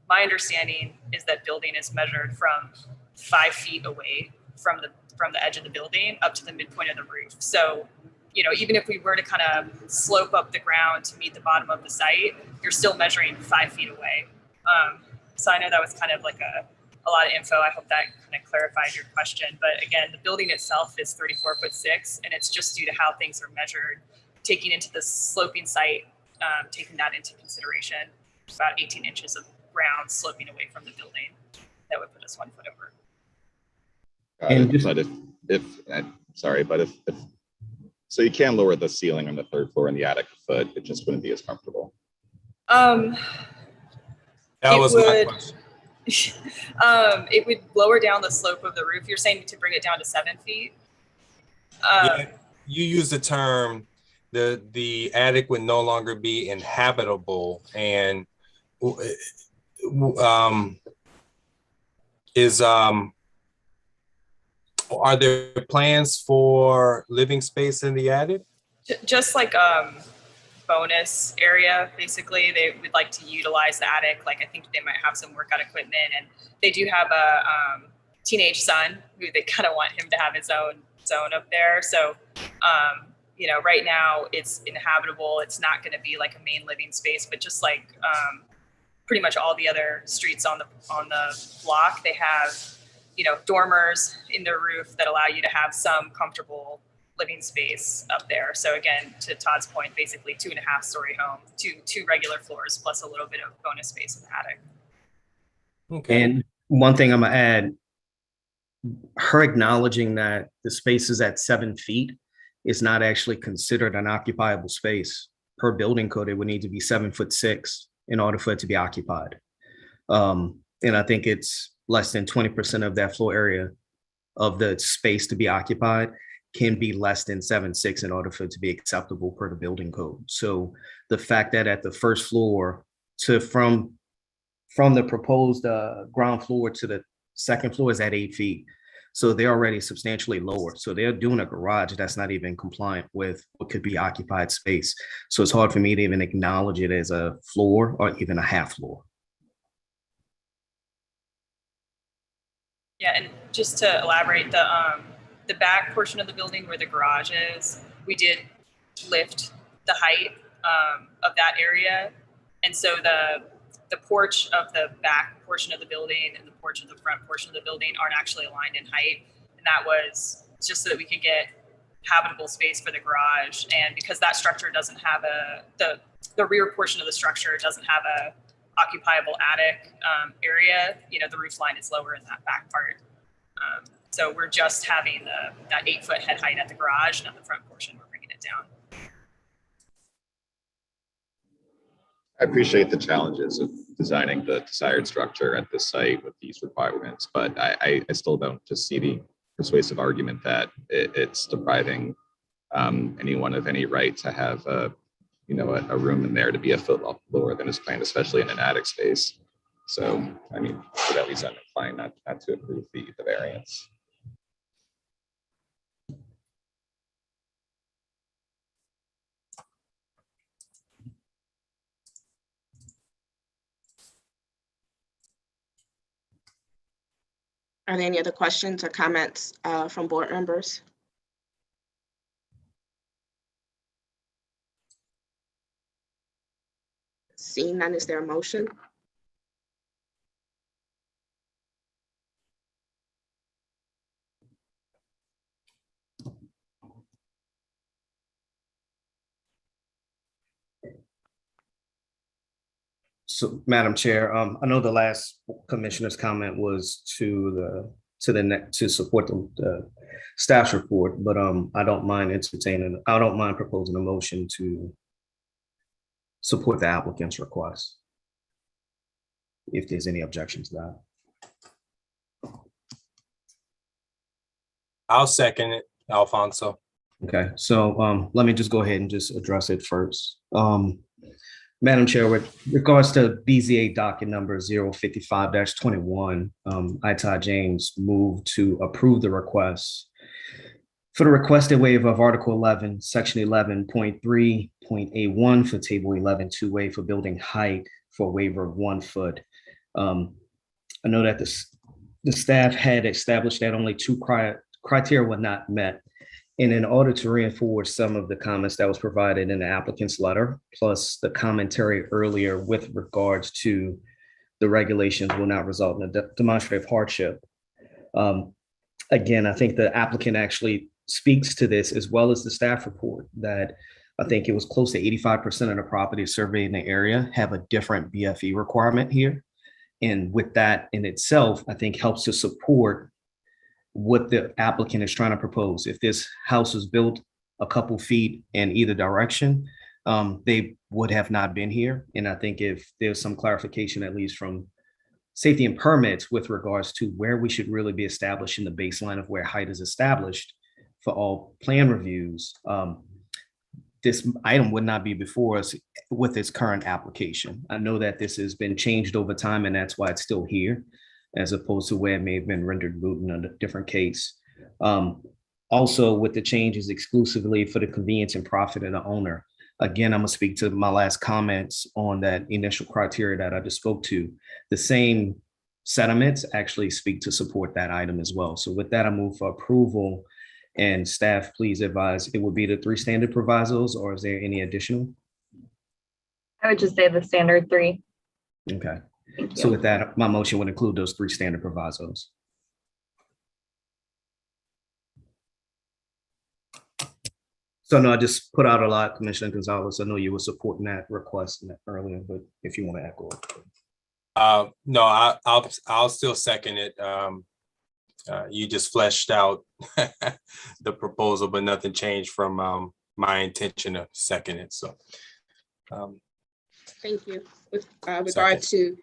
my understanding is that building is measured from 5 feet away from the edge of the building up to the midpoint of the roof. So, even if we were to kind of slope up the ground to meet the bottom of the site, you're still measuring 5 feet away. So I know that was kind of like a lot of info. I hope that kind of clarified your question. But again, the building itself is 34'6", and it's just due to how things are measured, taking into the sloping site, taking that into consideration, about 18 inches of ground sloping away from the building. That would put us 1 foot over. But if so you can lower the ceiling on the 3rd floor in the attic a foot, it just wouldn't be as comfortable. That was my question. It would lower down the slope of the roof. You're saying to bring it down to 7 feet? Yeah, you use the term the attic would no longer be inhabitable, and are there plans for living space in the attic? Just like bonus area, basically. They would like to utilize the attic. Like I think they might have some workout equipment, and they do have a teenage son who they kind of want him to have his own zone up there. So, right now it's inhabitable. It's not going to be like a main living space, but just like pretty much all the other streets on the block, they have dormers in their roof that allow you to have some comfortable living space up there. So again, to Todd's point, basically 2.5-story home, two regular floors plus a little bit of bonus space in the attic. Okay. And one thing I'm gonna add, her acknowledging that the space is at 7 feet is not actually considered an occupiable space. Per building code, it would need to be 7'6" in order for it to be occupied. And I think it's less than 20% of that floor area of the space to be occupied can be less than 7'6" in order for it to be acceptable per the building code. So the fact that at the first floor from the proposed ground floor to the second floor is at 8 feet. So they're already substantially lower. So they're doing a garage that's not even compliant with what could be occupied space. So it's hard for me to even acknowledge it as a floor or even a half floor. Yeah, and just to elaborate, the back portion of the building where the garage is, we did lift the height of that area. And so the porch of the back portion of the building and the porch of the front portion of the building aren't actually aligned in height. And that was just so that we could get habitable space for the garage. And because that structure doesn't have the rear portion of the structure doesn't have a occupiable attic area, the roof line is lower in that back part. So we're just having that 8-foot head height at the garage, not the front portion. We're bringing it down. I appreciate the challenges of designing the desired structure at this site with these requirements, but I still don't just see the persuasive argument that it's depriving anyone of any right to have a room in there to be a foot lower than is planned, especially in an attic space. So, I mean, but at least I'm inclined not to approve the variance. Are there any other questions or comments from board members? Seeing none, is there a motion? So, Madam Chair, I know the last commissioner's comment was to support the staff's report, but I don't mind proposing a motion to support the applicant's request, if there's any objection to that. I'll second it, Alfonso. Okay, so let me just go ahead and just address it first. Madam Chair, with regards to BZA docket number 055-21, Itai James moved to approve the request for the requested waiver of Article 11, Section 11.3.A1 for Table 11 2A for building height for a waiver of 1 foot. I know that the staff had established that only 2 criteria were not met. And in order to reinforce some of the comments that was provided in the applicant's letter, plus the commentary earlier with regards to the regulations will not result in a demonstrative hardship. Again, I think the applicant actually speaks to this as well as the staff report that I think it was close to 85% of the properties surveyed in the area have a different BFE requirement here. And with that in itself, I think helps to support what the applicant is trying to propose. If this house was built a couple feet in either direction, they would have not been here. And I think if there's some clarification, at least from safety and permits with regards to where we should really be establishing the baseline of where height is established for all plan reviews, this item would not be before us with its current application. I know that this has been changed over time and that's why it's still here, as opposed to where it may have been rendered moot in a different case. Also, with the changes exclusively for the convenience and profit of the owner. Again, I'm gonna speak to my last comments on that initial criteria that I just spoke to. The same sentiments actually speak to support that item as well. So with that, I move for approval, and staff, please advise, it would be the 3 standard provisos, or is there any additional? I would just say the standard 3. Okay. Thank you. So with that, my motion would include those 3 standard provisos. So no, I just put out a lot, Commissioner Gonzalez. I know you were supporting that request earlier, but if you want to echo it. No, I'll still second it You just fleshed out the proposal, but nothing changed from my intention to second it. So Thank you. With regard to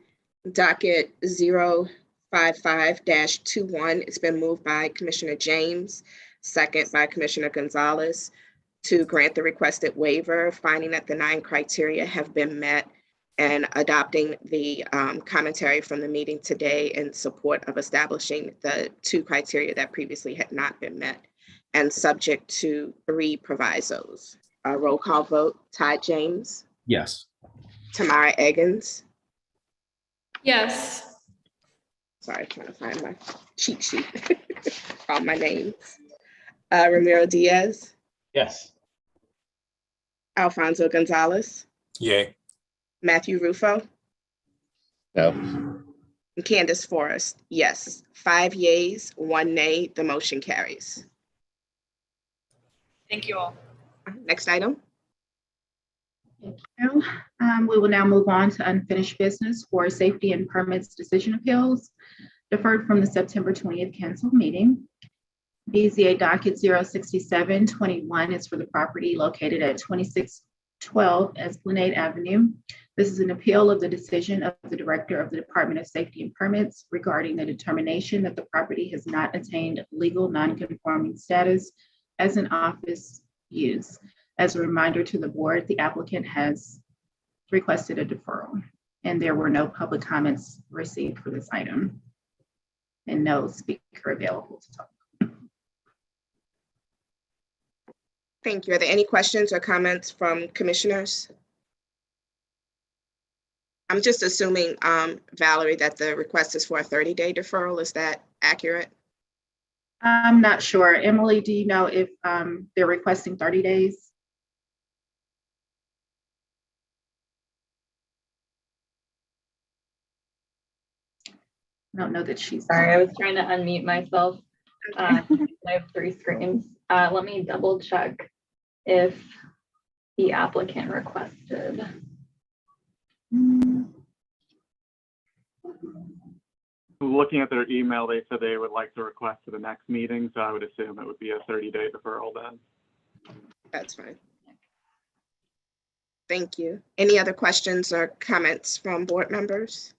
docket 055-21, it's been moved by Commissioner James, second by Commissioner Gonzalez, to grant the requested waiver, finding that the 9 criteria have been met and adopting the commentary from the meeting today in support of establishing the 2 criteria that previously had not been met, and subject to 3 provisos. A roll call vote, Todd James, Yes. Tamara Eggins. Yes. Sorry, trying to find my cheat sheet. All my names. Ramiro Diaz, Yes. Alfonso Gonzalez, yay. Matthew Rufo, No. and Candace Forrest. Yes. 5 yeas, 1 nay. The motion carries. Thank you all. Next item. Thank you. We will now move on to unfinished business for safety and permits decision appeals deferred from the September 20th canceled meeting. BZA docket 06721 is for the property located at 2612 Esplanade Avenue. This is an appeal of the decision of the Director of the Department of Safety and Permits regarding the determination that the property has not attained legal non-conforming status as an office use. As a reminder to the board, the applicant has requested a deferral, and there were no public comments received for this item, and no speaker available to talk. Thank you. Are there any questions or comments from commissioners? I'm just assuming, Valerie, that the request is for a 30-day deferral. Is that accurate? I'm not sure. Emily, do you know if they're requesting 30 days? I don't know that she's. Sorry, I was trying to unmute myself. I have 3 screens. Let me double check if the applicant requested. Looking at their email, they said they would like to request to the next meeting, so I would assume it would be a 30-day deferral then. That's fine. Thank you. Any other questions or comments from board members?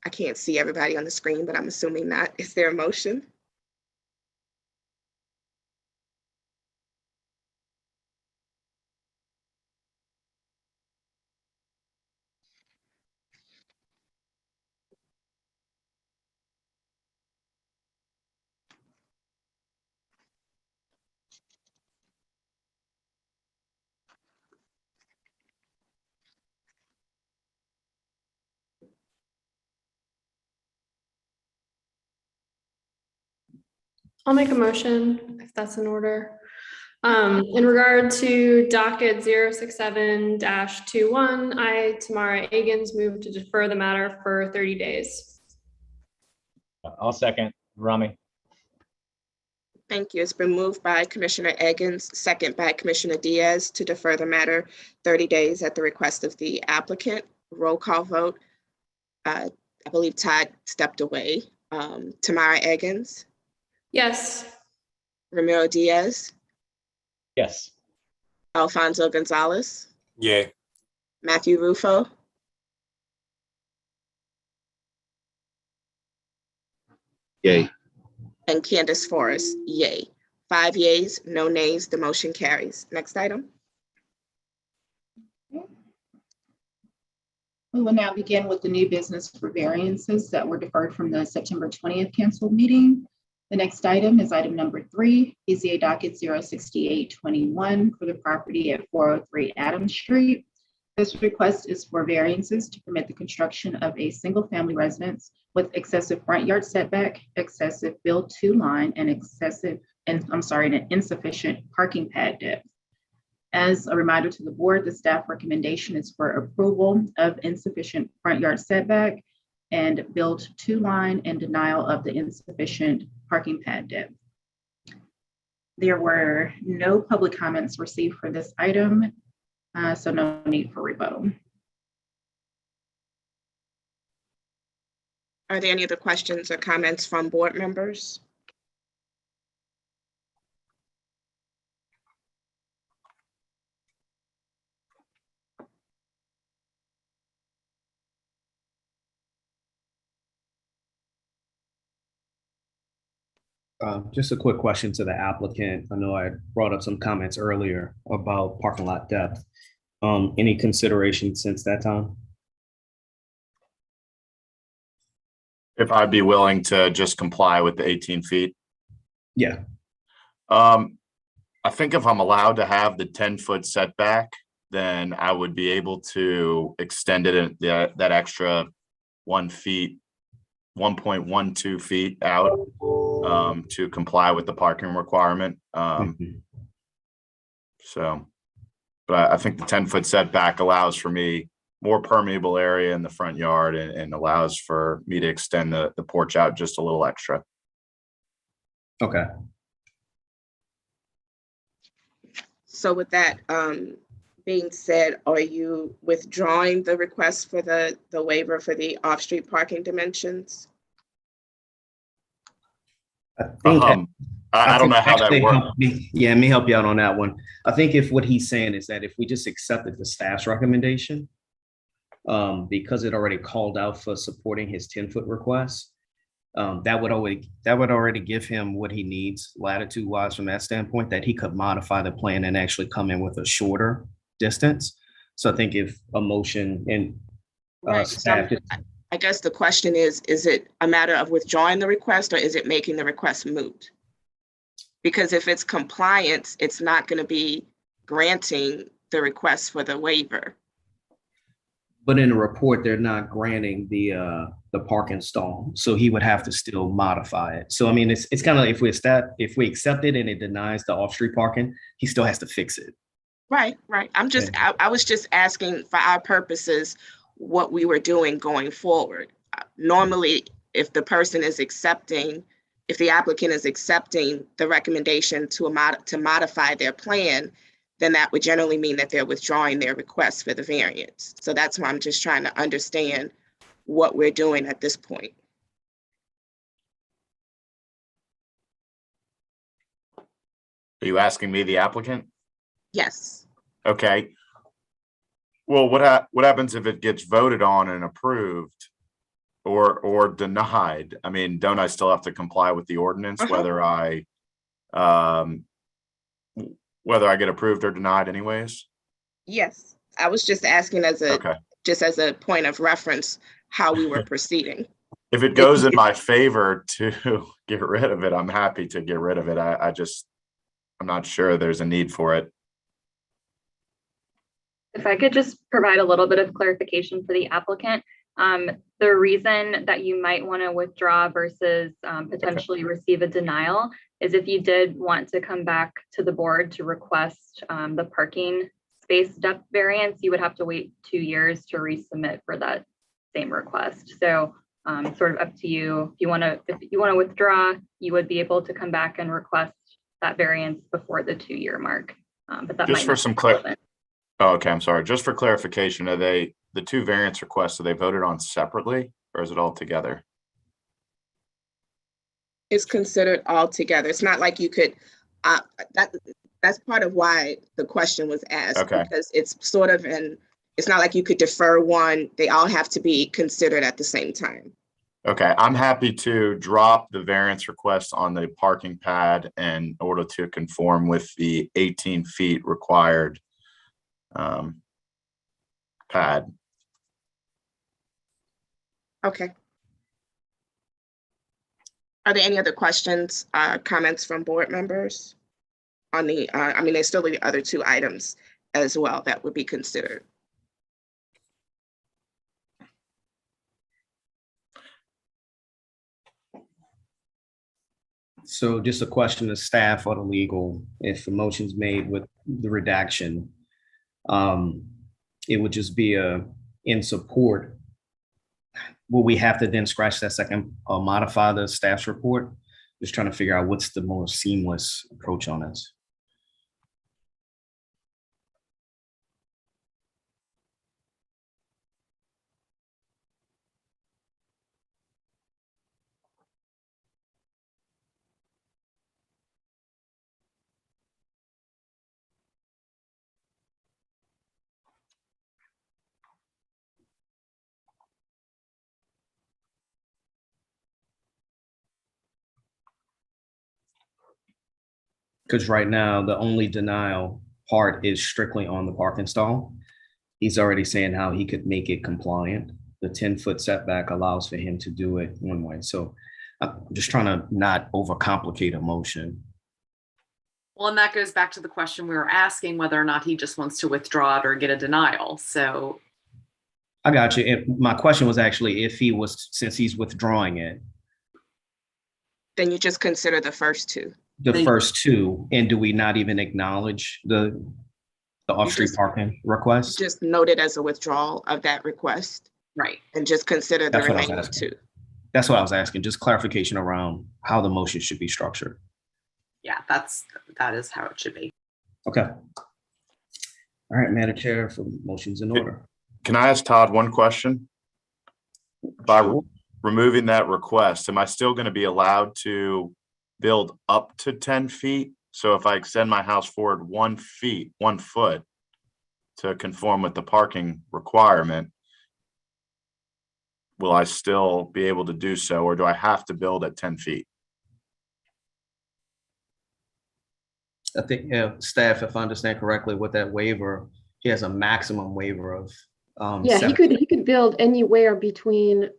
I can't see everybody on the screen, but I'm assuming not. Is there a motion? I'll make a motion if that's in order. In regard to docket 067-21, I, Tamara Eggins, move to defer the matter for 30 days. I'll second. Rami. Thank you. It's been moved by Commissioner Eggins, second by Commissioner Diaz, to defer the matter 30 days at the request of the applicant. Roll call vote. I believe Todd stepped away. Tamara Eggins. Yes. Ramiro Diaz. Yes. Alfonso Gonzalez. Yay. Matthew Rufo. Yay. And Candace Forrest, yay. 5 yeas, no nays, the motion carries. Next item. We will now begin with the new business for variances that were deferred from the September 20th canceled meeting. The next item is item number 3, BZA docket 06821 for the property at 403 Adams Street. This request is for variances to permit the construction of a single-family residence with excessive front yard setback, excessive build-to line, and an insufficient parking pad depth. As a reminder to the board, the staff recommendation is for approval of insufficient front yard setback and build-to line and denial of the insufficient parking pad depth. There were no public comments received for this item, so no need for rebuttal. Are there any other questions or comments from board members? Just a quick question to the applicant. I know I brought up some comments earlier about parking lot depth. Any consideration since that time? If I'd be willing to just comply with the 18 feet. Yeah. I think if I'm allowed to have the 10-foot setback, then I would be able to extend it that extra 1 feet, 1.12 feet out to comply with the parking requirement. So, but I think the 10-foot setback allows for me more permeable area in the front yard and allows for me to extend the porch out just a little extra. Okay. So with that being said, are you withdrawing the request for the waiver for the off-street parking dimensions? I think I don't know how that works. Yeah, let me help you out on that one. I think if what he's saying is that if we just accepted the staff's recommendation, because it already called out for supporting his 10-foot request, that would already give him what he needs latitude wise from that standpoint, that he could modify the plan and actually come in with a shorter distance. So I think if a motion and Right. staff. I guess the question is it a matter of withdrawing the request or is it making the request moot? Because if it's compliance, it's not going to be granting the request for the waiver. But in the report, they're not granting the parking stall, so he would have to still modify it. So I mean, it's kind of if we accept it and it denies the off-street parking, he still has to fix it. Right. I was just asking for our purposes what we were doing going forward. Normally, if the person is accepting, if the applicant is accepting the recommendation to modify their plan, then that would generally mean that they're withdrawing their request for the variance. So that's why I'm just trying to understand what we're doing at this point. Are you asking me, the applicant? Yes. Okay. Well, what happens if it gets voted on and approved or denied? I mean, don't I still have to comply with the ordinance, whether I get approved or denied anyways? Yes. I was just asking just as a point of reference, how we were proceeding. If it goes in my favor to get rid of it, I'm happy to get rid of it. I'm not sure there's a need for it. If I could just provide a little bit of clarification for the applicant, the reason that you might want to withdraw versus potentially receive a denial is if you did want to come back to the board to request the parking space depth variance, you would have to wait 2 years to resubmit for that same request. So sort of up to you. If you want to withdraw, you would be able to come back and request that variance before the 2-year mark. But that Just might for not some be relevant. Oh, okay, I'm sorry. Just for clarification, are the 2 variance requests, are they voted on separately or is it all together? It's considered all together. It's not like you could, that's part of why the question was asked. Okay. Because it's sort of it's not like you could defer one. They all have to be considered at the same time. Okay, I'm happy to drop the variance request on the parking pad in order to conform with the 18 feet required pad. Okay. Are there any other questions, comments from board members on the, I mean, there's still the other 2 items as well that would be considered. So just a question to staff or the legal, if a motion's made with the redaction, it would just be in support. Will we have to then scratch that second or modify the staff's report? Just trying to figure out what's the more seamless approach on this. Because right now, the only denial part is strictly on the parking stall. He's already saying how he could make it compliant. The 10-foot setback allows for him to do it one way. So I'm just trying to not overcomplicate a motion. Well, and that goes back to the question we were asking, whether or not he just wants to withdraw it or get a denial. So I got you. My question was actually if he was, since he's withdrawing it, Then you just consider the first two. the first two, and do we not even acknowledge the off-street parking request? Just note it as a withdrawal of that request. Right. And just consider the That's what I was remaining asking. two. That's what I was asking, just clarification around how the motion should be structured. yeah, that is how it should be. Okay. All right, Madam Chair, for motions in order. Can I ask Todd one question? By removing that request, am I still going to be allowed to build up to 10 feet? So if I extend my house forward 1 foot to conform with the parking requirement, will I still be able to do so, or do I have to build at 10 feet? I think, staff, if I understand correctly, with that waiver, he has a maximum waiver of. Yeah, he 7 could build anywhere between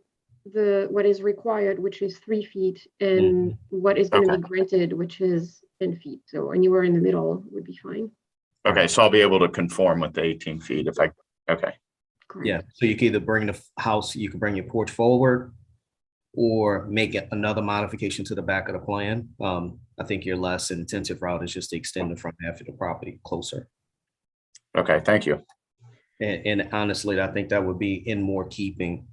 what is required, which is 3 feet, and what is going to be granted, which is 10 feet. So anywhere in the middle would be fine. Okay, so I'll be able to conform with the 18 feet if I, okay. Yeah, so you can either bring the house, you can bring your porch forward or make it another modification to the back of the plan. I think your less intensive route is just to extend the front half of the property closer. Okay, thank you. And honestly, I think that would be in more keeping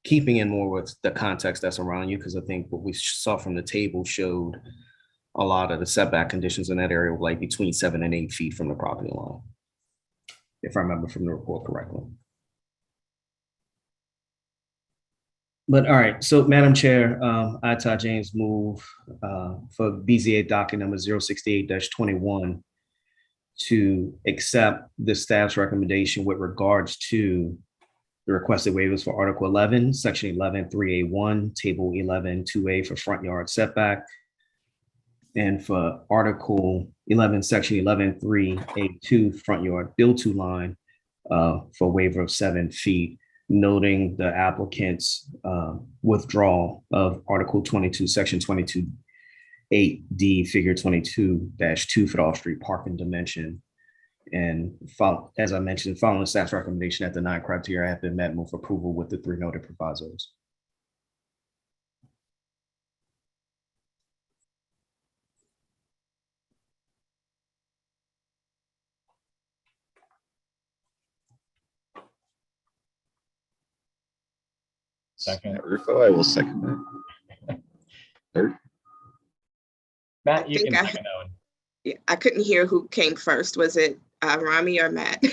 in more with the context that's around you, because I think what we saw from the table showed a lot of the setback conditions in that area were like between 7 and 8 feet from the property line, if I remember from the report correctly. But all right, so Madam Chair, I, Todd James, move for BZA docket number 068-21 to accept the staff's recommendation with regards to the requested waivers for Article 11, Section 11, 3A1, Table 11, 2A for front yard setback, and for Article 11, Section 11, 3A2, front yard build-to line for waiver of 7 feet, noting the applicant's withdrawal of Article 22, Section 22.8D, Figure 22-2 for the off-street parking dimension. And as I mentioned, following the staff's recommendation that the 9 criteria have been met, move approval with the 3 noted provisos. Second. Rufo, I will second that. Third. Matt, you think can second that one. Yeah, I couldn't hear who came first. Was it Rami or Matt?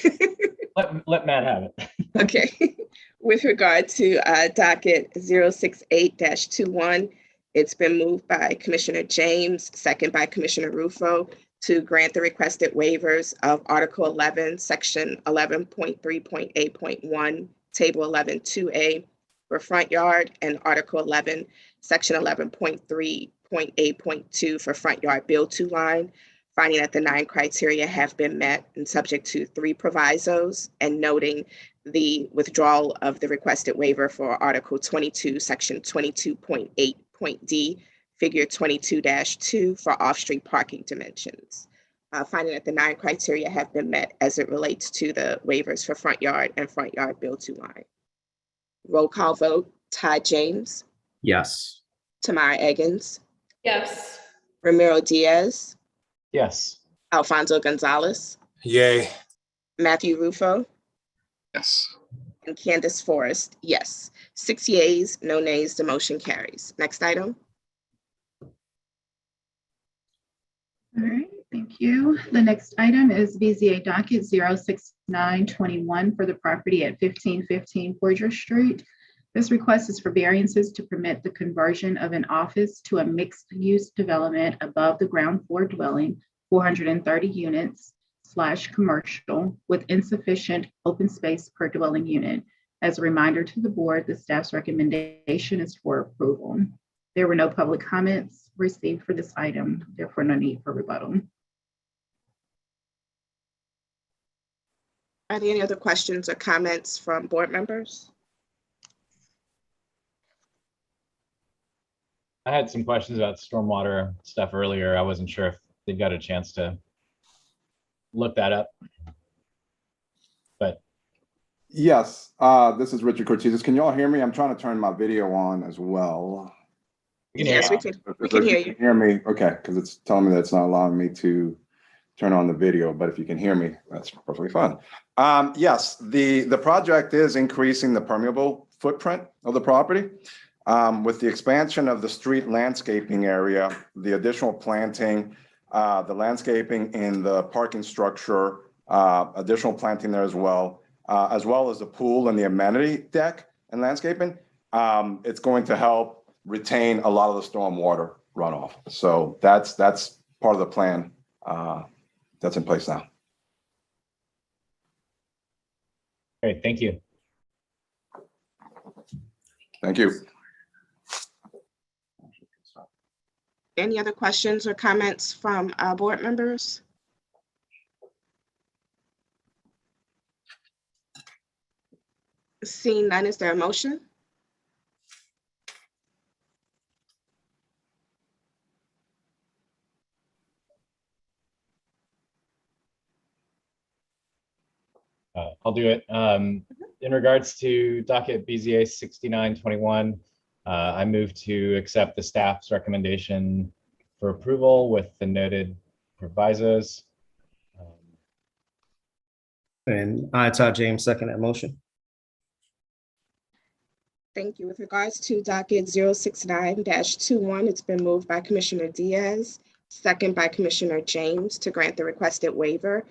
Let Matt have it. Okay. With regard to docket 068-21, it's been moved by Commissioner James, second by Commissioner Rufo, to grant the requested waivers of Article 11, Section 11.3.8.1, Table 11, 2A for front yard, and Article 11, Section 11.3.8.2 for front yard build-to line, finding that the 9 criteria have been met and subject to 3 provisos, and noting the withdrawal of the requested waiver for Article 22, Section 22.8.d, Figure 22-2 for off-street parking dimensions. Finding that the 9 criteria have been met as it relates to the waivers for front yard and front yard build-to line. Roll call vote, Todd James, Yes. Tamara Eggins, Yes. Ramiro Diaz, Yes. Alfonso Gonzalez, Yay. Matthew Rufo, Yes. and Candace Forrest, yes. 6 yeas, no nays, the motion carries. Next item. All right, thank you. The next item is BZA docket 06921 for the property at 1515 Poydras Street. This request is for variances to permit the conversion of an office to a mixed-use development above the ground floor dwelling, 430 units / commercial with insufficient open space per dwelling unit. As a reminder to the board, the staff's recommendation is for approval. There were no public comments received for this item, therefore no need for rebuttal. Are there any other questions or comments from board members? I had some questions about stormwater stuff earlier. I wasn't sure if they got a chance to look that up. But Yes, this is Richard Cortizes. Can you all hear me? I'm trying to turn my video on as well. Yes, we can hear you. Hear me? Okay, because it's telling me that it's not allowing me to turn on the video, but if you can hear me, that's perfectly fine. Yes, the project is increasing the permeable footprint of the property. With the expansion of the street landscaping area, the additional planting, the landscaping in the parking structure, additional planting there as well as the pool and the amenity deck and landscaping, it's going to help retain a lot of the storm water runoff. So that's part of the plan that's in place now. great, thank you. Thank you. Any other questions or comments from board members? Seeing none, is there a motion? I'll do it. In regards to docket BZA 6921, I move to accept the staff's recommendation for approval with the noted provisos. And I, Todd James, second that motion. Thank you. With regards to docket 069-21, it's been moved by Commissioner Diaz, second by Commissioner James to grant the requested waiver,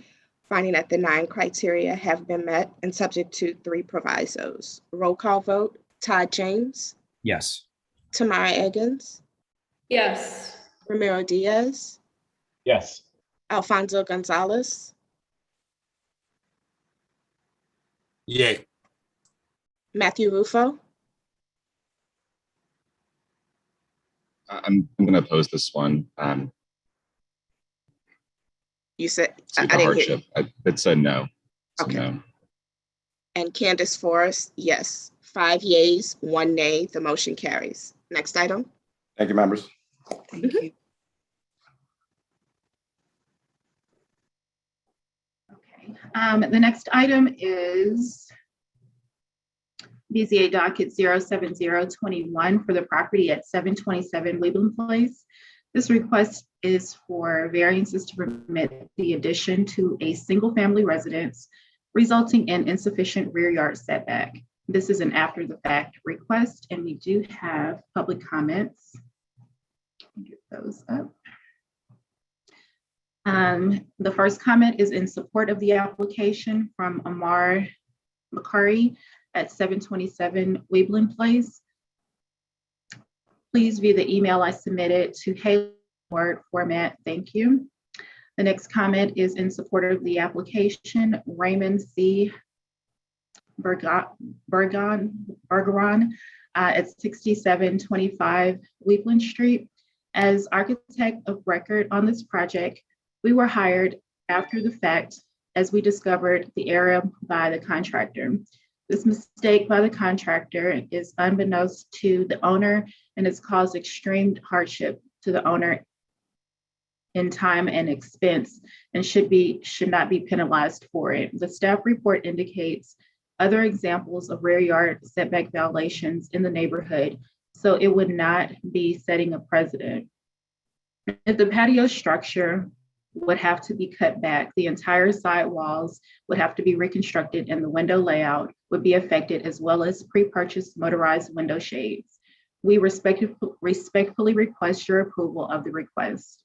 finding that the 9 criteria have been met and subject to 3 provisos. Roll call vote, Todd James, Yes. Tamara Eggins, Yes. Ramiro Diaz, Yes. Alfonso Gonzalez, Yay. Matthew Rufo, I'm going to oppose this one. you said, Due I to didn't hear you. hardship. It's a no. It's Okay. a no. And Candace Forrest, yes. 5 yeas, 1 nay, the motion carries. Next item. Thank you, members. Thank you. The next item is BZA docket 07021 for the property at 727 Cleveland Place. This request is for variances to permit the addition to a single-family residence, resulting in insufficient rear yard setback. This is an after-the-fact request, and we do have public comments. Get those up. The first comment is in support of the application from Amar Makari at 727 Weebland Place. Please view the email I submitted to Haley Word format. Thank you. The next comment is in support of the application, Raymond C. Bergeron at 6725 Weebland Street. As architect of record on this project, we were hired after the fact as we discovered the error by the contractor. This mistake by the contractor is unbeknownst to the owner and has caused extreme hardship to the owner in time and expense and should not be penalized for it. The staff report indicates other examples of rear yard setback violations in the neighborhood, so it would not be setting a precedent. If the patio structure would have to be cut back, the entire side walls would have to be reconstructed and the window layout would be affected, as well as pre-purchased motorized window shades. We respectfully request your approval of the request.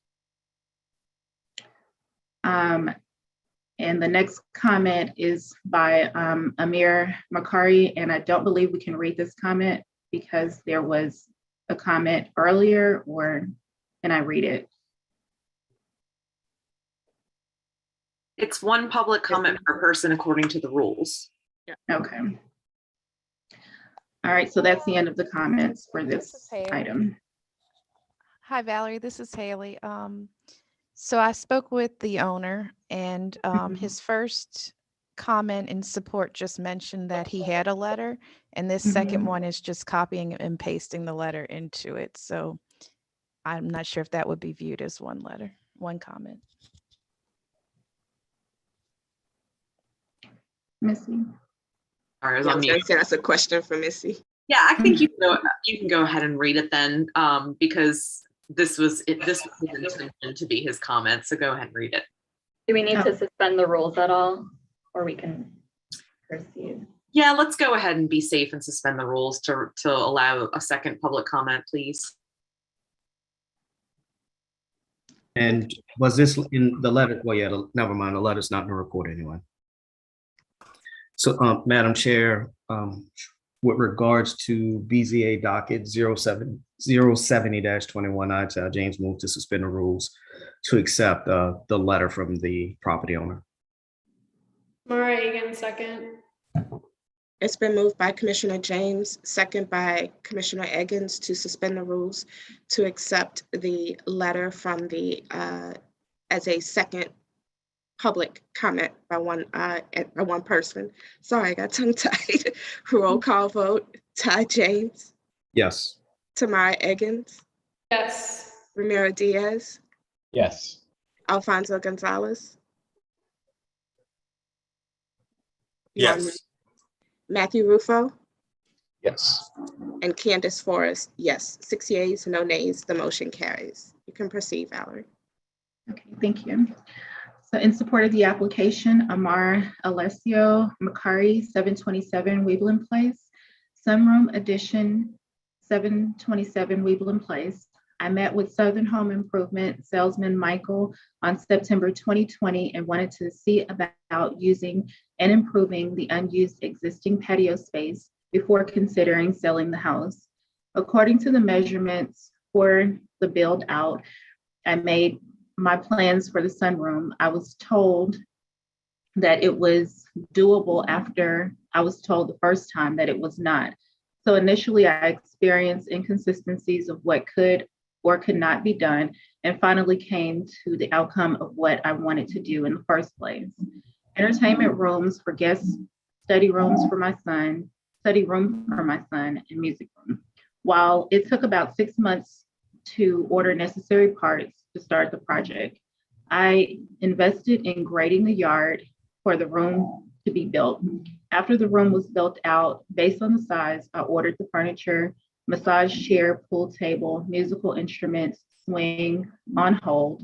And the next comment is by Amir Makari, and I don't believe we can read this comment because there was a comment earlier, or can I read it? It's one public comment per person according to the rules. Okay. All right, so that's the end of the comments for this item. Hi, Valerie, this is Haley. So I spoke with the owner, and his first comment in support just mentioned that he had a letter, and this second one is just copying and pasting the letter into it. So I'm not sure if that would be viewed as one letter, one comment. Missy. Sorry, I was Yeah, I on was mute. gonna say that's a question for Missy. Yeah, I think you can go ahead and read it then, because this was his intention to be his comment. So go ahead and read it. Do we need to suspend the rules at all, or we can proceed? Yeah, let's go ahead and be safe and suspend the rules to allow a second public comment, please. And was this in the letter? Well, yeah, never mind. The letter's not in the report anyway. So, Madam Chair, with regards to BZA docket 070-21, I, James, move to suspend the rules to accept the letter from the property owner. Mara Egan, second. It's been moved by Commissioner James, second by Commissioner Eggins to suspend the rules to accept the letter from the, as a second public comment by one person. Sorry, I got tongue-tied. Roll call vote. Ty James, Yes. Tamara Eggins, Yes. Ramiro Diaz, Yes. Alfonso Gonzalez. You're on mute. Yes. Matthew Rufo Yes. and Candace Forrest. Yes, 6 yeas, no nays. The motion carries. You can proceed, Valerie. Okay, thank you. So in support of the application, Amar Alessio Macari, 727 Weeblen Place, Sunroom Addition, 727 Weeblen Place. I met with Southern Home Improvement salesman Michael on September 2020 and wanted to see about using and improving the unused existing patio space before considering selling the house. According to the measurements for the build out, I made my plans for the sunroom. I was told that it was doable after I was told the first time that it was not. So initially I experienced inconsistencies of what could or could not be done, and finally came to the outcome of what I wanted to do in the first place. Entertainment rooms for guests, study rooms for my son, study room for my son, and music room. While it took about 6 months to order necessary parts to start the project, I invested in grading the yard for the room to be built. After the room was built out, based on the size, I ordered the furniture, massage chair, pool table, musical instruments, swing, on hold,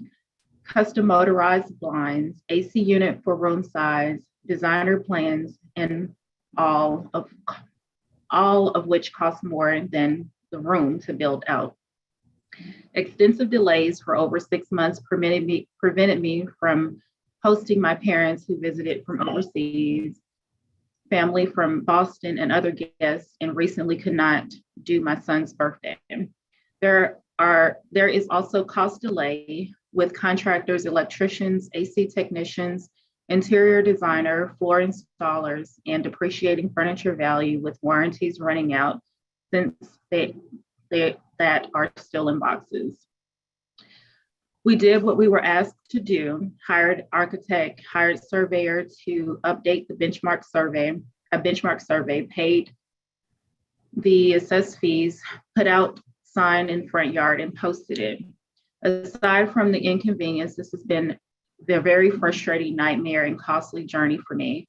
custom motorized blinds, AC unit for room size, designer plans, and all of which cost more than the room to build out. Extensive delays for over 6 months prevented me from hosting my parents who visited from overseas, family from Boston, and other guests, and recently could not do my son's birthday. There is also cost delay with contractors, electricians, AC technicians, interior designer, floor installers, and depreciating furniture value with warranties running out since that are still in boxes. We did what we were asked to do, hired architect, hired surveyor to update the benchmark survey, paid the assessed fees, put out sign in front yard and posted it. Aside from the inconvenience, this has been the very frustrating nightmare and costly journey for me.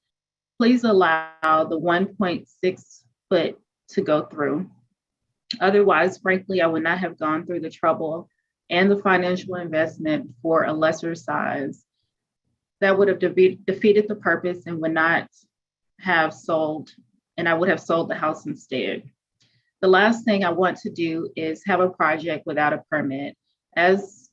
Please allow the 1.6 foot to go through. Otherwise, frankly, I would not have gone through the trouble and the financial investment for a lesser size. That would have defeated the purpose and would not have sold, and I would have sold the house instead. The last thing I want to do is have a project without a permit. As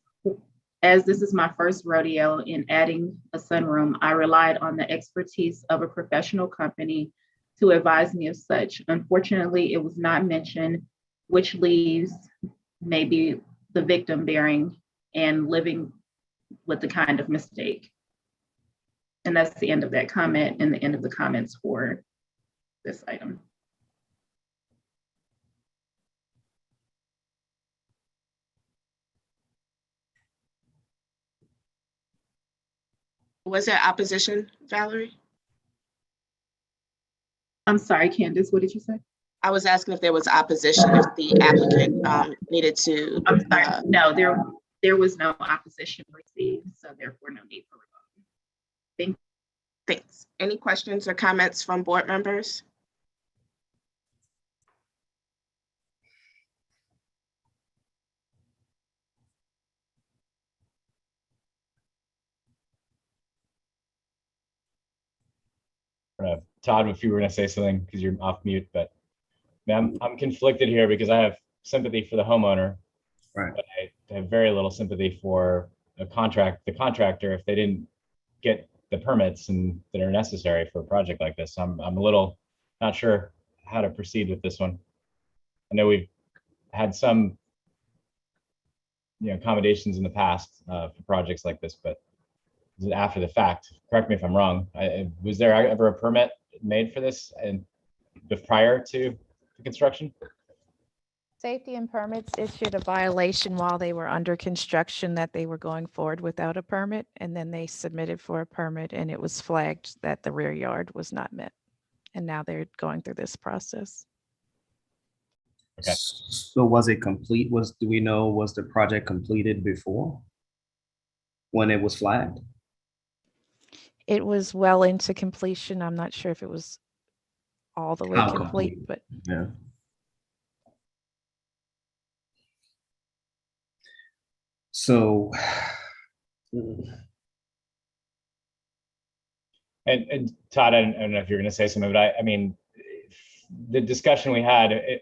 this is my first rodeo in adding a sunroom, I relied on the expertise of a professional company to advise me of such. Unfortunately, it was not mentioned, which leaves maybe the victim bearing and living with the kind of mistake. And that's the end of that comment and the end of the comments for this item. Was there opposition, Valerie? I'm sorry, Candace, what did you say? I was asking if there was opposition, if the applicant needed to. I'm sorry, no, there was no opposition received, so therefore no need for revote. Thanks. Any questions or comments from board members? Todd, if you were going to say something because you're off mute, but I'm conflicted here because I have sympathy for the homeowner, right? But I have very little sympathy for the contractor if they didn't get the permits and that are necessary for a project like this. I'm a little not sure how to proceed with this one. I know we've had some accommodations in the past for projects like this, but after the fact, correct me if I'm wrong, was there ever a permit made for this and prior to the construction? Safety and Permits issued a violation while they were under construction that they were going forward without a permit, and then they submitted for a permit and it was flagged that the rear yard was not met. And now they're going through this process. Okay. So was it complete? Do we know, was the project completed before when it was flagged? It was well into completion. I'm not sure if it was all the way How complete, but yeah. So, and Todd, I don't know if you're going to say something, but I mean, the discussion we had, I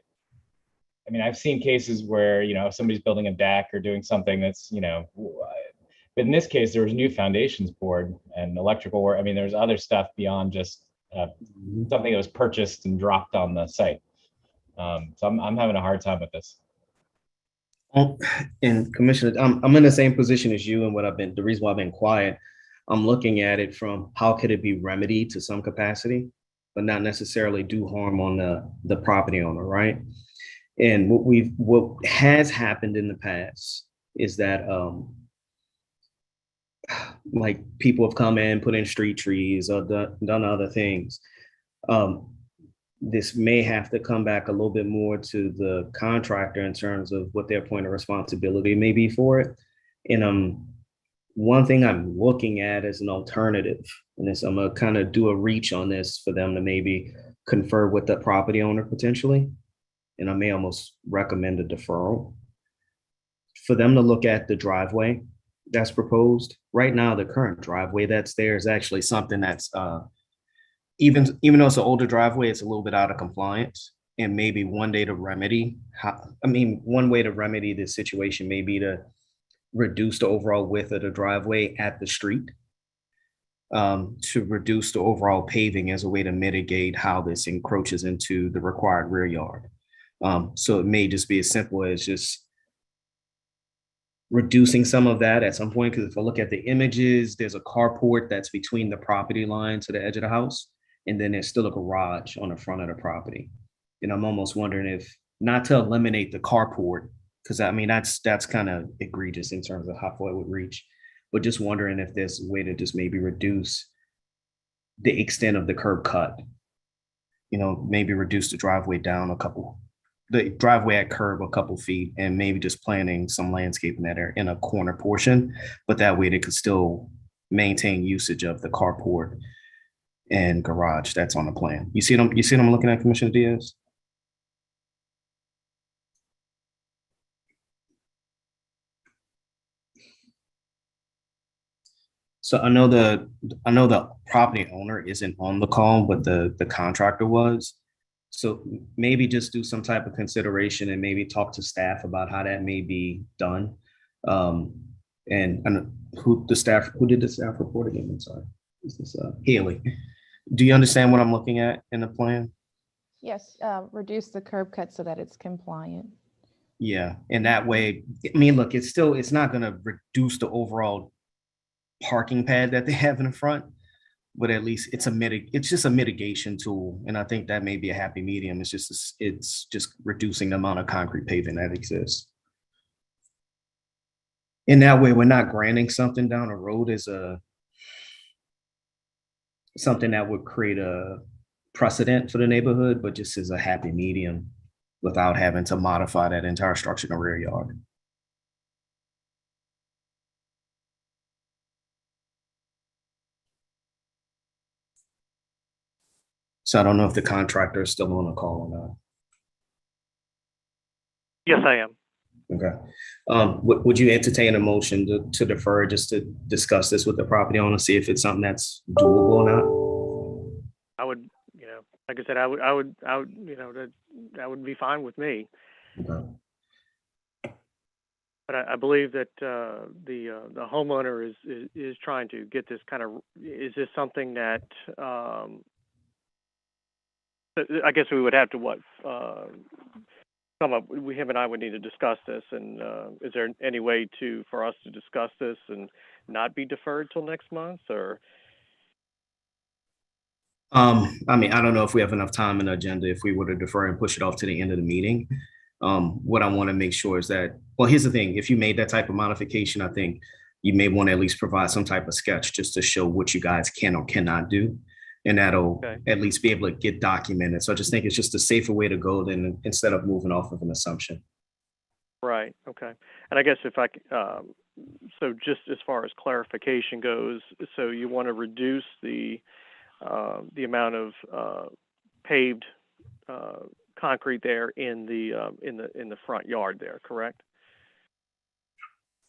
mean, I've seen cases where, somebody's building a deck or doing something that's, but in this case, there was new foundations poured and electrical work. I mean, there's other stuff beyond just something that was purchased and dropped on the site. So I'm having a hard time with this. And Commissioner, I'm in the same position as you, and the reason why I've been quiet, I'm looking at it from how could it be remedied to some capacity, but not necessarily do harm on the property owner, right? And what has happened in the past is that like people have come in, put in street trees or done other things. This may have to come back a little bit more to the contractor in terms of what their point of responsibility may be for it. And one thing I'm looking at as an alternative, and this, I'm gonna kind of do a reach on this for them to maybe confer with the property owner potentially. And I may almost recommend a deferral for them to look at the driveway that's proposed. Right now, the current driveway that's there is actually something that's even though it's an older driveway, it's a little bit out of compliance. And maybe one way to remedy this situation may be to reduce the overall width of the driveway at the street, to reduce the overall paving as a way to mitigate how this encroaches into the required rear yard. So it may just be as simple as just reducing some of that at some point, because if I look at the images, there's a carport that's between the property line to the edge of the house, and then there's still a garage on the front of the property. And I'm almost wondering if not to eliminate the carport, because I mean, that's kind of egregious in terms of how far it would reach, but just wondering if there's a way to just maybe reduce the extent of the curb cut, maybe reduce the driveway down the driveway at curb a couple feet, and maybe just planting some landscaping that are in a corner portion, but that way they could still maintain usage of the carport and garage that's on the plan. You see what I'm looking at, Commissioner Diaz? So I know the property owner isn't on the call, but the contractor was. So maybe just do some type of consideration and maybe talk to staff about how that may be done. And who did the staff report again? I'm sorry. Is this Haley? Do you understand what I'm looking at in the plan? yes, reduce the curb cut so that it's compliant. Yeah, and that way, I mean, look, it's not gonna reduce the overall parking pad that they have in the front, but at least it's just a mitigation tool. And I think that may be a happy medium. It's just reducing the amount of concrete paving that exists. In that way, we're not granting something down the road as something that would create precedent for the neighborhood, but just as a happy medium without having to modify that entire structure in the rear yard. So I don't know if the contractor is still on the call or not. Yes, I am. Okay. Would you entertain a motion to defer just to discuss this with the property owner, see if it's something that's doable or not? I would, like I said, I would, that would be fine with me. Okay. But I believe that the homeowner is trying to get this kind of. Is this something that I guess we would have to come up? Him and I would need to discuss this. And is there any way for us to discuss this and not be deferred till next month, or? I mean, I don't know if we have enough time in the agenda if we were to defer and push it off to the end of the meeting. What I want to make sure is that, well, here's the thing. If you made that type of modification, I think you may want to at least provide some type of sketch just to show what you guys can or cannot do. And that'll at least be able to get documented. So I just think it's just a safer way to go than instead of moving off of an assumption. Right. Okay. And I guess if I, so just as far as clarification goes, so you want to reduce the amount of paved concrete there in the front yard there, correct?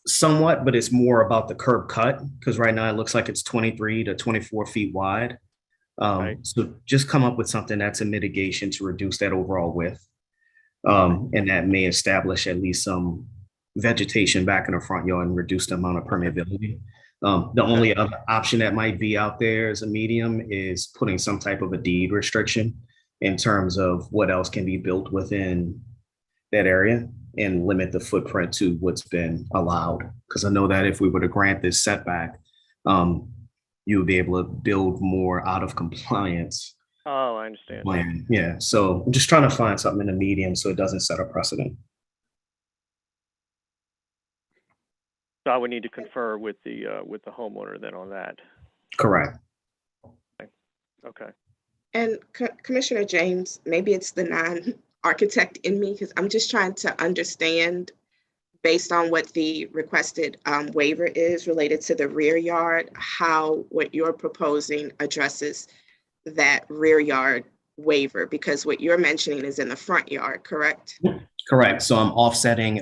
Somewhat, but it's more about the curb cut, because right now it looks like it's 23 to 24 feet wide. So just come up with something that's a mitigation to reduce that overall width. And that may establish at least some vegetation back in the front yard and reduce the amount of permeability. The only other option that might be out there as a medium is putting some type of a deed restriction in terms of what else can be built within that area and limit the footprint to what's been allowed. Because I know that if we were to grant this setback, you would be able to build more out of compliance. Oh, I understand. Plan. Yeah, so I'm just trying to find something in the medium so it doesn't set a precedent. So I would need to confer with the homeowner then on that. Correct. Okay. And Commissioner James, maybe it's the non-architect in me, because I'm just trying to understand, based on what the requested waiver is related to the rear yard, how what you're proposing addresses that rear yard waiver, because what you're mentioning is in the front yard, correct? Correct. So I'm offsetting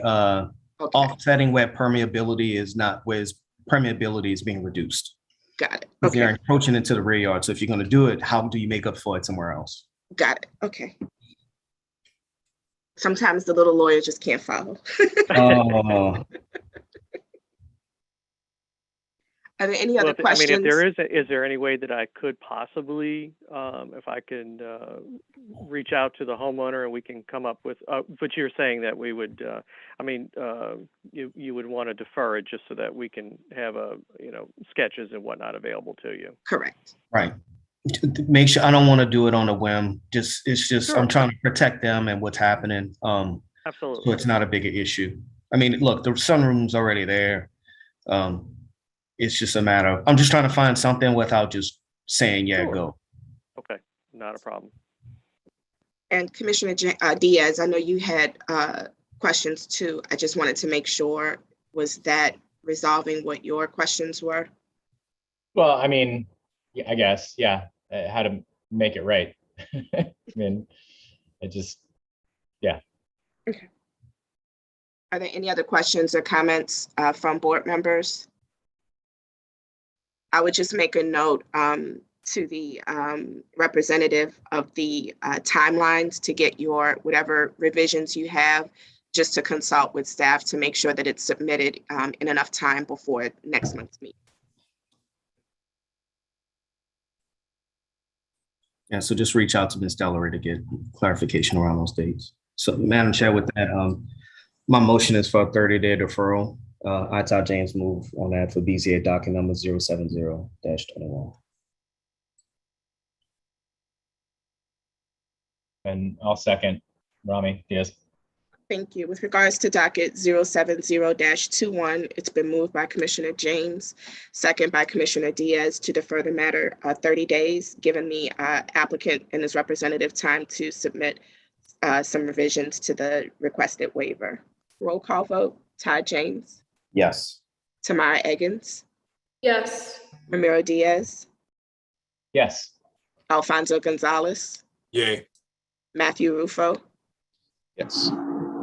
where permeability is not, where permeability is being reduced. Got it. If they're encroaching into the rear yard. So if you're going to do it, how do you make up for it somewhere else? Got it. Okay. Sometimes the little lawyer just can't follow. Oh. Are there any other questions? I mean, if there is there any way that I could possibly, if I can reach out to the homeowner and we can come up with, but you're saying that we would, you would want to defer it just so that we can have sketches and whatnot available to you. Correct. Right. Make sure, I don't want to do it on a whim. It's just, Sure. I'm trying to protect them and what's happening. Absolutely. So it's not a bigger issue. I mean, look, the sunroom's already there. It's just a matter of, I'm just trying to find something without just saying, yeah, Sure. go. Okay, not a problem. And Commissioner Diaz, I know you had questions too. I just wanted to make sure, was that resolving what your questions were? Well, I mean, yeah, I guess, yeah, how to make it right. I mean, it just, yeah. Okay. Are there any other questions or comments from board members? I would just make a note to the representative of the timelines to get your whatever revisions you have, just to consult with staff to make sure that it's submitted in enough time before next month's meeting. Yeah, so just reach out to Ms. Dellery to get clarification around those dates. So Madam Chair, with that, my motion is for a 30-day deferral. I, Todd James, move on that for BZA docket number 070-21. And I'll second Rami Diaz. Thank you. With regards to docket 070-21, it's been moved by Commissioner James, second by Commissioner Diaz to defer the matter 30 days, given the applicant and his representative time to submit some revisions to the requested waiver. Roll call vote, Todd James, Yes. Tamara Eggins, Yes. Ramiro Diaz, Yes. Alfonso Gonzalez, Yay. Matthew Rufo, Yes.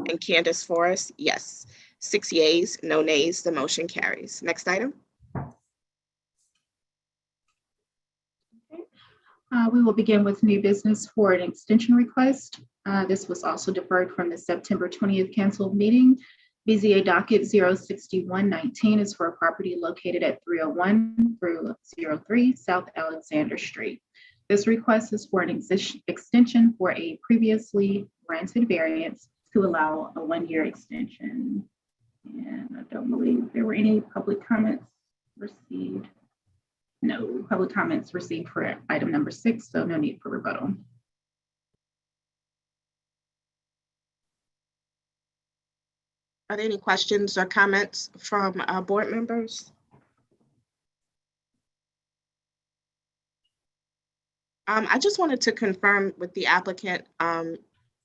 and Candace Forrest, yes. 6 yeas, no nays, the motion carries. Next item. We will begin with new business for an extension request. This was also deferred from the September 20th canceled meeting. BZA docket 06119 is for a property located at 301 through 03 South Alexander Street. This request is for an extension for a previously granted variance to allow a 1-year extension. And I don't believe there were any public comments received. No public comments received for item number 6, so no need for rebuttal. Are there any questions or comments from board members? I just wanted to confirm with the applicant, Mr.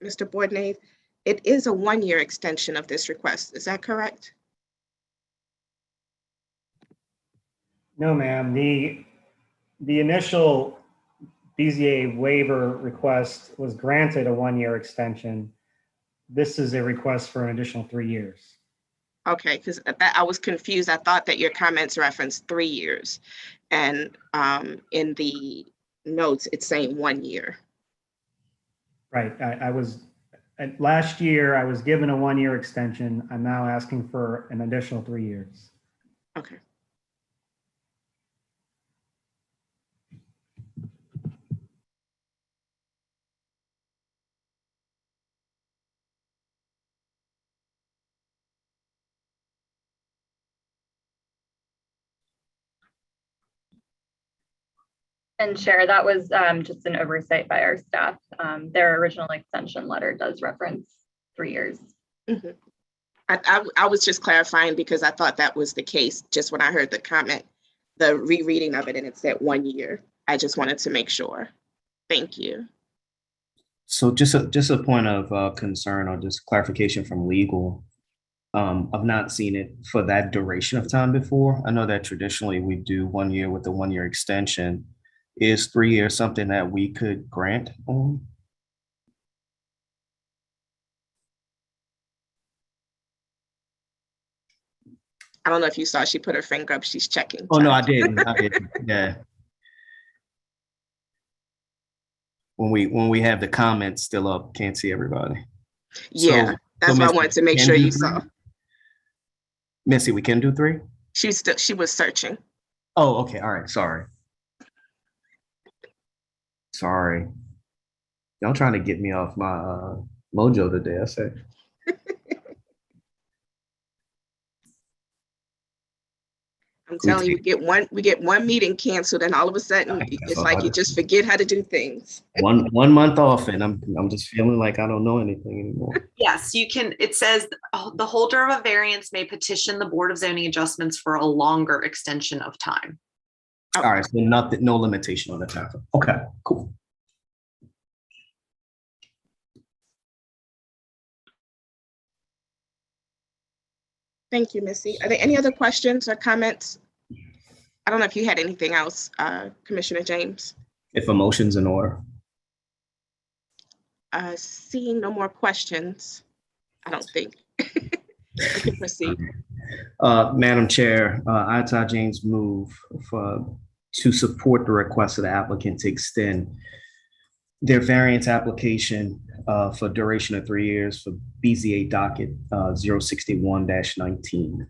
Boardnave, it is a 1-year extension of this request. Is that correct? No, ma'am. The initial BZA waiver request was granted a 1-year extension. This is a request for an additional 3 years. Okay, because I was confused. I thought that your comments referenced 3 years. And in the notes, it's saying 1 year. Right. Last year, I was given a 1-year extension. I'm now asking for an additional 3 years. Okay. And Chair, that was just an oversight by our staff. Their original extension letter does reference 3 years. Mm-hmm. I was just clarifying because I thought that was the case just when I heard the comment, the rereading of it, and it said 1 year. I just wanted to make sure. Thank you. So just a point of concern or just clarification from legal. I've not seen it for that duration of time before. I know that traditionally we do 1 year with a 1-year extension. Is 3 years something that we could grant on? I don't know if you saw, she put her finger up, she's checking. Oh, no, I didn't. I didn't. Yeah. When we have the comments still up, can't see everybody. Yeah, that's why I wanted to make sure you saw. Missy, we can do 3? She was searching. Oh, okay. All right. Sorry. Y'all trying to get me off my mojo today, I say. I'm telling you, we get one meeting canceled, and all of a sudden, it's like you just forget how to do things. One month off, and I'm just feeling like I don't know anything anymore. Yes, you can. It says the holder of a variance may petition the Board of Zoning Adjustments for a longer extension of time. All right, so no limitation on the time. Okay, cool. Thank you, Missy. Are there any other questions or comments? I don't know if you had anything else, Commissioner James. If a motion's in order. Seeing no more questions, I don't think. You can proceed. Madam Chair, I, Todd James, move to support the request of the applicant to extend their variance application for duration of 3 years for BZA docket 061-19.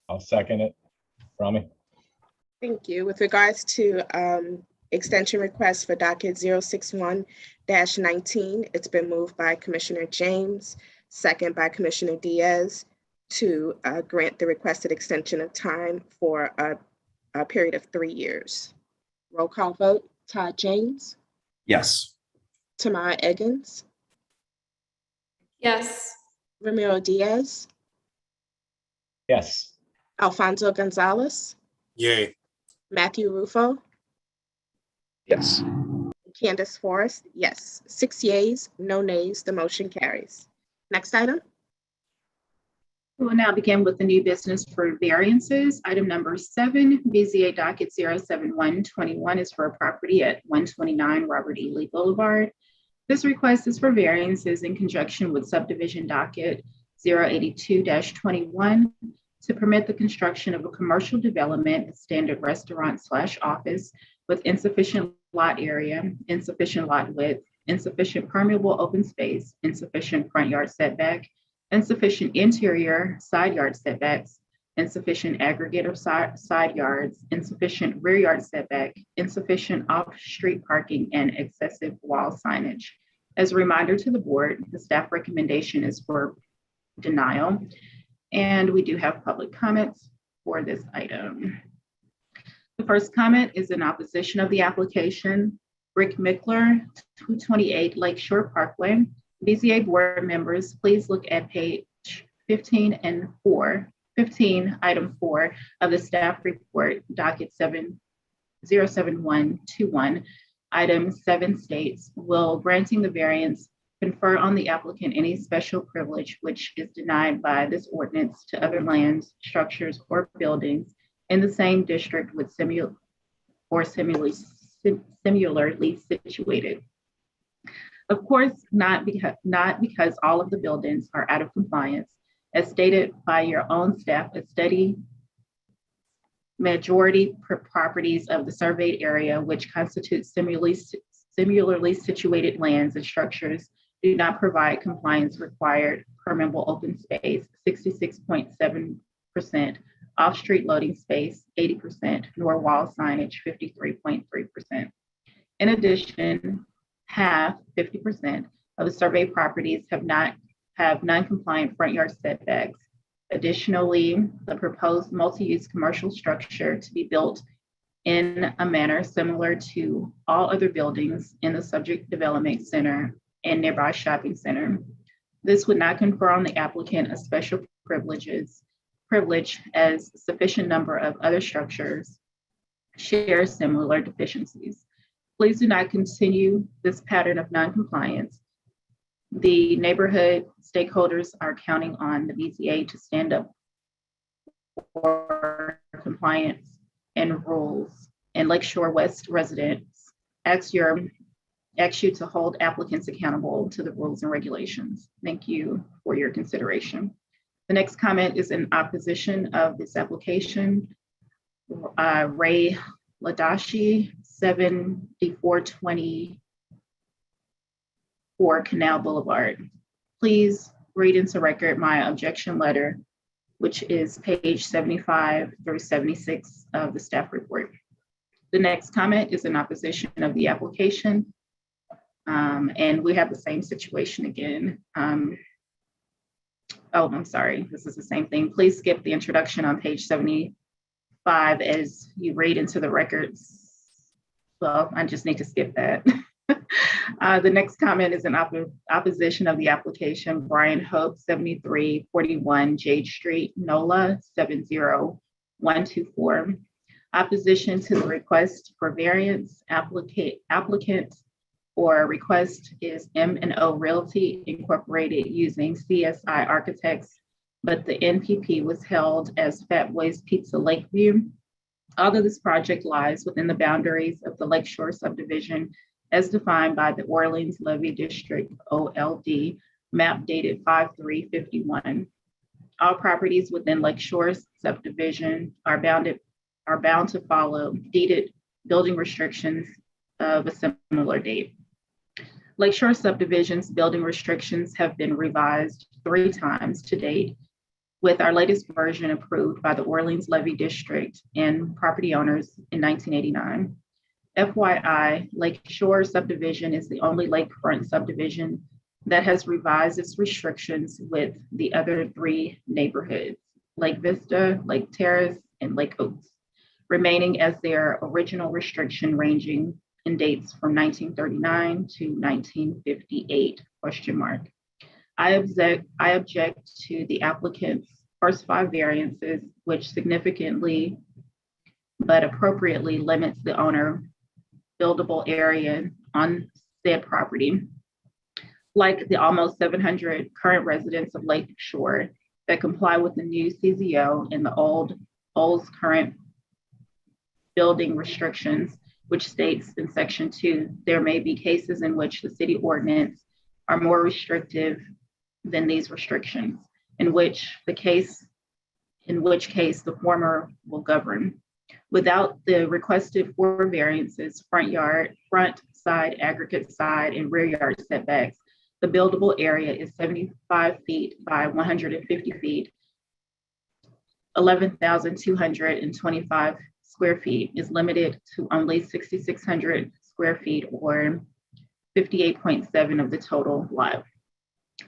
I'll second it. Rami? Thank you. With regards to extension request for docket 061-19, it's been moved by Commissioner James, second by Commissioner Diaz to grant the requested extension of time for a period of 3 years. Roll call vote, Todd James, Yes. Tamara Eggins, Yes. Ramiro Diaz, Yes. Alfonso Gonzalez, Yay. Matthew Rufo, Yes. Candace Forrest, yes. 6 yeas, no nays, the motion carries. Next item. We will now begin with the new business for variances. Item number 7, BZA docket 07121 is for a property at 129 Robert E. Lee Boulevard. This request is for variances in conjunction with subdivision docket 082-21 to permit the construction of a commercial development, a standard restaurant/office with insufficient lot area, insufficient lot width, insufficient permeable open space, insufficient front yard setback, insufficient interior side yard setbacks, insufficient aggregate of side yards, insufficient rear yard setback, insufficient off-street parking, and excessive wall signage. As a reminder to the board, the staff recommendation is for denial, and we do have public comments for this item. The first comment is in opposition of the application. Rick Mickler, 228 Lakeshore Parkway. BZA board members, please look at page 15 and 15, item 4 of the staff report, docket 07121. Item 7 states, will granting the variance confer on the applicant any special privilege which is denied by this ordinance to other lands, structures, or buildings in the same district with similarly situated. Of course, not because all of the buildings are out of compliance. As stated by your own staff, a steady majority properties of the surveyed area, which constitute similarly situated lands and structures, do not provide compliance required permeable open space, 66.7%, off-street loading space, 80%, nor wall signage, 53.3%. In addition, 50% of the survey properties have non-compliant front yard setbacks. Additionally, the proposed multi-use commercial structure to be built in a manner similar to all other buildings in the subject development center and nearby shopping center. This would not confer on the applicant a special privilege as a sufficient number of other structures share similar deficiencies. Please do not continue this pattern of non-compliance. The neighborhood stakeholders are counting on the BZA to stand up for compliance and rules. And Lakeshore West residents ask you to hold applicants accountable to the rules and regulations. Thank you for your consideration. The next comment is in opposition of this application. Ray Ladashi, 7424 Canal Boulevard. Please read into record my objection letter, which is page 75 through 76 of the staff report. The next comment is in opposition of the application. And we have the same situation again. Oh, I'm sorry, this is the same thing. Please skip the introduction on page 75 as you read into the records. Well, I just need to skip that. The next comment is in opposition of the application. Brian Hope, 7341 Jade Street, NOLA 70124. Opposition to the request for variance. Applicant or request is M&O Realty Incorporated using CSI Architects, but the NPP was held as Fat Boys Pizza Lakeview. Although this project lies within the boundaries of the Lakeshore subdivision as defined by the Orleans Levy District OLD, map dated 5/3/51. All properties within Lakeshore subdivision are bound to follow deeded building restrictions of a similar date. Lakeshore subdivision's building restrictions have been revised 3 times to date, with our latest version approved by the Orleans Levy District and property owners in 1989. FYI, Lakeshore subdivision is the only lakefront subdivision that has revised its restrictions with the other three neighborhoods, Lake Vista, Lake Terrace, and Lake Oaks, remaining as their original restriction ranging in dates from 1939 to 1958, question mark. I object to the applicant's first 5 variances, which significantly but appropriately limits the owner buildable area on said property. Like the almost 700 current residents of Lake Shore that comply with the new CZO and the old's current building restrictions, which states in section 2, there may be cases in which the city ordinance are more restrictive than these restrictions, in which case the former will govern. Without the requested 4 variances, front, side, aggregate side, and rear yard setbacks, the buildable area is 75 feet by 150 feet, 11,225 square feet is limited to only 6,600 square feet or 58.7 of the total lot.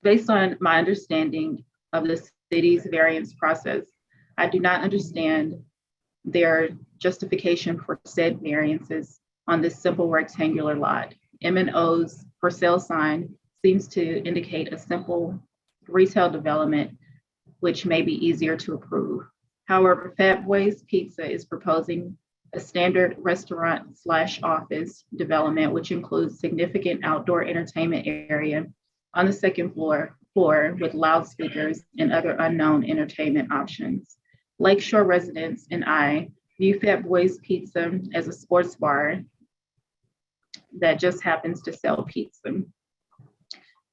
Based on my understanding of the city's variance process, I do not understand their justification for said variances on this simple rectangular lot. M&O's for sale sign seems to indicate a simple retail development, which may be easier to approve. However, Fat Boys Pizza is proposing a standard restaurant/office development, which includes significant outdoor entertainment area on the second floor with loudspeakers and other unknown entertainment options. Lakeshore residents and I view Fat Boys Pizza as a sports bar that just happens to sell pizza.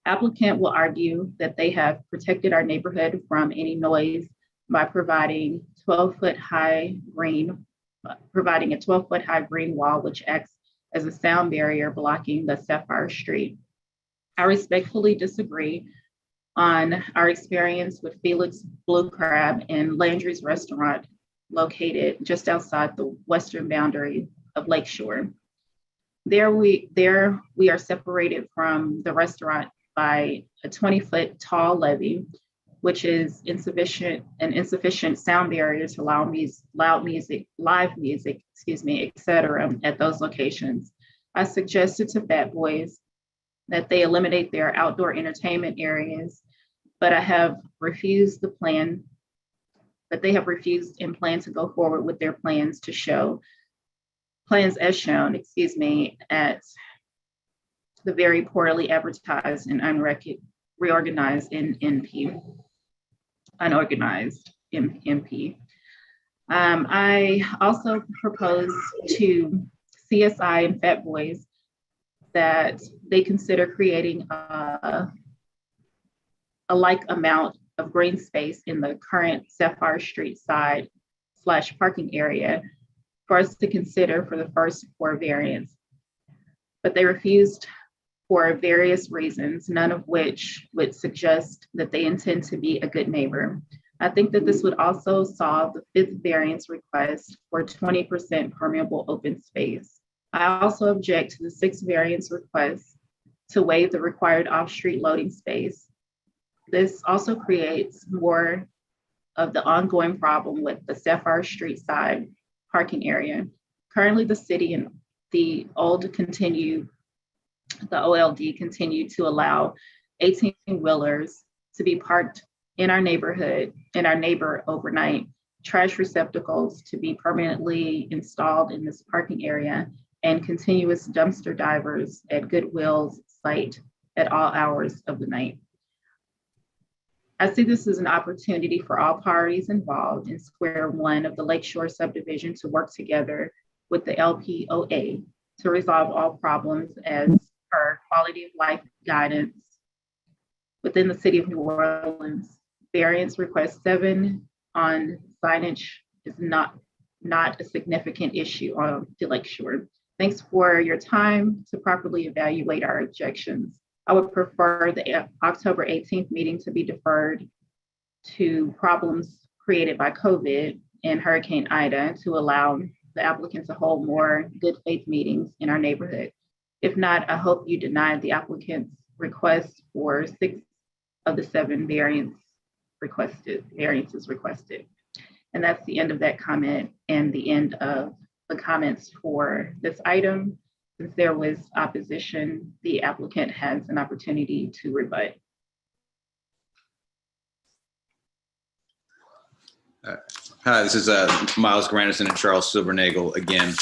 Applicant will argue that they have protected our neighborhood from any noise by providing a 12-foot high green wall, which acts as a sound barrier blocking the Sapphire Street. I respectfully disagree on our experience with Felix Blue Crab and Landry's Restaurant, located just outside the western boundary of Lakeshore. There we are separated from the restaurant by a 20-foot tall levee, which is insufficient sound barrier to live music, etc. at those locations. I suggested to Fat Boys that they eliminate their outdoor entertainment areas, but they have refused and plan to go forward with their plans as shown at the very poorly advertised and unorganized MP. I also propose to CSI and Fat Boys that they consider creating a like amount of green space in the current Sapphire Street side / parking area for us to consider for the first 4 variants. But they refused for various reasons, none of which would suggest that they intend to be a good neighbor. I think that this would also solve the 5th variance request for 20% permeable open space. I also object to the 6th variance request to waive the required off-street loading space. This also creates more of the ongoing problem with the Sapphire Street side parking area. Currently, the city and the OLD continue to allow 18-wheelers to be parked in our neighborhood, in our neighbor overnight, trash receptacles to be permanently installed in this parking area, and continuous dumpster divers at Goodwill's site at all hours of the night. I see this as an opportunity for all parties involved in Square 1 of the Lakeshore subdivision to work together with the LPOA to resolve all problems as per quality of life guidance within the city of New Orleans. Variance request 7 on signage is not a significant issue on the Lakeshore. Thanks for your time to properly evaluate our objections. I would prefer the October 18th meeting to be deferred to problems created by COVID and Hurricane Ida to allow the applicant to hold more good faith meetings in our neighborhood. If not, I hope you deny the applicant's request for 6 of the 7 variances requested. And that's the end of that comment and the end of the comments for this item. Since there was opposition, the applicant has an opportunity to rebut. Hi, this is Miles Grandison and Charles Silvernagel again.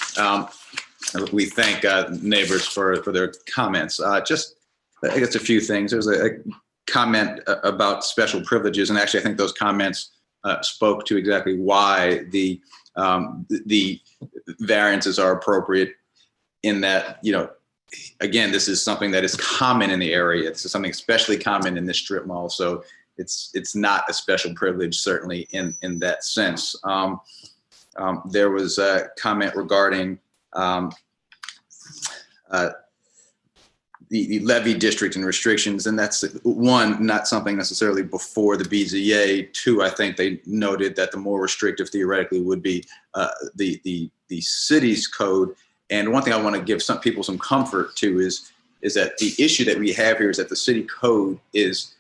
We thank neighbors for their comments. Just, I guess, a few things. There's a comment about special privileges, and actually I think those comments spoke to exactly why the variances are appropriate, in that, you know, again, this is something that is common in the area. This is something especially common in this strip mall. So it's not a special privilege, certainly in that sense. There was a comment regarding the levy district and restrictions, and that's one, not something necessarily before the BZA. Two, I think they noted that the more restrictive theoretically would be the city's code. And one thing I want to give some people some comfort to is that the issue that we have here is that the city code is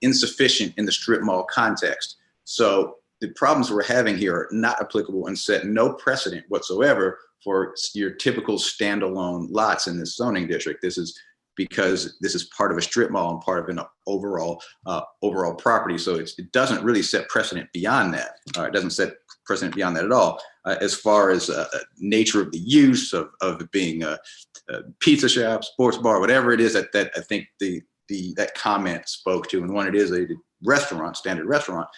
insufficient in the strip mall context. So the problems we're having here are not applicable and set no precedent whatsoever for your typical standalone lots in this zoning district. This is because this is part of a strip mall and part of an overall property. So it doesn't really set precedent beyond that. It doesn't set precedent beyond that at all. As far as nature of the use of it being a pizza shop, sports bar, whatever it is that I think that comment spoke to, and when it is a restaurant, standard restaurant,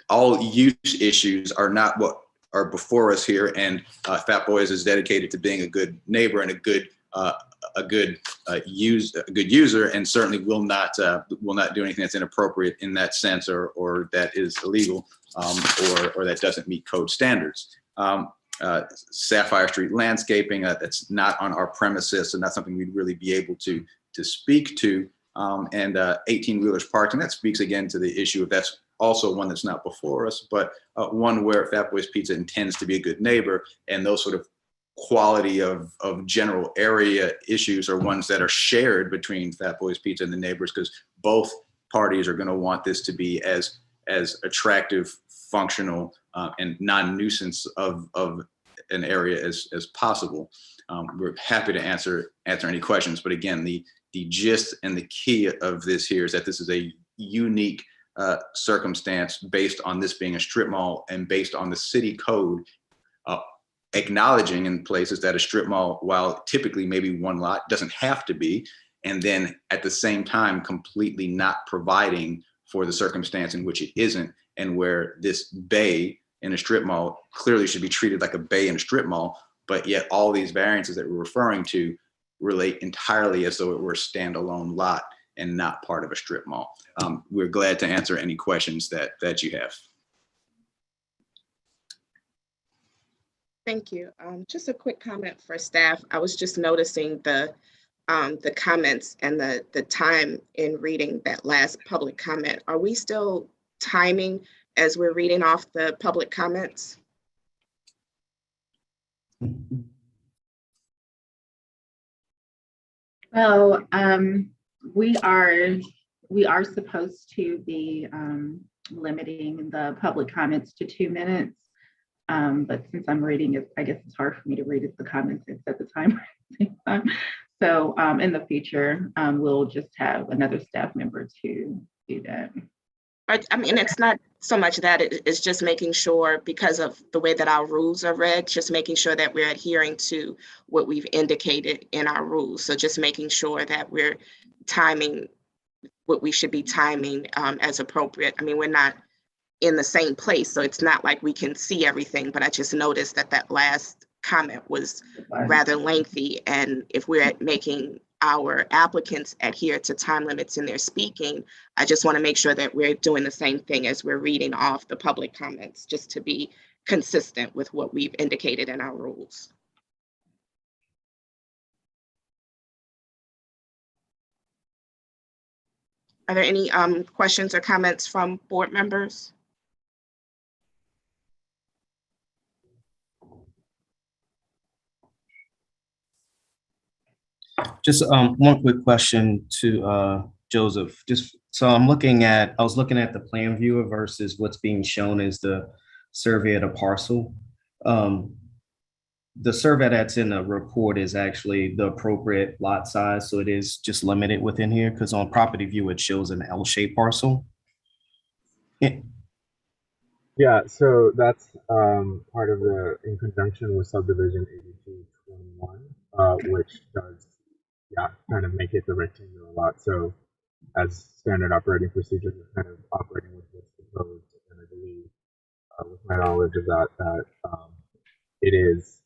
all use issues are not what are before us here. And Fat Boys is dedicated to being a good neighbor and a good user, and certainly will not do anything that's inappropriate in that sense, or that is illegal, or that doesn't meet code standards. Sapphire Street landscaping, that's not on our premises, and that's something we'd really be able to speak to. And 18-wheelers parking, that speaks again to the issue of, that's also one that's not before us, but one where Fat Boys Pizza intends to be a good neighbor, and those sort of quality of general area issues are ones that are shared between Fat Boys Pizza and the neighbors, because both parties are going to want this to be as attractive, functional, and non-nuisance of an area as possible. We're happy to answer any questions, but again, the gist and the key of this here is that this is a unique circumstance based on this being a strip mall and based on the city code acknowledging in places that a strip mall, while typically maybe one lot, doesn't have to be, and then at the same time completely not providing for the circumstance in which it isn't, and where this bay in a strip mall clearly should be treated like a bay in a strip mall, but yet all these variances that we're referring to relate entirely as though it were a standalone lot and not part of a strip mall. We're glad to answer any questions that you have. Thank you. Just a quick comment for staff. I was just noticing the comments and the time in reading that last public comment. Are we still timing as we're reading off the public comments? Well, we are supposed to be limiting the public comments to 2 minutes. But since I'm reading it, I guess it's hard for me to read the comments and set the timer. So in the future, we'll just have another staff member to do that. I mean, it's not so much that, it's just making sure, because of the way that our rules are read, just making sure that we're adhering to what we've indicated in our rules. So just making sure that we're timing what we should be timing as appropriate. I mean, we're not in the same place, so it's not like we can see everything, but I just noticed that last comment was rather lengthy. And if we're making our applicants adhere to time limits in their speaking, I just want to make sure that we're doing the same thing as we're reading off the public comments, just to be consistent with what we've indicated in our rules. Are there any questions or comments from board members? Just one quick question to Joseph. Just so I was looking at the plan viewer versus what's being shown as the survey of the parcel. The survey that's in the report is actually the appropriate lot size, so it is just limited within here, because on property view, it shows an L-shaped parcel. Yeah, so that's part of in conjunction with subdivision 8221, which does, kind of make it the rectangular lot. So as standard operating procedure, we're kind of operating with what's proposed, and I believe, with my knowledge of that it is,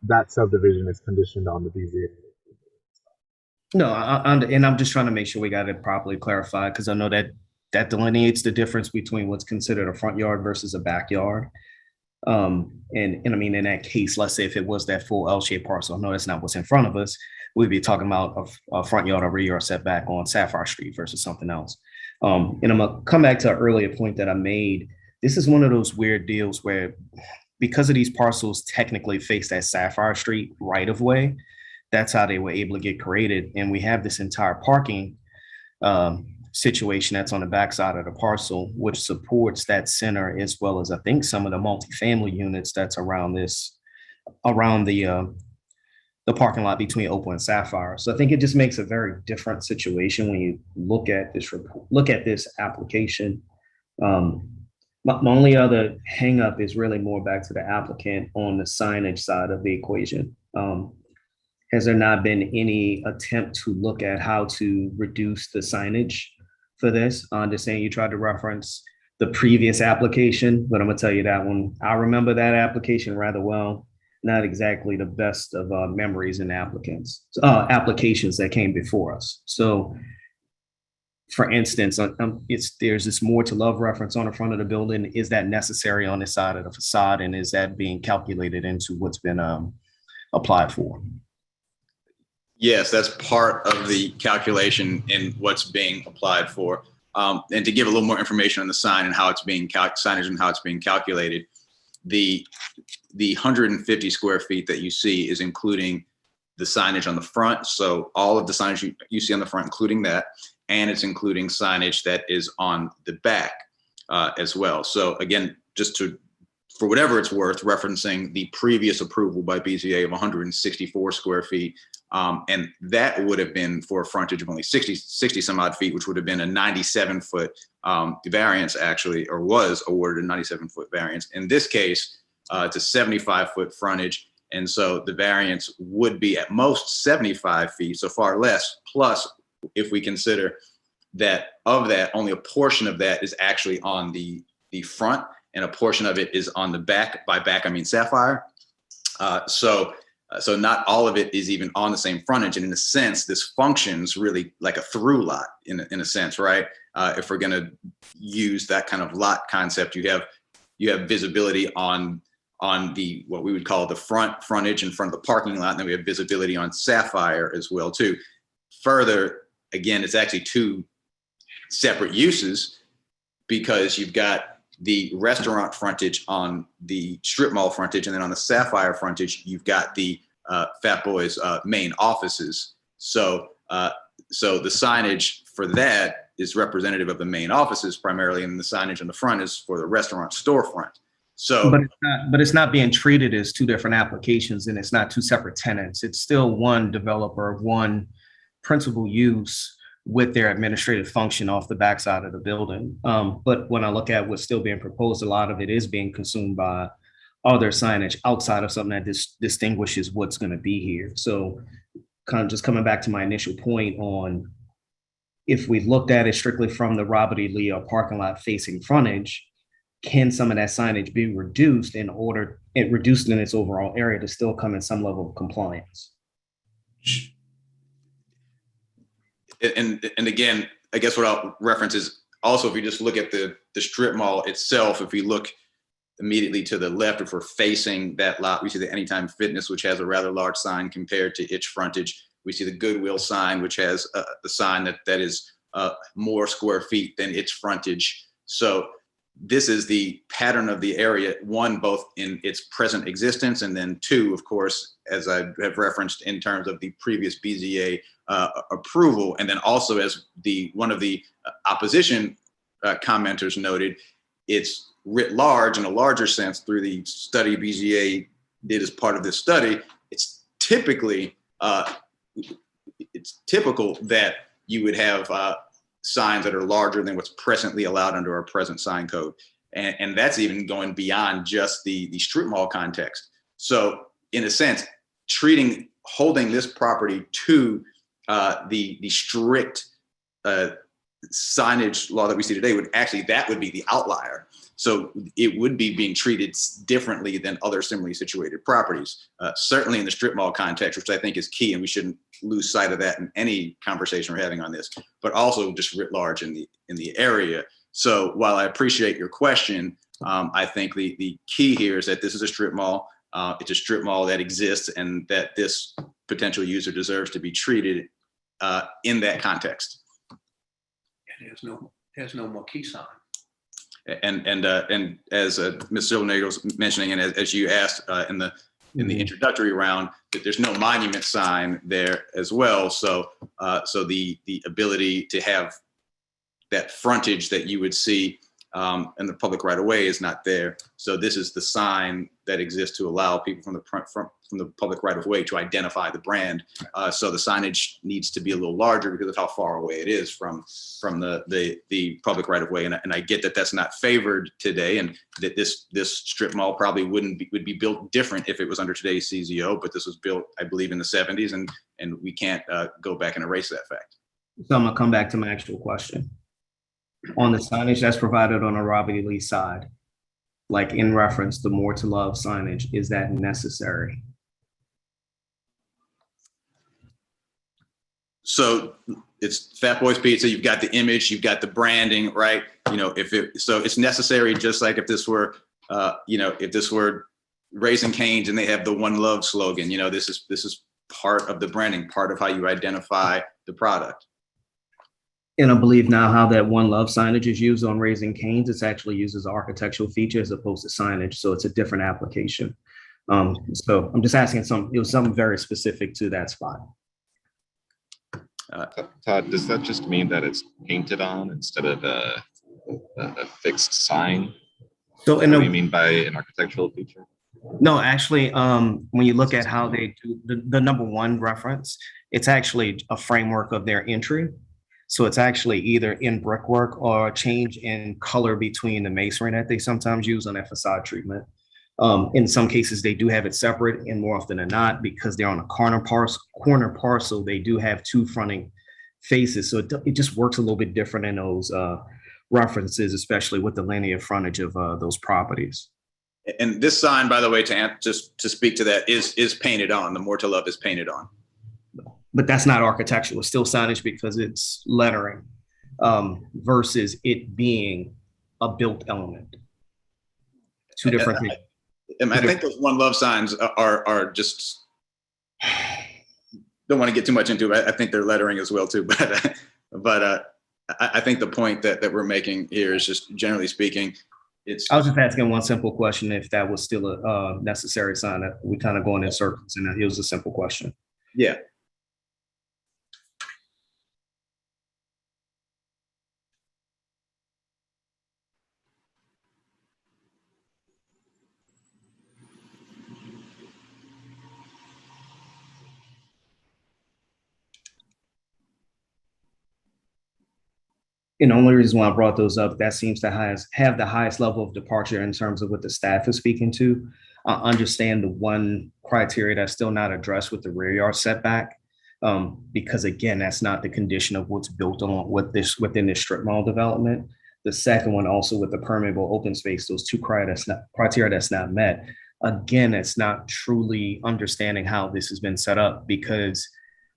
that subdivision is conditioned on the BZA. No, and I'm just trying to make sure we got it properly clarified, because I know that delineates the difference between what's considered a front yard versus a backyard. And I mean, in that case, let's say if it was that full L-shaped parcel, no, that's not what's in front of us. We'd be talking about a front yard or rear yard setback on Sapphire Street versus something else. And I'm gonna come back to an earlier point that I made. This is one of those weird deals where, because of these parcels technically face that Sapphire Street right of way, that's how they were able to get created. And we have this entire parking situation that's on the backside of the parcel, which supports that center, as well as I think some of the multifamily units that's around the parking lot between Opal and Sapphire. So I think it just makes a very different situation when you look at this application. My only other hangup is really more back to the applicant on the signage side of the equation. Has there not been any attempt to look at how to reduce the signage for this? I understand you tried to reference the previous application, but I'm gonna tell you that one, I remember that application rather well. Not exactly the best of memories in applications that came before us. So for instance, there's this more to love reference on the front of the building. Is that necessary on the side of the facade? And is that being calculated into what's been applied for? Yes, that's part of the calculation in what's being applied for. And to give a little more information on the sign and how it's being signage and how it's being calculated, the 150 square feet that you see is including the signage on the front. So all of the signage you see on the front, including that, and it's including signage that is on the back as well. So again, just for whatever it's worth, referencing the previous approval by BZA of 164 square feet, and that would have been for a frontage of only 60 some odd feet, which would have been a 97-foot variance actually, or was awarded a 97-foot variance. In this case, it's a 75-foot frontage. And so the variance would be at most 75 feet, so far less. Plus, if we consider that of that, only a portion of that is actually on the front, and a portion of it is on the back. By back, I mean Sapphire. So not all of it is even on the same frontage. And in a sense, this functions really like a through lot in a sense, right? If we're gonna use that kind of lot concept, you have visibility on the, what we would call the frontage in front of the parking lot. And then we have visibility on Sapphire as well too. Further, again, it's actually two separate uses, because you've got the restaurant frontage on the strip mall frontage, and then on the Sapphire frontage, you've got the Fat Boys main offices. So the signage for that is representative of the main offices primarily, and the signage on the front is for the restaurant storefront. So, but it's not being treated as two different applications, and it's not two separate tenants. It's still one developer, one principal use with their administrative function off the backside of the building. But when I look at what's still being proposed, a lot of it is being consumed by other signage outside of something that distinguishes what's going to be here. So kind of just coming back to my initial point on, if we looked at it strictly from the Robert E. Lee parking lot facing frontage, can some of that signage be reduced in its overall area to still come in some level of compliance? And again, I guess what I'll reference is also, if you just look at the strip mall itself, if we look immediately to the left, if we're facing that lot, we see the Anytime Fitness, which has a rather large sign compared to its frontage. We see the Goodwill sign, which has the sign that is more square feet than its frontage. So this is the pattern of the area, one, both in its present existence, and then two, of course, as I have referenced in terms of the previous BZA approval, and then also as one of the opposition commenters noted, it's writ large in a larger sense through the study BZA did as part of this study. It's typically, it's typical that you would have signs that are larger than what's presently allowed under our present sign code. And that's even going beyond just the strip mall context. So in a sense, holding this property to the strict signage law that we see today that would be the outlier. So it would be being treated differently than other similarly situated properties, certainly in the strip mall context, which I think is key, and we shouldn't lose sight of that in any conversation we're having on this, but also just writ large in the area. So while I appreciate your question, I think the key here is that this is a strip mall. It's a strip mall that exists, and that this potential user deserves to be treated in that context. And there's no marquee sign. And as Ms. Silvernagle was mentioning, and as you asked in the introductory round, that there's no monument sign there as well. So the ability to have that frontage that you would see in the public right of way is not there. So this is the sign that exists to allow people from the public right of way to identify the brand. So the signage needs to be a little larger because of how far away it is from the public right of way. And I get that that's not favored today, and that this strip mall probably would be built different if it was under today's CZO, but this was built, I believe, in the 70s, and we can't go back and erase that fact. So I'm gonna come back to my actual question. On the signage that's provided on the Robbie Lee side, like in reference, the More to Love signage, is that necessary? So it's Fat Boys Pizza. You've got the image, you've got the branding, right? So it's necessary, just like if this were, if this were Raising Cane's and they have the One Love slogan. This is part of the branding, part of how you identify the product. And I believe now how that One Love signage is used on Raising Cane's, it's actually used as an architectural feature as opposed to signage. So it's a different application. So I'm just asking it was something very specific to that spot. Todd, does that just mean that it's painted on instead of a fixed sign? So what do you mean by an architectural feature? No, actually, when you look at how they do the number one reference, it's actually a framework of their entry. So it's actually either in brickwork or a change in color between the masonry that they sometimes use on that facade treatment. In some cases, they do have it separate, and more often than not, because they're on a corner parcel, they do have two fronting faces. So it just works a little bit different in those references, especially with the linear frontage of those properties. And this sign, by the way, to speak to that, is painted on. The More to Love is painted on. But that's not architectural. It's still signage because it's lettering versus it being a built element. Two different things. I think those One Love signs are just, don't want to get too much into it. I think they're lettering as well too. But I think the point that we're making here is just, generally speaking, I was just asking one simple question, if that was still a necessary sign. That we kind of going in circles, and it was a simple question. Yeah. And the only reason why I brought those up, that seems to have the highest level of departure in terms of what the staff is speaking to. I understand the one criteria that's still not addressed with the rear yard setback, because again, that's not the condition of what's built on within this strip mall development. The second one, also with the permeable open space, those two criteria that's not met. Again, it's not truly understanding how this has been set up, because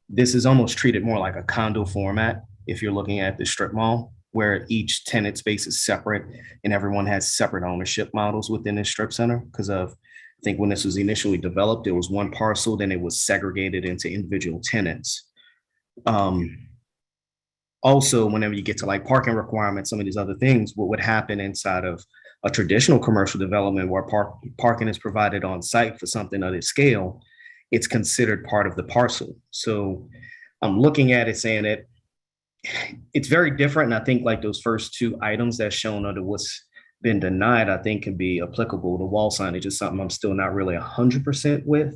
this is almost treated more like a condo format. If you're looking at the strip mall, where each tenant space is separate and everyone has separate ownership models within the strip center. Because I think when this was initially developed, there was one parcel, then it was segregated into individual tenants. also, whenever you get to like parking requirements, some of these other things, what would happen inside of a traditional commercial development where parking is provided on site for something of this scale, it's considered part of the parcel. So I'm looking at it saying that it's very different. And I think like those first two items that's shown under what's been denied, I think can be applicable. The wall signage is something I'm still not really 100% with,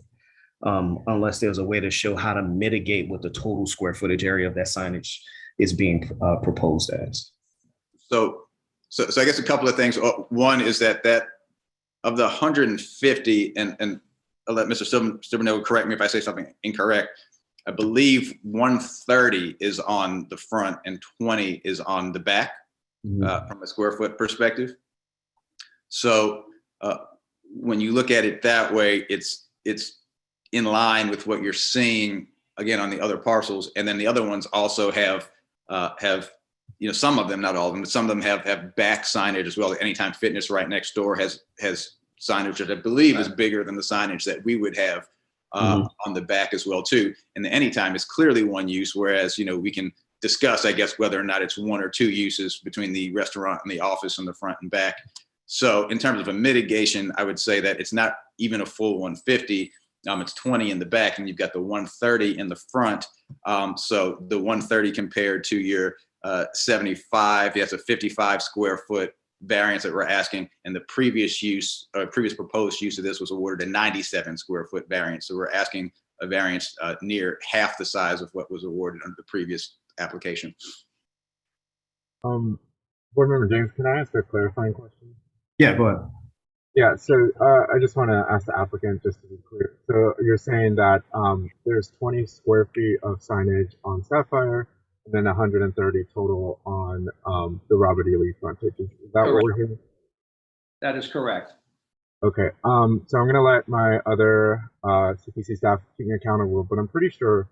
unless there's a way to show how to mitigate what the total square footage area of that signage is being proposed as. So I guess a couple of things. One is that of the 150, and I'll let Mr. Silvernail correct me if I say something incorrect. I believe 130 is on the front and 20 is on the back from a square foot perspective. So when you look at it that way, it's in line with what you're seeing again on the other parcels. And then the other ones also have some of them, not all of them, but some of them have back signage as well. Anytime Fitness right next door has signage that I believe is bigger than the signage that we would have on the back as well too. And the Anytime is clearly one use, whereas, we can discuss, I guess, whether or not it's one or two uses between the restaurant and the office on the front and back. So in terms of a mitigation, I would say that it's not even a full 150. It's 20 in the back and you've got the 130 in the front. So the 130 compared to your 75, that's a 55 square foot variance that we're asking. And the previous proposed use of this was awarded a 97 square foot variance. So we're asking a variance near half the size of what was awarded under the previous application. Board Member James, can I ask a clarifying question? Yeah, go ahead. Yeah, so I just want to ask the applicant just to be clear. So you're saying that there's 20 square feet of signage on Sapphire and then 130 total on the Robert E. Lee frontage. Is that what we're hearing? That is correct. Okay, so I'm going to let my other CPC staff keep me accountable, but I'm pretty sure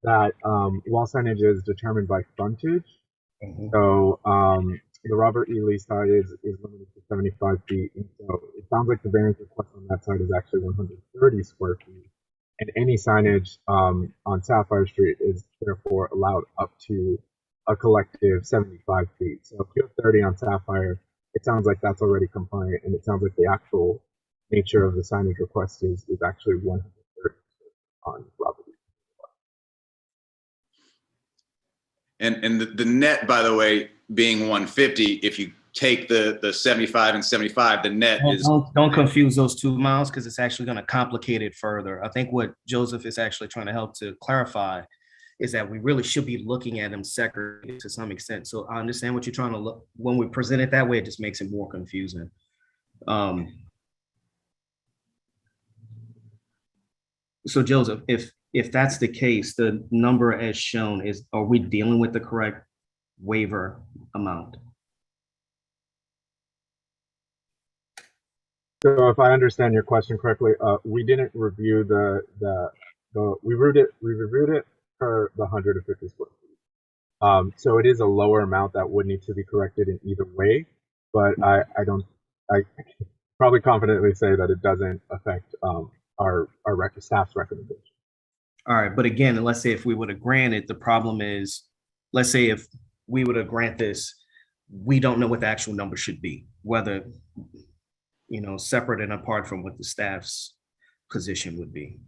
that wall signage is determined by frontage. So the Robert E. Lee side is limited to 75 feet. And so it sounds like the variance request on that side is actually 130 square feet. And any signage on Sapphire Street is therefore allowed up to a collective 75 feet. So if you have 30 on Sapphire, it sounds like that's already compliant. And it sounds like the actual nature of the signage request is actually 130 on Robert E. And the net, by the way, being 150, if you take the 75 and 75, the net is. Don't confuse those 2 miles because it's actually going to complicate it further. I think what Joseph is actually trying to help to clarify is that we really should be looking at them separately to some extent. So I understand what you're trying to look. When we present it that way, it just makes it more confusing. So Joseph, if that's the case, the number as shown is, are we dealing with the correct waiver amount? So if I understand your question correctly, we didn't review we reviewed it for the 150 square feet. So it is a lower amount that would need to be corrected in either way, but I probably confidently say that it doesn't affect our staff's recommendation. All right, but again, let's say if we would have granted, the problem is, let's say if we would have granted this, we don't know what the actual number should be, whether, separate and apart from what the staff's position would be.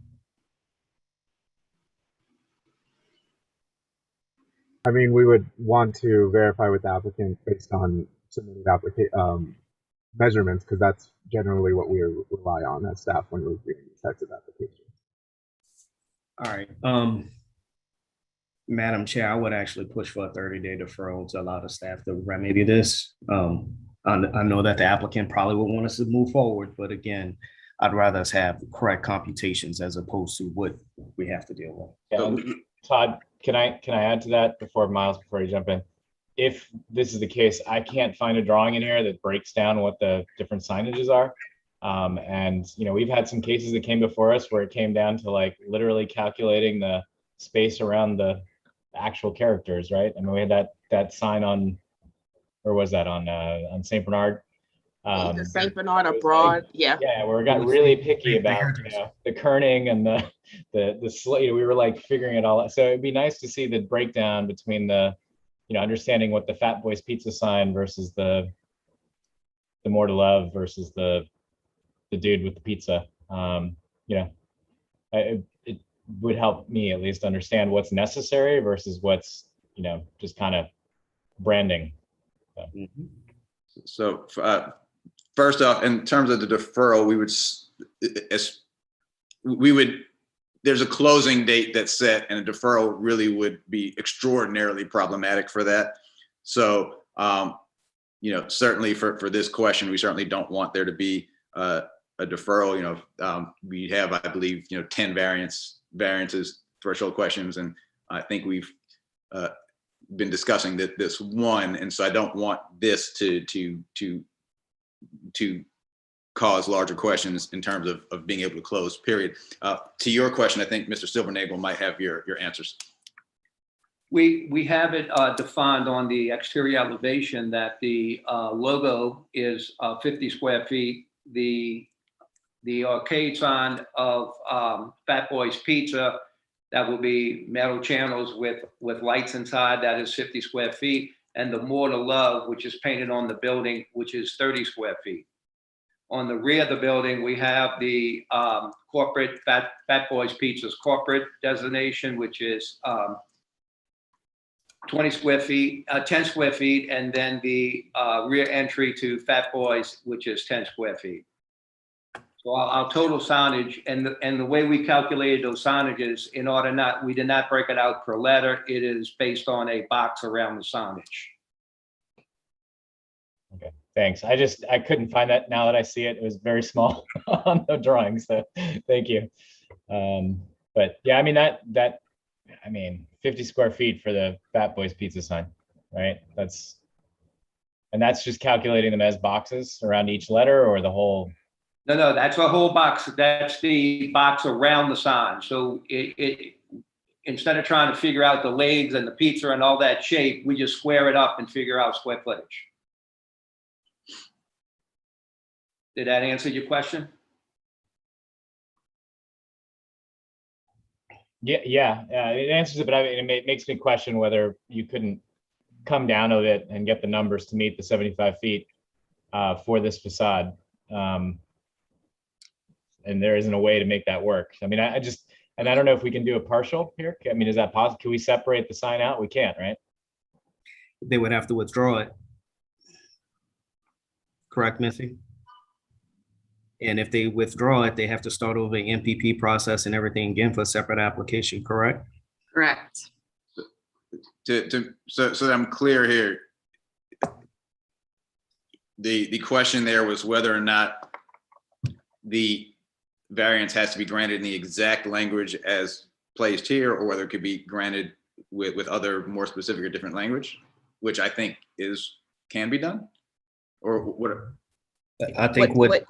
I mean, we would want to verify with the applicant based on submitted measurements, because that's generally what we rely on as staff when reviewing these types of applications. All right, Madam Chair, I would actually push for a 30-day deferral to allow the staff to remedy this. I know that the applicant probably would want us to move forward, but again, I'd rather us have correct computations as opposed to what we have to deal with. Yeah, Todd, can I add to that before you jump in? If this is the case, I can't find a drawing in here that breaks down what the different signages are. And we've had some cases that came before us where it came down to like literally calculating the space around the actual characters, right? I mean, we had that sign on, or was that on St. Bernard? St. Bernard abroad, yeah. Yeah, where we got really picky about the kerning and the we were like figuring it all out. So it'd be nice to see the breakdown between the understanding what the Fat Boys Pizza sign versus the More to Love versus the dude with the pizza. It would help me at least understand what's necessary versus what's, just kind of branding. So first off, in terms of the deferral, there's a closing date that's set, and a deferral really would be extraordinarily problematic for that. So, certainly for this question, we certainly don't want there to be a deferral. We have, I believe, 10 variances, threshold questions, and I think we've been discussing this one, and so I don't want this to cause larger questions in terms of being able to close, period. To your question, I think Mr. Silvernagle might have your answers. We have it defined on the exterior elevation that the logo is 50 square feet. The arcade sign of Fat Boys Pizza, that will be metal channels with lights inside, that is 50 square feet. And the More to Love, which is painted on the building, which is 30 square feet. On the rear of the building, we have the corporate Fat Boys Pizza's corporate designation, which is 20 square feet, 10 square feet, and then the rear entry to Fat Boys, which is 10 square feet. So our total signage, and the way we calculated those signages, we did not break it out per letter. It is based on a box around the signage. Okay, thanks. I couldn't find that now that I see it. It was very small on the drawing, so thank you. But yeah, I mean, 50 square feet for the Fat Boys Pizza sign, right? That's just calculating them as boxes around each letter, or the whole? No, that's a whole box. That's the box around the sign. So it instead of trying to figure out the legs and the pizza and all that shape, we just square it up and figure out square footage. Did that answer your question? Yeah, it answers it, but it makes me question whether you couldn't come down with it and get the numbers to meet the 75 feet for this facade. And there isn't a way to make that work. I mean, I don't know if we can do a partial here. I mean, is that possible? Can we separate the sign out? We can't, right? They would have to withdraw it. Correct, Missy? And if they withdraw it, they have to start over the MPP process and everything again for a separate application, correct? Correct. So that I'm clear here, the question there was whether or not the variance has to be granted in the exact language as placed here, or whether it could be granted with other more specific or different language, which I think can be done, or what? I think what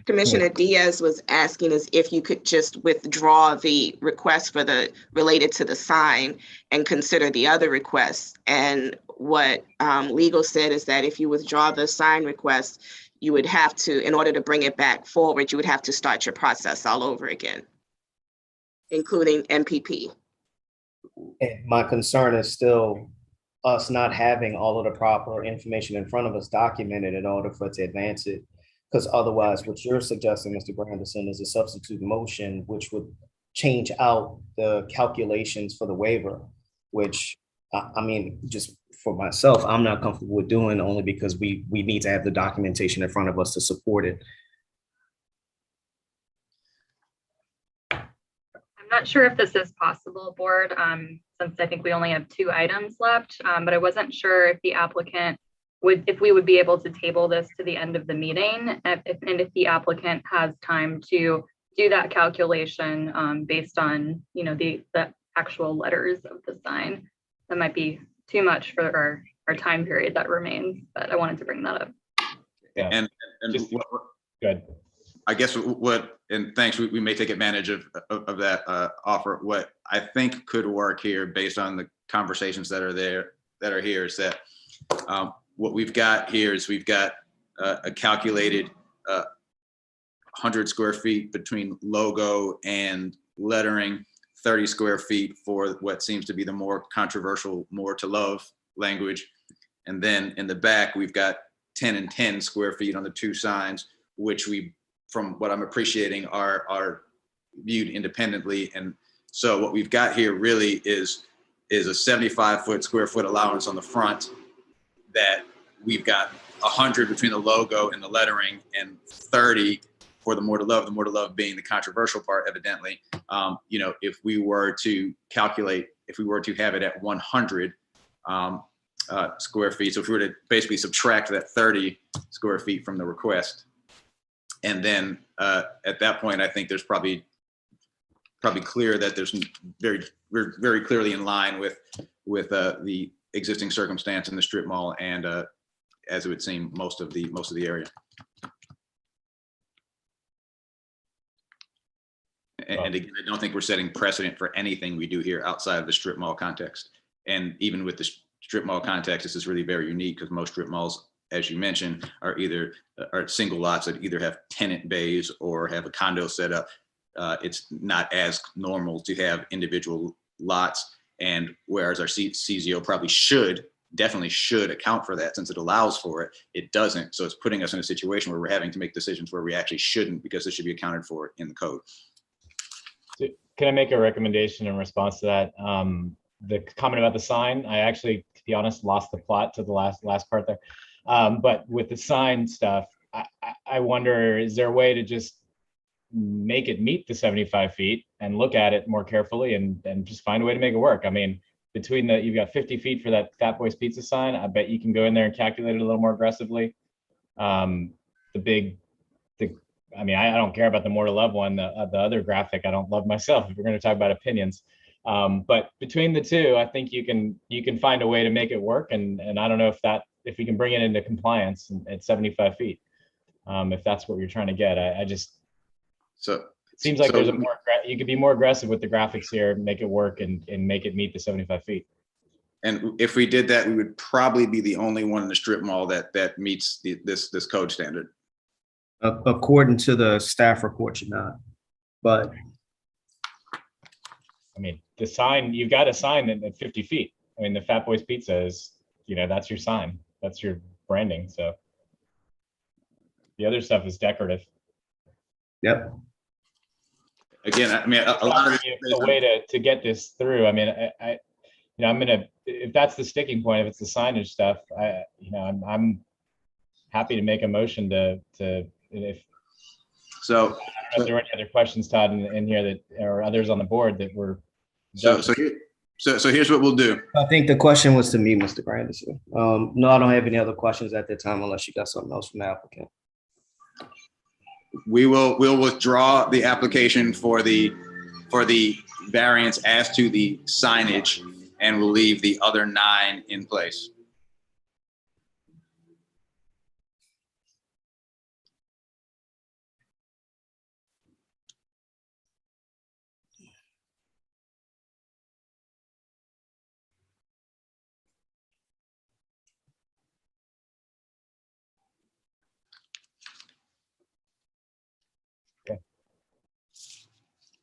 Commissioner Diaz was asking is if you could just withdraw the request for related to the sign and consider the other requests. And what legal said is that if you withdraw the sign request, you would have to, in order to bring it back forward, you would have to start your process all over again, including MPP. And my concern is still us not having all of the proper information in front of us documented in order for it to advance it. Because otherwise, what you're suggesting, Mr. Granderson, is a substitute motion, which would change out the calculations for the waiver, which, I mean, just for myself, I'm not comfortable with doing, only because we need to have the documentation in front of us to support it. I'm not sure if this is possible, board, since I think we only have 2 items left, but I wasn't sure if the applicant if we would be able to table this to the end of the meeting, and if the applicant has time to do that calculation based on, the actual letters of the sign. That might be too much for our time period that remains, but I wanted to bring that up. Yeah. And good. I guess and thanks, we may take advantage of that offer. What I think could work here, based on the conversations that are here, is that what we've got here is we've got a calculated 100 square feet between logo and lettering, 30 square feet for what seems to be the more controversial More to Love language. And then in the back, we've got 10 and 10 square feet on the two signs, which we, from what I'm appreciating, are viewed independently. And so what we've got here really is a 75 square foot allowance on the front, that we've got 100 between the logo and the lettering, and 30 for the More to Love being the controversial part, evidently. You know, if we were to calculate, if we were to have it at 100 square feet, so if we were to basically subtract that 30 square feet from the request, and then at that point, I think there's probably clear that there's we're very clearly in line with the existing circumstance in the strip mall, and as it would seem, most of the area. And again, I don't think we're setting precedent for anything we do here outside of the strip mall context. And even with the strip mall context, this is really very unique, because most strip malls, as you mentioned, are either single lots that either have tenant bays or have a condo set up. It's not as normal to have individual lots, and whereas our CZO probably definitely should account for that, since it allows for it, it doesn't. So it's putting us in a situation where we're having to make decisions where we actually shouldn't, because this should be accounted for in the code. Can I make a recommendation in response to that? The comment about the sign, I actually, to be honest, lost the plot to the last part there. But with the sign stuff, I wonder, is there a way to just make it meet the 75 feet and look at it more carefully and just find a way to make it work? I mean, between you've got 50 feet for that Fat Boys Pizza sign. I bet you can go in there and calculate it a little more aggressively. I mean, I don't care about the More to Love one. The other graphic, I don't love myself, if we're going to talk about opinions. But between the two, I think you can find a way to make it work. And I don't know if we can bring it into compliance at 75 feet, if that's what you're trying to get. It seems like you could be more aggressive with the graphics here, make it work, and make it meet the 75 feet. And if we did that, we would probably be the only one in the strip mall that meets this code standard. According to the staff report, you're not. But I mean, the sign, you've got a sign at 50 feet. I mean, the Fat Boys Pizza is, that's your sign. That's your branding. So the other stuff is decorative. Yep. Again, I mean, a lot of a way to get this through. I mean, I'm gonna, if that's the sticking point, if it's the signage stuff, I'm happy to make a motion if there were any other questions, Todd, in here that, or others on the board that were. So here's what we'll do. I think the question was to me, Mr. Grandison. No, I don't have any other questions at that time, unless you got something else from the applicant. We'll withdraw the application for the variance as to the signage, and we'll leave the other 9 in place.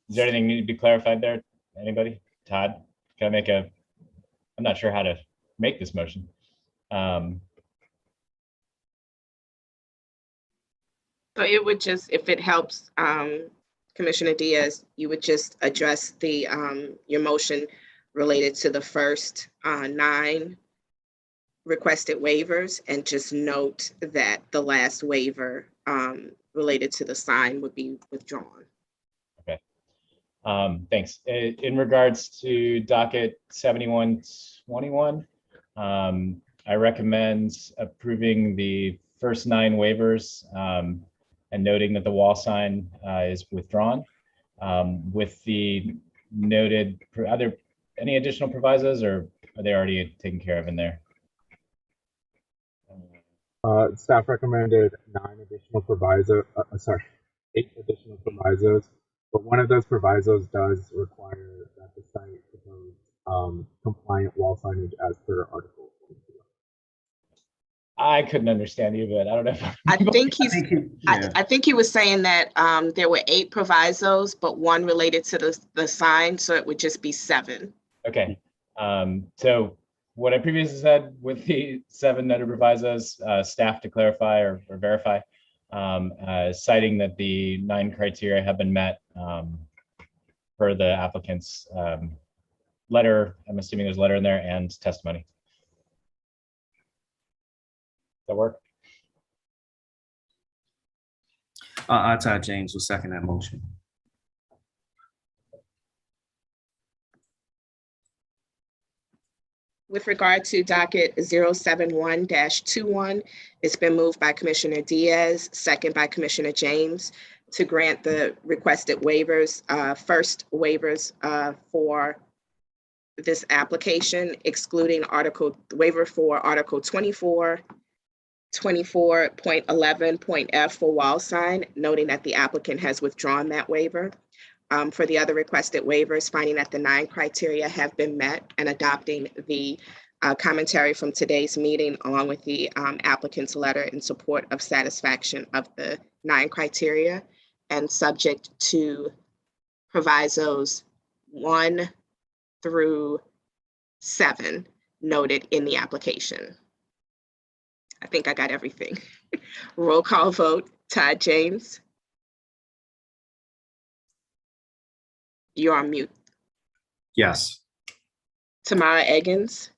Is there anything need to be clarified there? Anybody? Todd, can I make I'm not sure how to make this motion. So it would just, if it helps, Commissioner Diaz, you would just address the your motion related to the first 9 requested waivers, and just note that the last waiver related to the sign would be withdrawn. Thanks. In regards to docket 7121, I recommend approving the first 9 waivers and noting that the wall sign is withdrawn. With the noted, are there any additional provisos, or are they already taken care of in there? Staff recommended 8 additional provisos, but one of those provisos does require that the site propose compliant wall signage as per Article 22. I couldn't understand you, but I don't know. I think he was saying that there were 8 provisos, but 1 related to the sign, so it would just be 7. Okay. So what I previously said with the 7 noted provisos, staff to clarify or verify, citing that the 9 criteria have been met per the applicant's letter. I'm assuming there's a letter in there and testimony. Does that work? Todd James will second that motion. With regard to docket 071-21, it's been moved by Commissioner Diaz, second by Commissioner James, to grant the requested waivers. First waivers for this application, excluding waiver for Article 24, 24.11.f for wall sign, noting that the applicant has withdrawn that waiver. For the other requested waivers, finding that the 9 criteria have been met and adopting the commentary from today's meeting along with the applicant's letter in support of satisfaction of the 9 criteria and subject to provisos 1 through 7 noted in the application. I think I got everything. Roll call vote, Todd James. You're on mute. Yes. Tamara Eggins,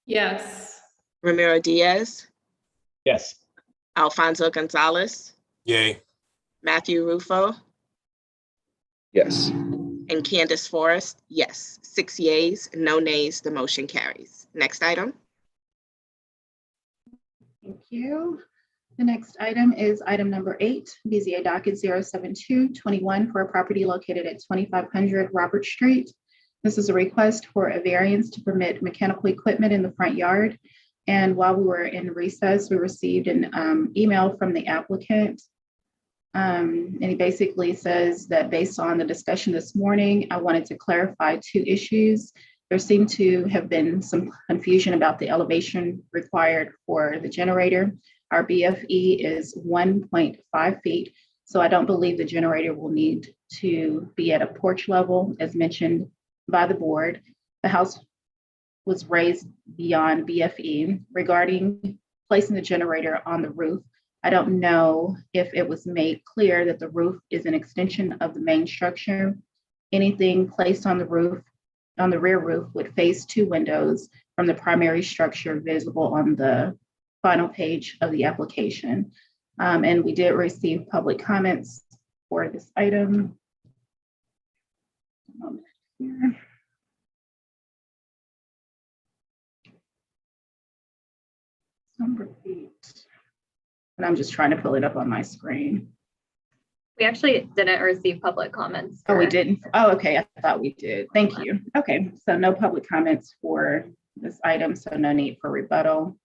Yes. Ramiro Diaz, Yes. Alfonso Gonzalez, Yay. Matthew Rufo, Yes. and Candace Forrest, yes. 6 yeas, no nays, the motion carries. Next item. Thank you. The next item is item number 8, BZA docket 07221 for a property located at 2500 Robert Street. This is a request for a variance to permit mechanical equipment in the front yard. And while we were in recess, we received an email from the applicant. And he basically says that based on the discussion this morning, I wanted to clarify 2 issues. There seemed to have been some confusion about the elevation required for the generator. Our BFE is 1.5 feet, so I don't believe the generator will need to be at a porch level, as mentioned by the board. The house was raised beyond BFE. Regarding placing the generator on the roof, I don't know if it was made clear that the roof is an extension of the main structure. Anything placed on the roof, on the rear roof, would face 2 windows from the primary structure visible on the final page of the application. And we did receive public comments for this item. Here. Number 8. And I'm just trying to pull it up on my screen. We actually didn't receive public comments. Oh, we didn't? Oh, okay. I thought we did. Thank you. Okay, so no public comments for this item, so no need for rebuttal.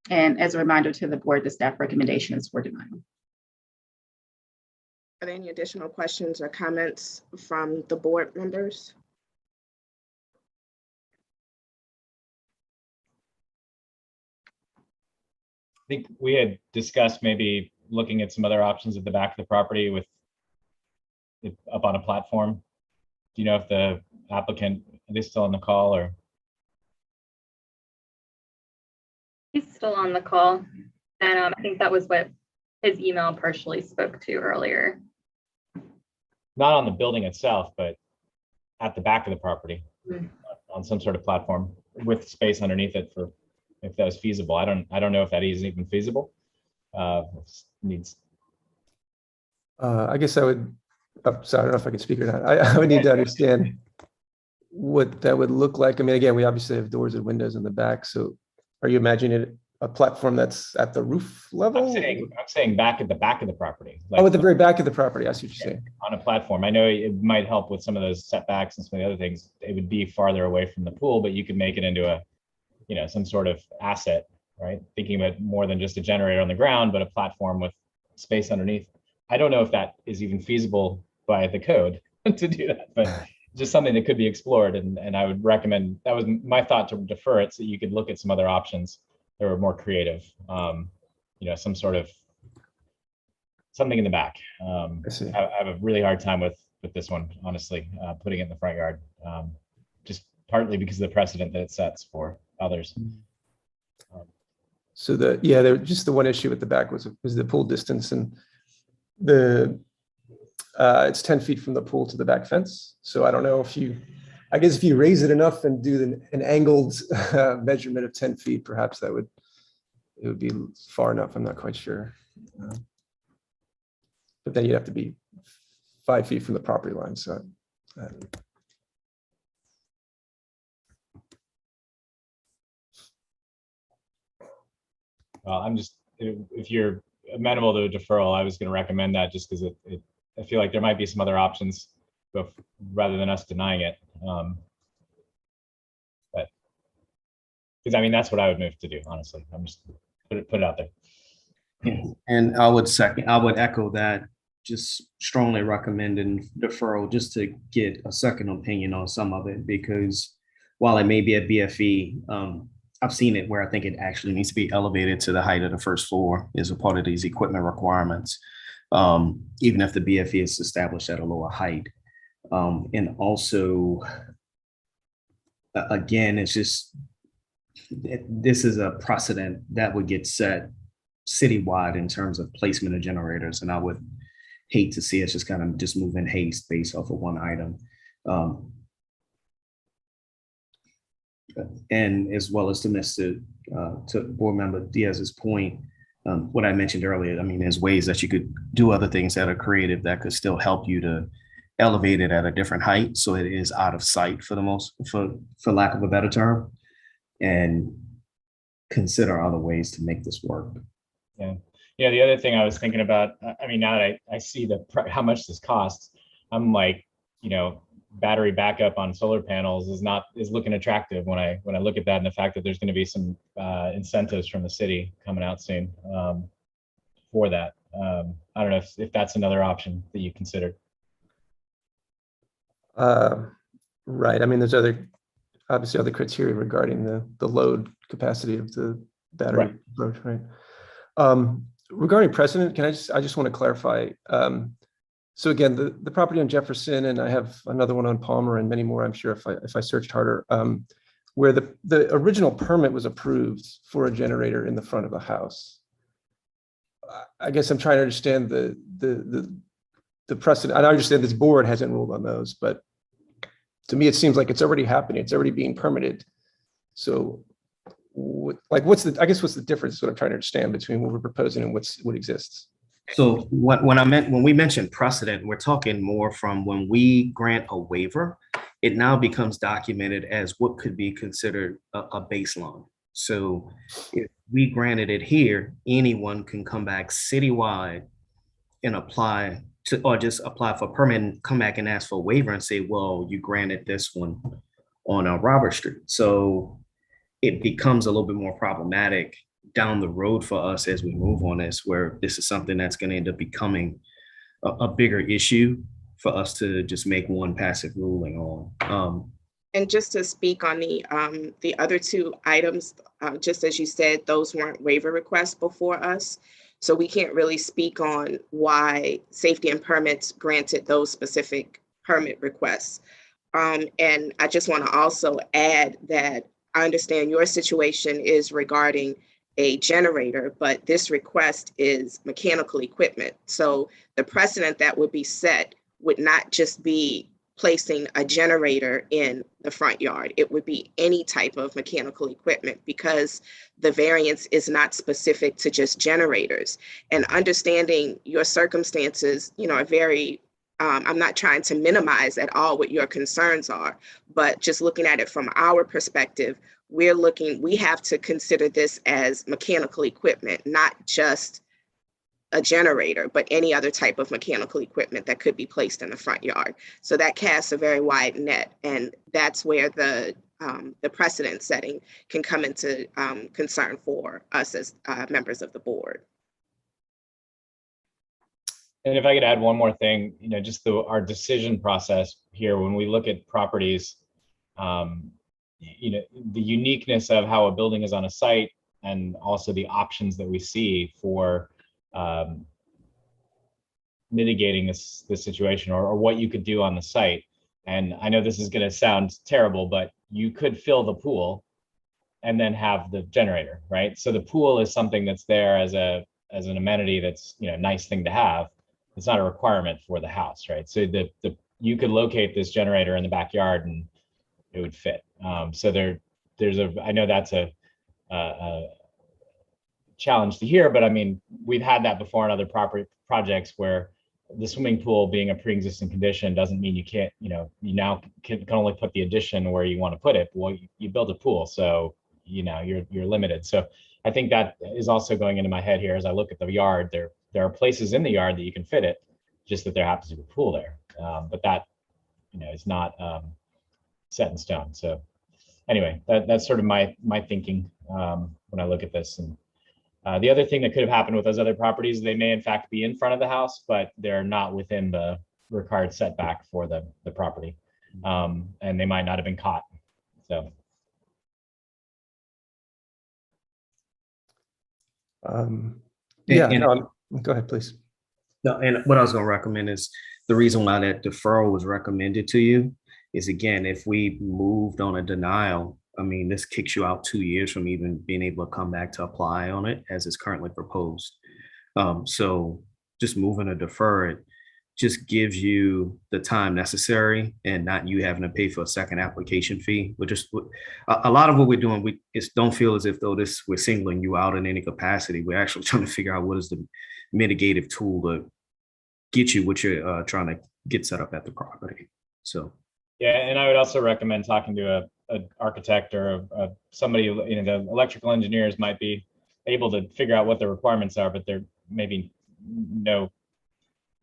And as a reminder to the board, the staff recommendation is for denial. Are there any additional questions or comments from the board members? I think we had discussed maybe looking at some other options at the back of the property with it up on a platform. Do you know if the applicant, are they still on the call or? He's still on the call. And I think that was what his email partially spoke to earlier. Not on the building itself, but at the back of the property on some sort of platform with space underneath it for if that was feasible. I don't know if that is even feasible. Needs. I guess I would. So I don't know if I can speak or not. I would need to understand what that would look like. I mean, again, we obviously have doors and windows in the back. So, are you imagining a platform that's at the roof level? I'm saying back at the back of the property. Like, at the very back of the property. I see what you're saying. On a platform. I know it might help with some of those setbacks and some of the other things. It would be farther away from the pool, but you could make it into a, you know, some sort of asset, right? Thinking about more than just a generator on the ground, but a platform with space underneath. I don't know if that is even feasible by the code to do that, but just something that could be explored. And I would recommend, that was my thought, to defer it so you could look at some other options that were more creative. You know, some sort of something in the back. I have a really hard time with with this one, honestly, putting it in the front yard, just partly because of the precedent that it sets for others. So just the one issue at the back was the pool distance, and it's 10 feet from the pool to the back fence. So I don't know I guess if you raise it enough and do an angled measurement of 10 feet, perhaps it would be far enough. I'm not quite sure. But then you'd have to be 5 feet from the property line. So well, I'm just, if you're amenable to a deferral, I was going to recommend that just because I feel like there might be some other options rather than us denying it. But because I mean, that's what I would move to do, honestly. I'm just put it out there. And I would echo that, just strongly recommending deferral just to get a second opinion on some of it, because while it may be a BFE, I've seen it where I think it actually needs to be elevated to the height of the first floor as a part of these equipment requirements, even if the BFE is established at a lower height. And also, again, it's just, this is a precedent that would get set citywide in terms of placement of generators. And I would hate to see us just kind of just move in haste based off of one item. And as well as to Board Member Diaz's point, what I mentioned earlier, I mean, there's ways that you could do other things that are creative that could still help you to elevate it at a different height, so it is out of sight for lack of a better term, and consider other ways to make this work. Yeah. The other thing I was thinking about, I mean, now that I see how much this costs, I'm like, battery backup on solar panels is looking attractive when I look at that, and the fact that there's going to be some incentives from the city coming out soon for that. I don't know if that's another option that you considered. Right. I mean, there's obviously other criteria regarding the load capacity of the battery approach, right? Regarding precedent, I just want to clarify. So again, the property on Jefferson, and I have another one on Palmer and many more, I'm sure if I searched harder, where the original permit was approved for a generator in the front of the house. I guess I'm trying to understand the precedent. I understand this board hasn't ruled on those, but to me, it seems like it's already happening. It's already being permitted. So what's the difference is what I'm trying to understand between what we're proposing and what exists. So when we mention precedent, we're talking more from when we grant a waiver, it now becomes documented as what could be considered a baseline. So if we granted it here, anyone can come back citywide and apply for permit and come back and ask for a waiver and say, well, you granted this one on Robert Street. So it becomes a little bit more problematic down the road for us as we move on this, where this is something that's going to end up becoming a bigger issue for us to just make one passive ruling on. And just to speak on the other two items, just as you said, those weren't waiver requests before us. So we can't really speak on why safety and permits granted those specific permit requests. And I just want to also add that I understand your situation is regarding a generator, but this request is mechanical equipment. So the precedent that would be set would not just be placing a generator in the front yard. It would be any type of mechanical equipment, because the variance is not specific to just generators. And understanding your circumstances, are very, I'm not trying to minimize at all what your concerns are, but just looking at it from our perspective, we have to consider this as mechanical equipment, not just a generator, but any other type of mechanical equipment that could be placed in the front yard. So that casts a very wide net, and that's where the precedent setting can come into concern for us as members of the board. And if I could add one more thing, just our decision process here, when we look at properties, the uniqueness of how a building is on a site, and also the options that we see for mitigating this situation, or what you could do on the site. And I know this is going to sound terrible, but you could fill the pool and then have the generator, right? So the pool is something that's there as an amenity that's, you know, nice thing to have. It's not a requirement for the house, right? So you could locate this generator in the backyard and it would fit. So I know that's a challenge to hear, but I mean, we've had that before on other property projects where the swimming pool being a pre-existing condition doesn't mean you can't, you know, you now can only put the addition where you want to put it. Well, you build a pool, so you know you're limited. So I think that is also going into my head here as I look at the yard. There are places in the yard that you can fit it, just that there happens to be a pool there. But that, you know, is not set in stone. So anyway, that's sort of my thinking when I look at this. And the other thing that could have happened with those other properties, they may in fact be in front of the house, but they're not within the required setback for the property. And they might not have been caught. So. Yeah, go ahead, please. No, and what I was going to recommend is the reason why that deferral was recommended to you is, again, if we moved on a denial, I mean, this kicks you out 2 years from even being able to come back to apply on it as it's currently proposed. So just moving to defer it just gives you the time necessary and not you having to pay for a second application fee. We're just, a lot of what we're doing, we just don't feel as if though we're singling you out in any capacity. We're actually trying to figure out what is the mitigative tool to get you what you're trying to get set up at the property. So. Yeah, and I would also recommend talking to an architect or somebody, you know, the electrical engineers might be able to figure out what the requirements are, but they're maybe no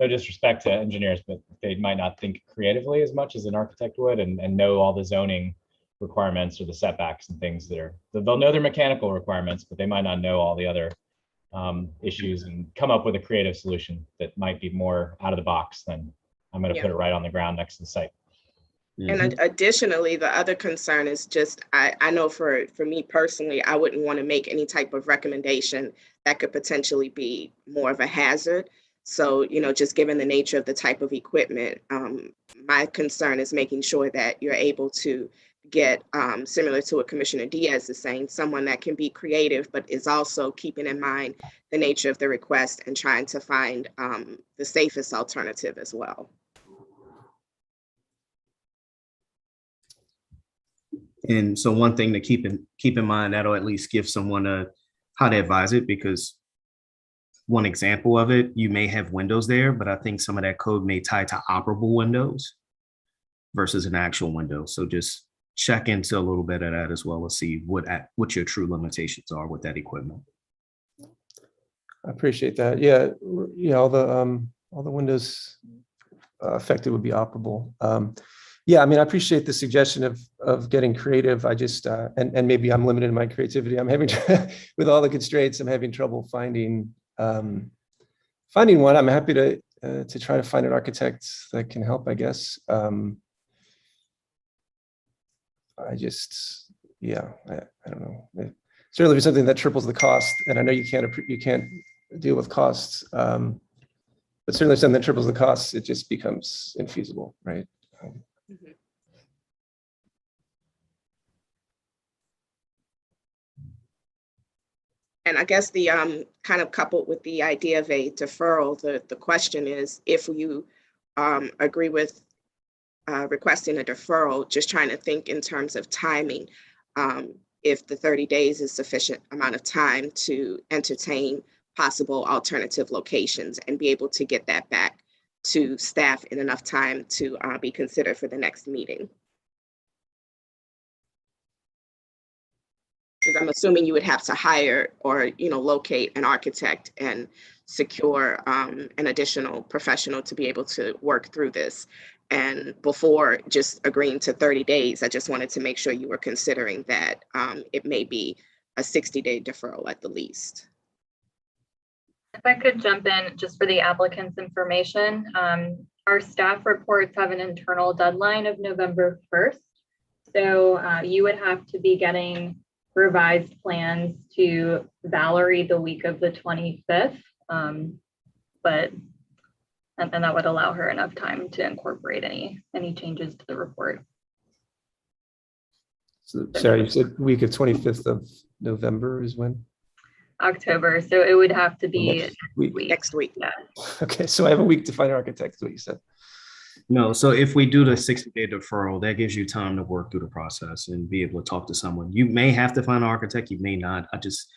disrespect to engineers, but they might not think creatively as much as an architect would and know all the zoning requirements or the setbacks and things they'll know their mechanical requirements, but they might not know all the other issues and come up with a creative solution that might be more out of the box than I'm going to put it right on the ground next to the site. And additionally, the other concern is just, I know for me personally, I wouldn't want to make any type of recommendation that could potentially be more of a hazard. So, you know, just given the nature of the type of equipment, my concern is making sure that you're able to get, similar to what Commissioner Diaz is saying, someone that can be creative, but is also keeping in mind the nature of the request and trying to find the safest alternative as well. And so one thing to keep in mind, that'll at least give someone how to advise it, because one example of it, you may have windows there, but I think some of that code may tie to operable windows versus an actual window. So just check into a little bit of that as well to see what your true limitations are with that equipment. I appreciate that. Yeah, all the windows affected would be operable. Yeah, I mean, I appreciate the suggestion of getting creative. I just and maybe I'm limited in my creativity. I'm having with all the constraints, I'm having trouble finding one. I'm happy to try to find an architect that can help, I guess. I don't know. It certainly be something that triples the cost, and I know you can't deal with costs, but certainly something that triples the costs, it just becomes infeasible, right? And I guess the kind of coupled with the idea of a deferral, the question is, if you agree with requesting a deferral, just trying to think in terms of timing, if the 30 days is sufficient amount of time to entertain possible alternative locations and be able to get that back to staff in enough time to be considered for the next meeting. Because I'm assuming you would have to hire or, you know, locate an architect and secure an additional professional to be able to work through this. And before just agreeing to 30 days, I just wanted to make sure you were considering that it may be a 60-day deferral at the least. If I could jump in just for the applicant's information, our staff reports have an internal deadline of November 1st. So you would have to be getting revised plans to Valerie the week of the 25th. But And then that would allow her enough time to incorporate any changes to the report. So, sorry, you said week of 25th of November is when? October, so it would have to be Next week. Yeah. Okay, so I have a week to find an architect, is what you said. No, so if we do the 60-day deferral, that gives you time to work through the process and be able to talk to someone. You may have to find an architect, you may not. I just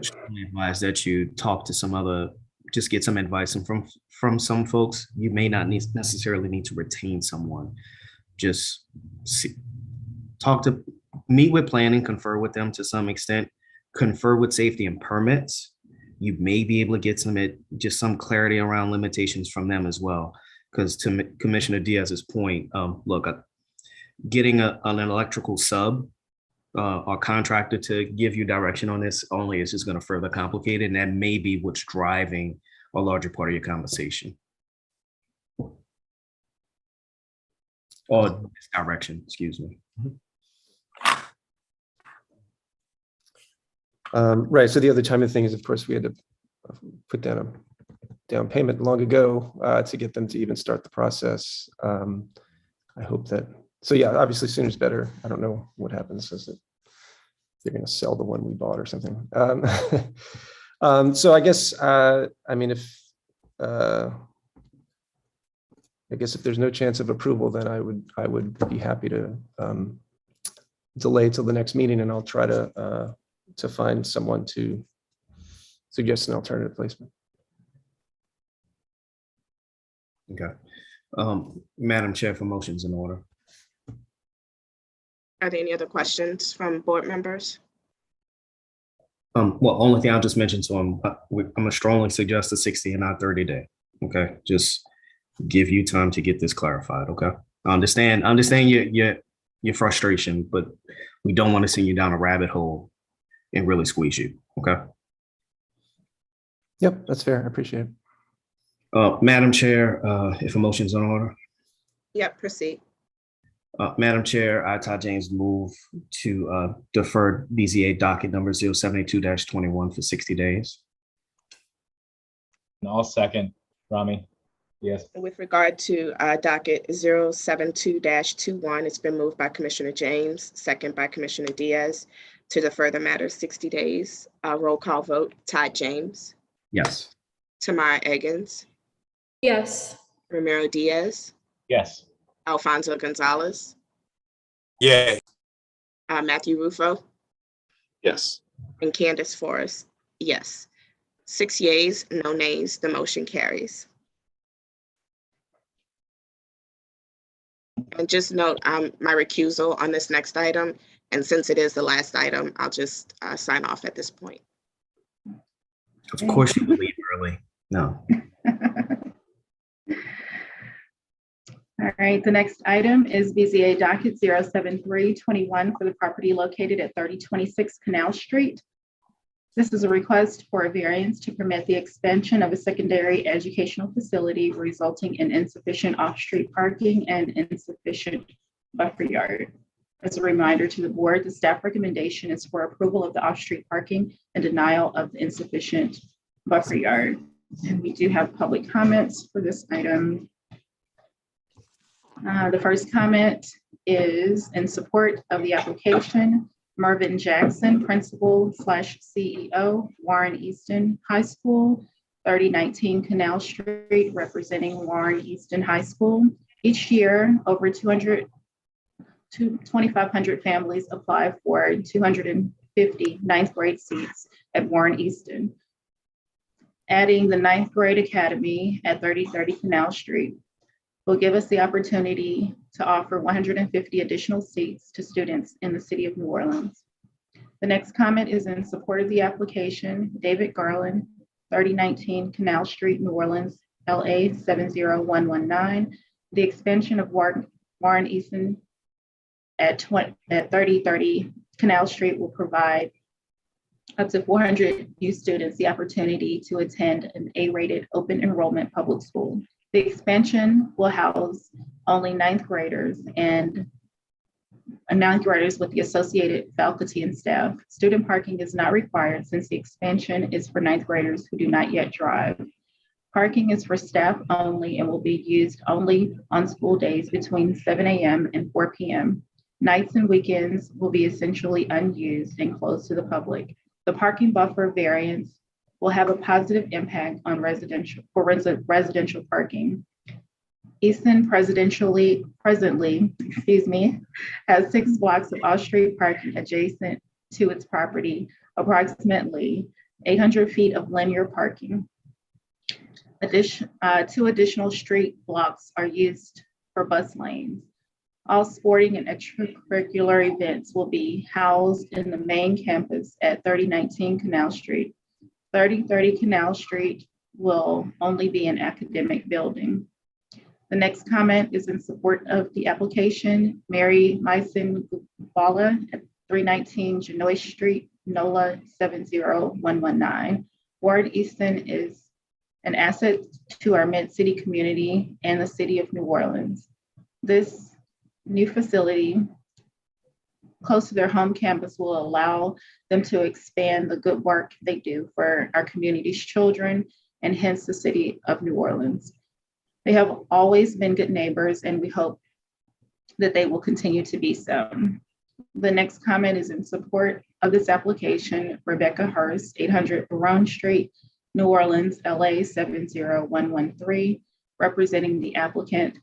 strongly advise that you talk to some other, just get some advice and from some folks. You may not necessarily need to retain someone. Just meet with planning, confer with them to some extent, confer with safety and permits. You may be able to get some clarity around limitations from them as well. Because to Commissioner Diaz's point, look, getting an electrical sub or contractor to give you direction on this only is just going to further complicate it. And that may be what's driving a larger part of your conversation. Or this direction, excuse me. Right. So the other timing thing is, of course, we had to put down a down payment long ago to get them to even start the process. I hope that, so yeah, obviously sooner is better. I don't know what happens, is it they're going to sell the one we bought or something. So I guess, I mean, I guess if there's no chance of approval, then I would be happy to delay till the next meeting, and I'll try to find someone to suggest an alternative placement. Okay. Madam Chair, for motions in order. Are there any other questions from board members? Well, only thing I'll just mention to him, I'm gonna strongly suggest a 60 and not 30 day. Okay, just give you time to get this clarified. Okay, I understand your frustration, but we don't want to send you down a rabbit hole and really squeeze you. Okay. Yep, that's fair. I appreciate it. Madam Chair, if a motion's in order. Yep, proceed. Madam Chair, I, Todd James, move to defer BZA docket number 072-21 for 60 days. And I'll second, Rami. Yes. With regard to docket 072-21, it's been moved by Commissioner James, second by Commissioner Diaz, to defer the matter 60 days. Roll call vote, Todd James. Yes. Tamara Eggins. Yes. Ramiro Diaz. Yes. Alfonso Gonzalez. Yeah. Matthew Rufo. Yes. And Candace Forrest. Yes. 6 yeas, no nays, the motion carries. And just note my recusal on this next item. And since it is the last item, I'll just sign off at this point. Of course you would leave early. No. All right, the next item is BZA docket 07321 for the property located at 3026 Canal Street. This is a request for a variance to permit the expansion of a secondary educational facility resulting in insufficient off-street parking and insufficient buffer yard. As a reminder to the board, the staff recommendation is for approval of the off-street parking and denial of the insufficient buffer yard. And we do have public comments for this item. The first comment is in support of the application. Marvin Jackson, Principal / CEO, Warren Easton High School, 3019 Canal Street, representing Warren Easton High School. Each year, over 2,500 families apply for 250 ninth grade seats at Warren Easton. Adding the ninth grade academy at 3030 Canal Street will give us the opportunity to offer 150 additional seats to students in the city of New Orleans. The next comment is in support of the application. David Garland, 3019 Canal Street, New Orleans, LA 70119. The expansion of Warren Easton at 3030 Canal Street will provide up to 400 new students the opportunity to attend an A-rated open enrollment public school. The expansion will house only ninth graders and ninth graders with the associated faculty and staff. Student parking is not required since the expansion is for ninth graders who do not yet drive. Parking is for staff only and will be used only on school days between 7 a.m. and 4 p.m. Nights and weekends will be essentially unused and closed to the public. The parking buffer variance will have a positive impact on residential parking. Easton presently, has 6 blocks of off-street parking adjacent to its property, approximately 800 feet of linear parking. 2 additional street blocks are used for bus lanes. All sporting and extracurricular events will be housed in the main campus at 3019 Canal Street. 3030 Canal Street will only be an academic building. The next comment is in support of the application. Mary Myson Gupala at 319 Genoa Street, NOLA 70119. Ward Easton is an asset to our Mid-City community and the city of New Orleans. This new facility close to their home campus will allow them to expand the good work they do for our community's children and hence the city of New Orleans. They have always been good neighbors and we hope that they will continue to be so. The next comment is in support of this application. Rebecca Hurst, 800 Barone Street, New Orleans, LA 70113, representing the applicant.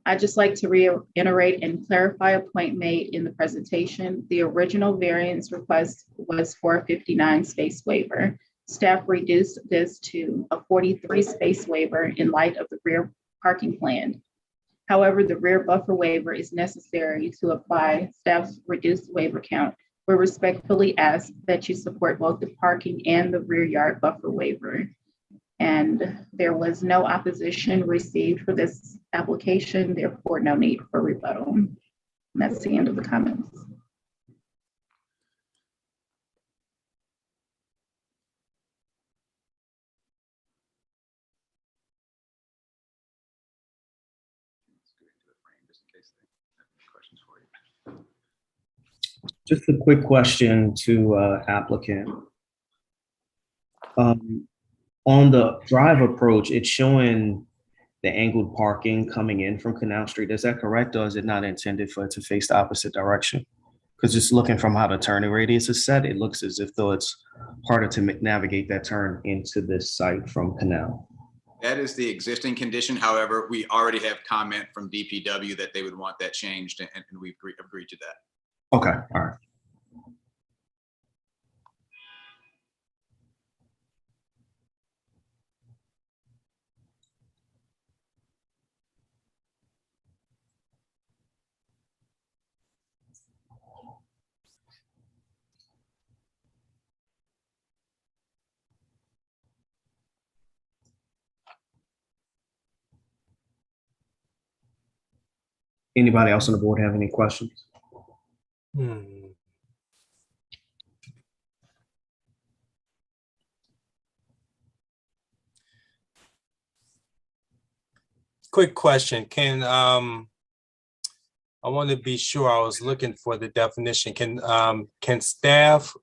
I'd just like to reiterate and clarify a point made in the presentation. The original variance request was for a 59 space waiver. Staff reduced this to a 43 space waiver in light of the rear parking plan. However, the rear buffer waiver is necessary to apply staff's reduced waiver count. We respectfully ask that you support both the parking and the rear yard buffer waiver. And there was no opposition received for this application, therefore no need for rebuttal. And that's the end of the comments. Just a quick question to applicant. On the drive approach, it's showing the angled parking coming in from Canal Street. Is that correct, or is it not intended for it to face the opposite direction? Because just looking from how the turning radius is set, it looks as if though it's harder to navigate that turn into this site from Canal. That is the existing condition. However, we already have comment from DPW that they would want that changed, and we've agreed to that. Okay, all right. Anybody else on the board have any questions? Quick question. I want to be sure I was looking for the definition. Can staff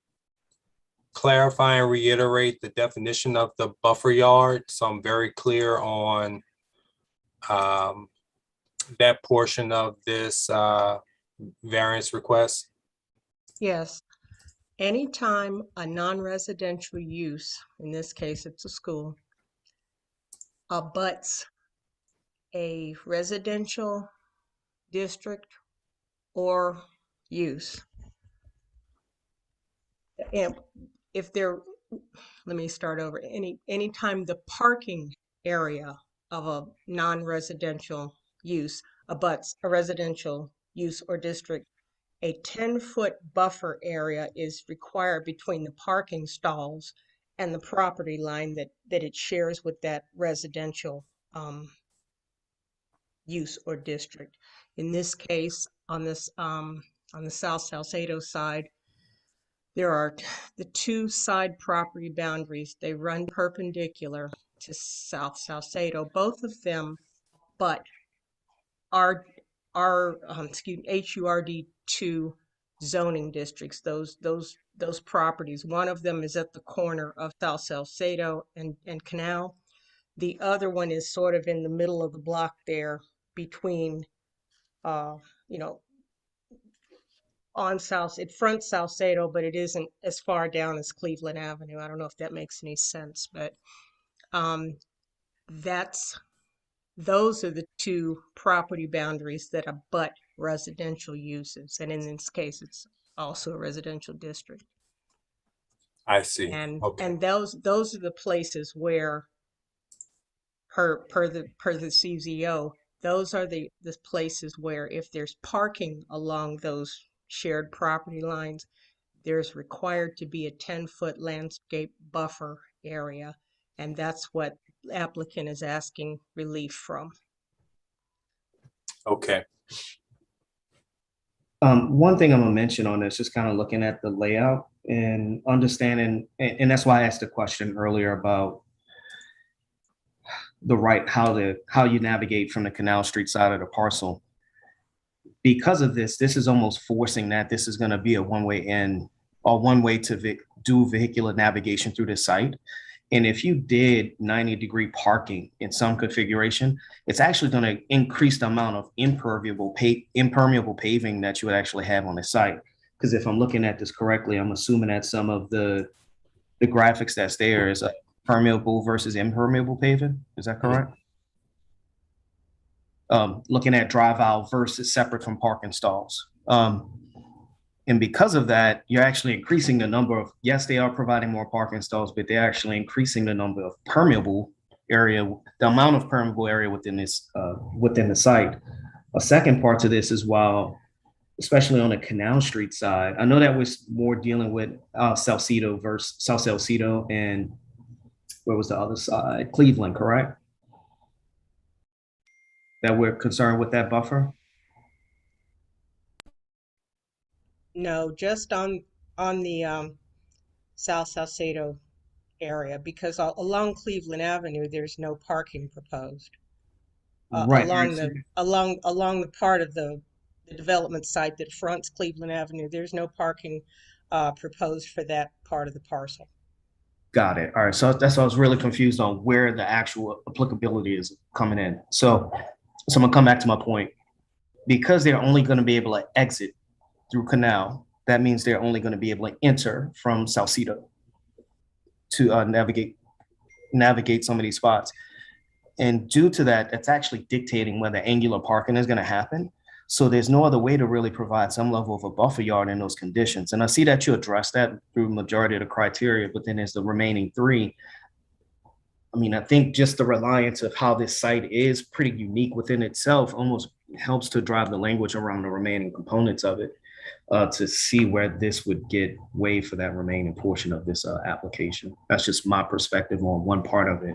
clarify and reiterate the definition of the buffer yard? So I'm very clear on that portion of this variance request. Yes. Anytime a non-residential use, in this case, it's a school, abuts a residential district or use. And if there, let me start over. Anytime the parking area of a non-residential use abuts a residential use or district, a 10-foot buffer area is required between the parking stalls and the property line that it shares with that residential use or district. In this case, on the South Salcedo side, there are the 2 side property boundaries. They run perpendicular to South Salcedo. Both of them, but HURD 2 zoning districts, those properties. One of them is at the corner of South Salcedo and Canal. The other one is sort of in the middle of the block there between, you know, it fronts Salcedo, but it isn't as far down as Cleveland Avenue. I don't know if that makes any sense, but those are the two property boundaries that abut residential uses. And in this case, it's also a residential district. I see. And Okay. and those are the places where per the CZO, those are the places where if there's parking along those shared property lines, there's required to be a 10-foot landscape buffer area. And that's what applicant is asking relief from. Okay. One thing I'm gonna mention on this, just kind of looking at the layout and understanding, and that's why I asked the question earlier about how you navigate from the Canal Street side of the parcel. Because of this is almost forcing that this is going to be a one-way in or one way to do vehicular navigation through the site. And if you did 90-degree parking in some configuration, it's actually going to increase the amount of impermeable paving that you would actually have on the site. Because if I'm looking at this correctly, I'm assuming that some of the graphics that's there is permeable versus impermeable paving. Is that correct? Looking at drive aisle versus separate from parking stalls. And because of that, you're actually increasing the number of, yes, they are providing more parking stalls, but they're actually increasing the number of permeable area, the amount of permeable area within this, within the site. A second part to this is, while, especially on the Canal Street side, I know that was more dealing with Salcedo versus South Salcedo, and where was the other side? Cleveland, correct? That we're concerned with that buffer? No, just on the South Salcedo area, because along Cleveland Avenue, there's no parking proposed. Right. Along the part of the development site that fronts Cleveland Avenue, there's no parking proposed for that part of the parcel. Got it. All right. So that's why I was really confused on where the actual applicability is coming in. So I'm gonna come back to my point. Because they're only going to be able to exit through Canal, that means they're only going to be able to enter from Salcedo to navigate some of these spots. And due to that, it's actually dictating whether angular parking is going to happen. So there's no other way to really provide some level of a buffer yard in those conditions. And I see that you address that through majority of the criteria, but then there's the remaining three. I mean, I think just the reliance of how this site is pretty unique within itself almost helps to drive the language around the remaining components of it, to see where this would get waived for that remaining portion of this application. That's just my perspective on one part of it.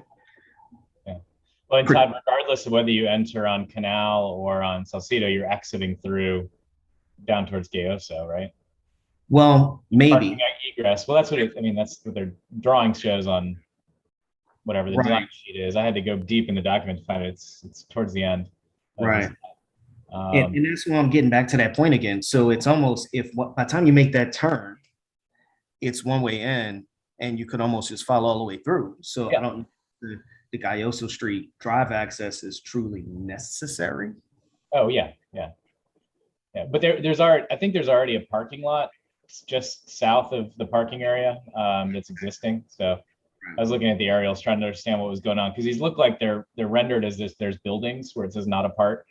Yeah. Well, and Todd, regardless of whether you enter on Canal or on Salcedo, you're exiting through down towards Gayoso, right? Well, maybe. Parking at egress. Well, that's what I mean, that's what their drawing shows on whatever the design sheet is. I had to go deep in the document to find it. It's towards the end. Right. And that's why I'm getting back to that point again. So it's almost, by the time you make that turn, it's one way in, and you could almost just follow all the way through. So yeah. I don't know the Gayoso Street drive access is truly necessary. Oh yeah. But I think there's already a parking lot just south of the parking area that's existing. So I was looking at the aerials trying to understand what was going on, because these look like they're rendered as this. There's buildings where it says not a part,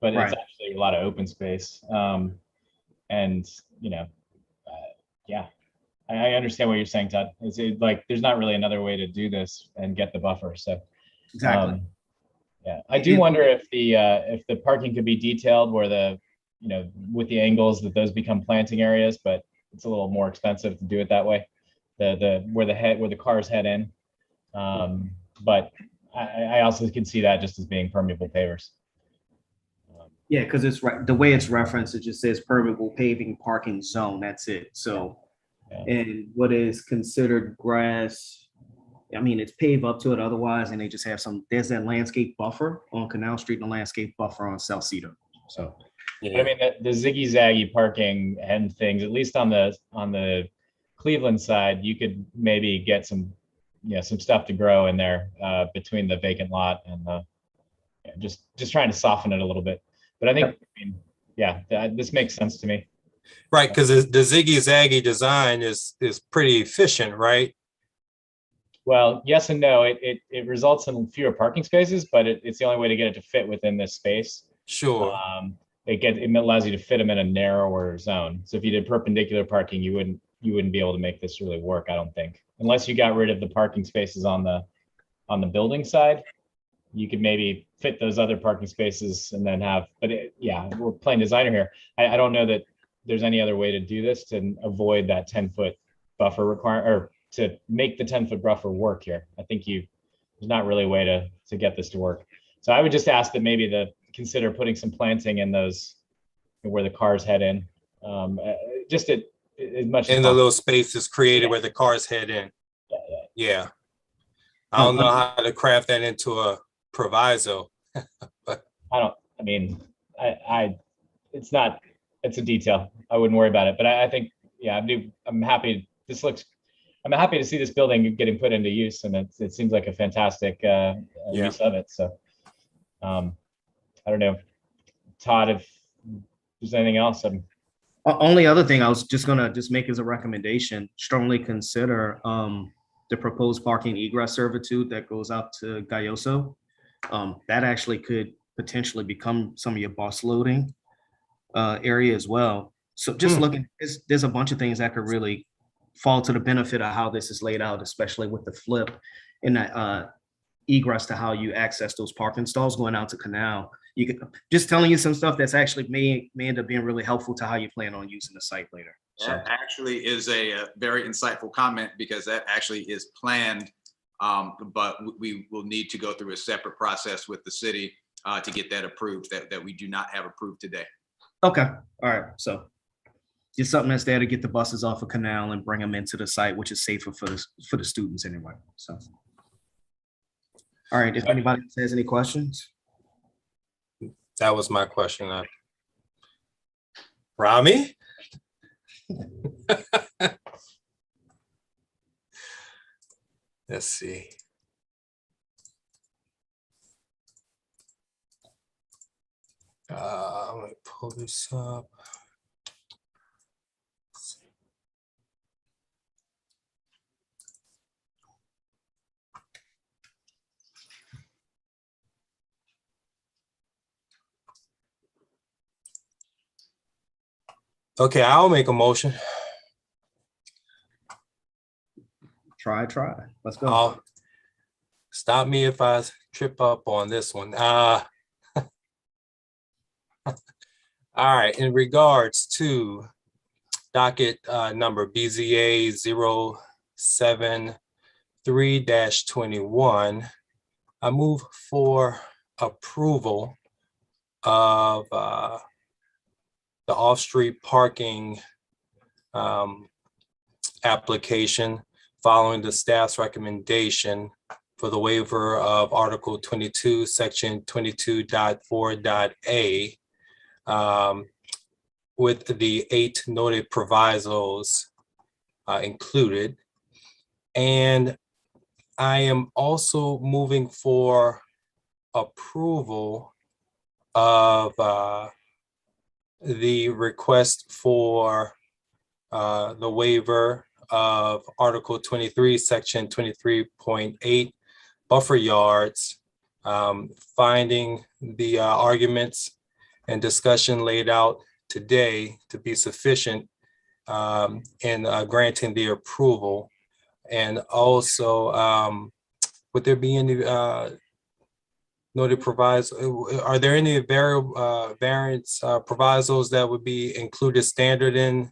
but it's actually a lot of open space. And yeah, I understand what you're saying, Todd. It's like there's not really another way to do this and get the buffer. So exactly. Yeah, I do wonder if the parking could be detailed where with the angles that those become planting areas, but it's a little more expensive to do it that way. Where the cars head in, but I also can see that just as being permeable pavers. Yeah, because it's the way it's referenced, it just says permeable paving parking zone. That's it. So, and what is considered grass, I mean, it's paved up to it otherwise, and they just have there's that landscape buffer on Canal Street and a landscape buffer on Salcedo. So But I mean, the ziggy zaggy parking and things, at least on the Cleveland side, you could maybe get some, some stuff to grow in there between the vacant lot and just trying to soften it a little bit. But I think, I mean, yeah, this makes sense to me. Right, because the ziggy zaggy design is pretty efficient, right? Well, yes and no. It results in fewer parking spaces, but it's the only way to get it to fit within this space. Sure. It allows you to fit them in a narrower zone. So if you did perpendicular parking, you wouldn't be able to make this really work, I don't think, unless you got rid of the parking spaces on the building side. You could maybe fit those other parking spaces and then have, but yeah, we're playing designer here. I don't know that there's any other way to do this to avoid that 10-foot buffer requirement, or to make the 10-foot buffer work here. I think there's not really a way to get this to work. So I would just ask that maybe consider putting some planting in those where the cars head in, just as much in the little spaces created where the cars head in. Yeah. I don't know how to craft that into a proviso. But it's a detail. I wouldn't worry about it. But I think, yeah, I'm happy. I'm happy to see this building getting put into use, and it seems like a fantastic use of it. So I don't know, Todd, if there's anything else. Only other thing I was just gonna make as a recommendation, strongly consider the proposed parking egress servitude that goes out to Gayoso. That actually could potentially become some of your bus loading area as well. So just looking, there's a bunch of things that could really fall to the benefit of how this is laid out, especially with the flip and that egress to how you access those parking stalls going out to Canal. You could just telling you some stuff that's actually may end up being really helpful to how you plan on using the site later. So that actually is a very insightful comment, because that actually is planned, but we will need to go through a separate process with the city to get that approved, that we do not have approved today. Okay, all right. So just something that's there to get the buses off of Canal and bring them into the site, which is safer for the students anyway. So, all right. If anybody has any questions, that was my question. Rami. Let's see. Let me pull this up. Okay, I'll make a motion. Try. Let's go. Stop me if I trip up on this one. All right, in regards to docket number BZA 073-21, I move for approval of the off-street parking application following the staff's recommendation for the waiver of Article 22, Section 22.4.a, with the 8 noted provisos included. And I am also moving for approval of the request for the waiver of Article 23, Section 23.8 buffer yards, finding the arguments and discussion laid out today to be sufficient in granting the approval. And also, would there be any noted provisos? Are there any variance provisos that would be included standard in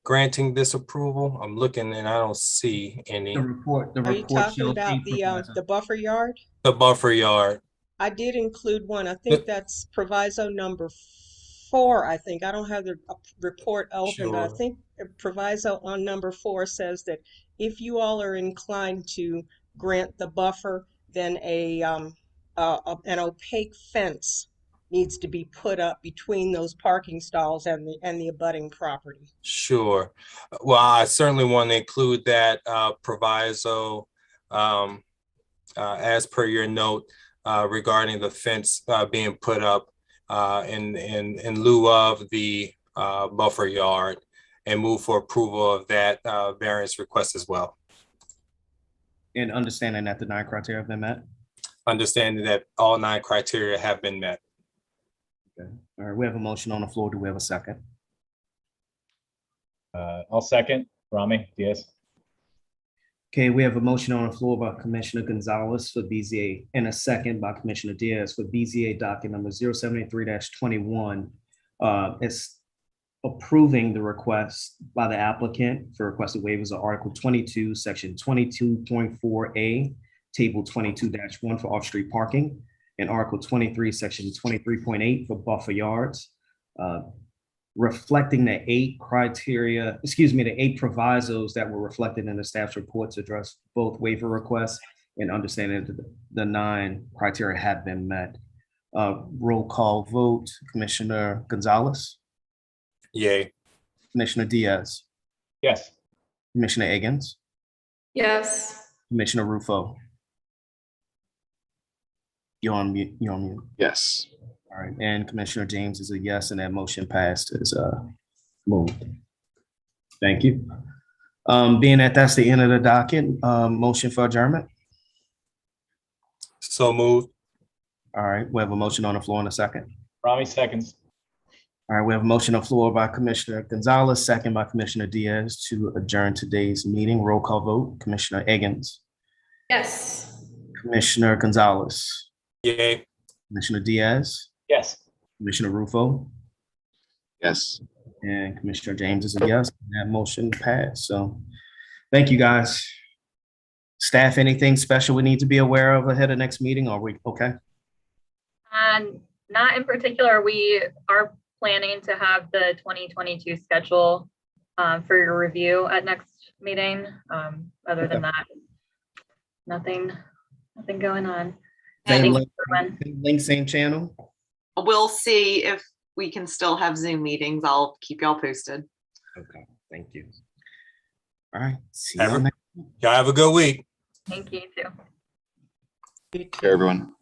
granting this approval? I'm looking and I don't see any. The report. Are you talking about the buffer yard? The buffer yard. I did include one. I think that's proviso number 4. I think I don't have the report open, but I think proviso on number 4 says that if you all are inclined to grant the buffer, then an opaque fence needs to be put up between those parking stalls and the abutting property. Sure. Well, I certainly want to include that proviso as per your note regarding the fence being put up in lieu of the buffer yard, and move for approval of that variance request as well. And understanding that the 9 criteria have been met. Understanding that all 9 criteria have been met. Okay. All right, we have a motion on the floor. Do we have a second? I'll second. Rami Diaz. Okay, we have a motion on the floor by Commissioner Gonzalez for BZA and a second by Commissioner Diaz for BZA docket number 073-21. It's approving the request by the applicant for requested waivers of Article 22, Section 22.4A, Table 22-1 for off-street parking, and Article 23, Section 23.8 for buffer yards, reflecting the 8 criteria, the 8 provisos that were reflected in the staff's report to address both waiver requests and understanding that the 9 criteria have been met. Roll call vote, Commissioner Gonzalez. Yay. Commissioner Diaz. Yes. Commissioner Eggins. Yes. Commissioner Rufo. You're on mute. Yes. All right, and Commissioner James is a yes, and that motion passed as moved. Thank you. Being that that's the end of the docket, motion for adjournment. So moved. All right, we have a motion on the floor in a second. Rami seconds. All right, we have a motion on the floor by Commissioner Gonzalez, second by Commissioner Diaz to adjourn today's meeting. Roll call vote, Commissioner Eggins. Yes. Commissioner Gonzalez. Yay. Commissioner Diaz. Yes. Commissioner Rufo. Yes. And Commissioner James is a yes. That motion passed. So thank you, guys. Staff, anything special we need to be aware of ahead of next meeting? Are we okay? Not in particular. We are planning to have the 2022 schedule for your review at next meeting. Other than that, nothing going on. Same link, same channel. We'll see if we can still have Zoom meetings. I'll keep y'all posted. Okay, thank you. All right. See Y'all have a good week. Thank you too. Take care, everyone.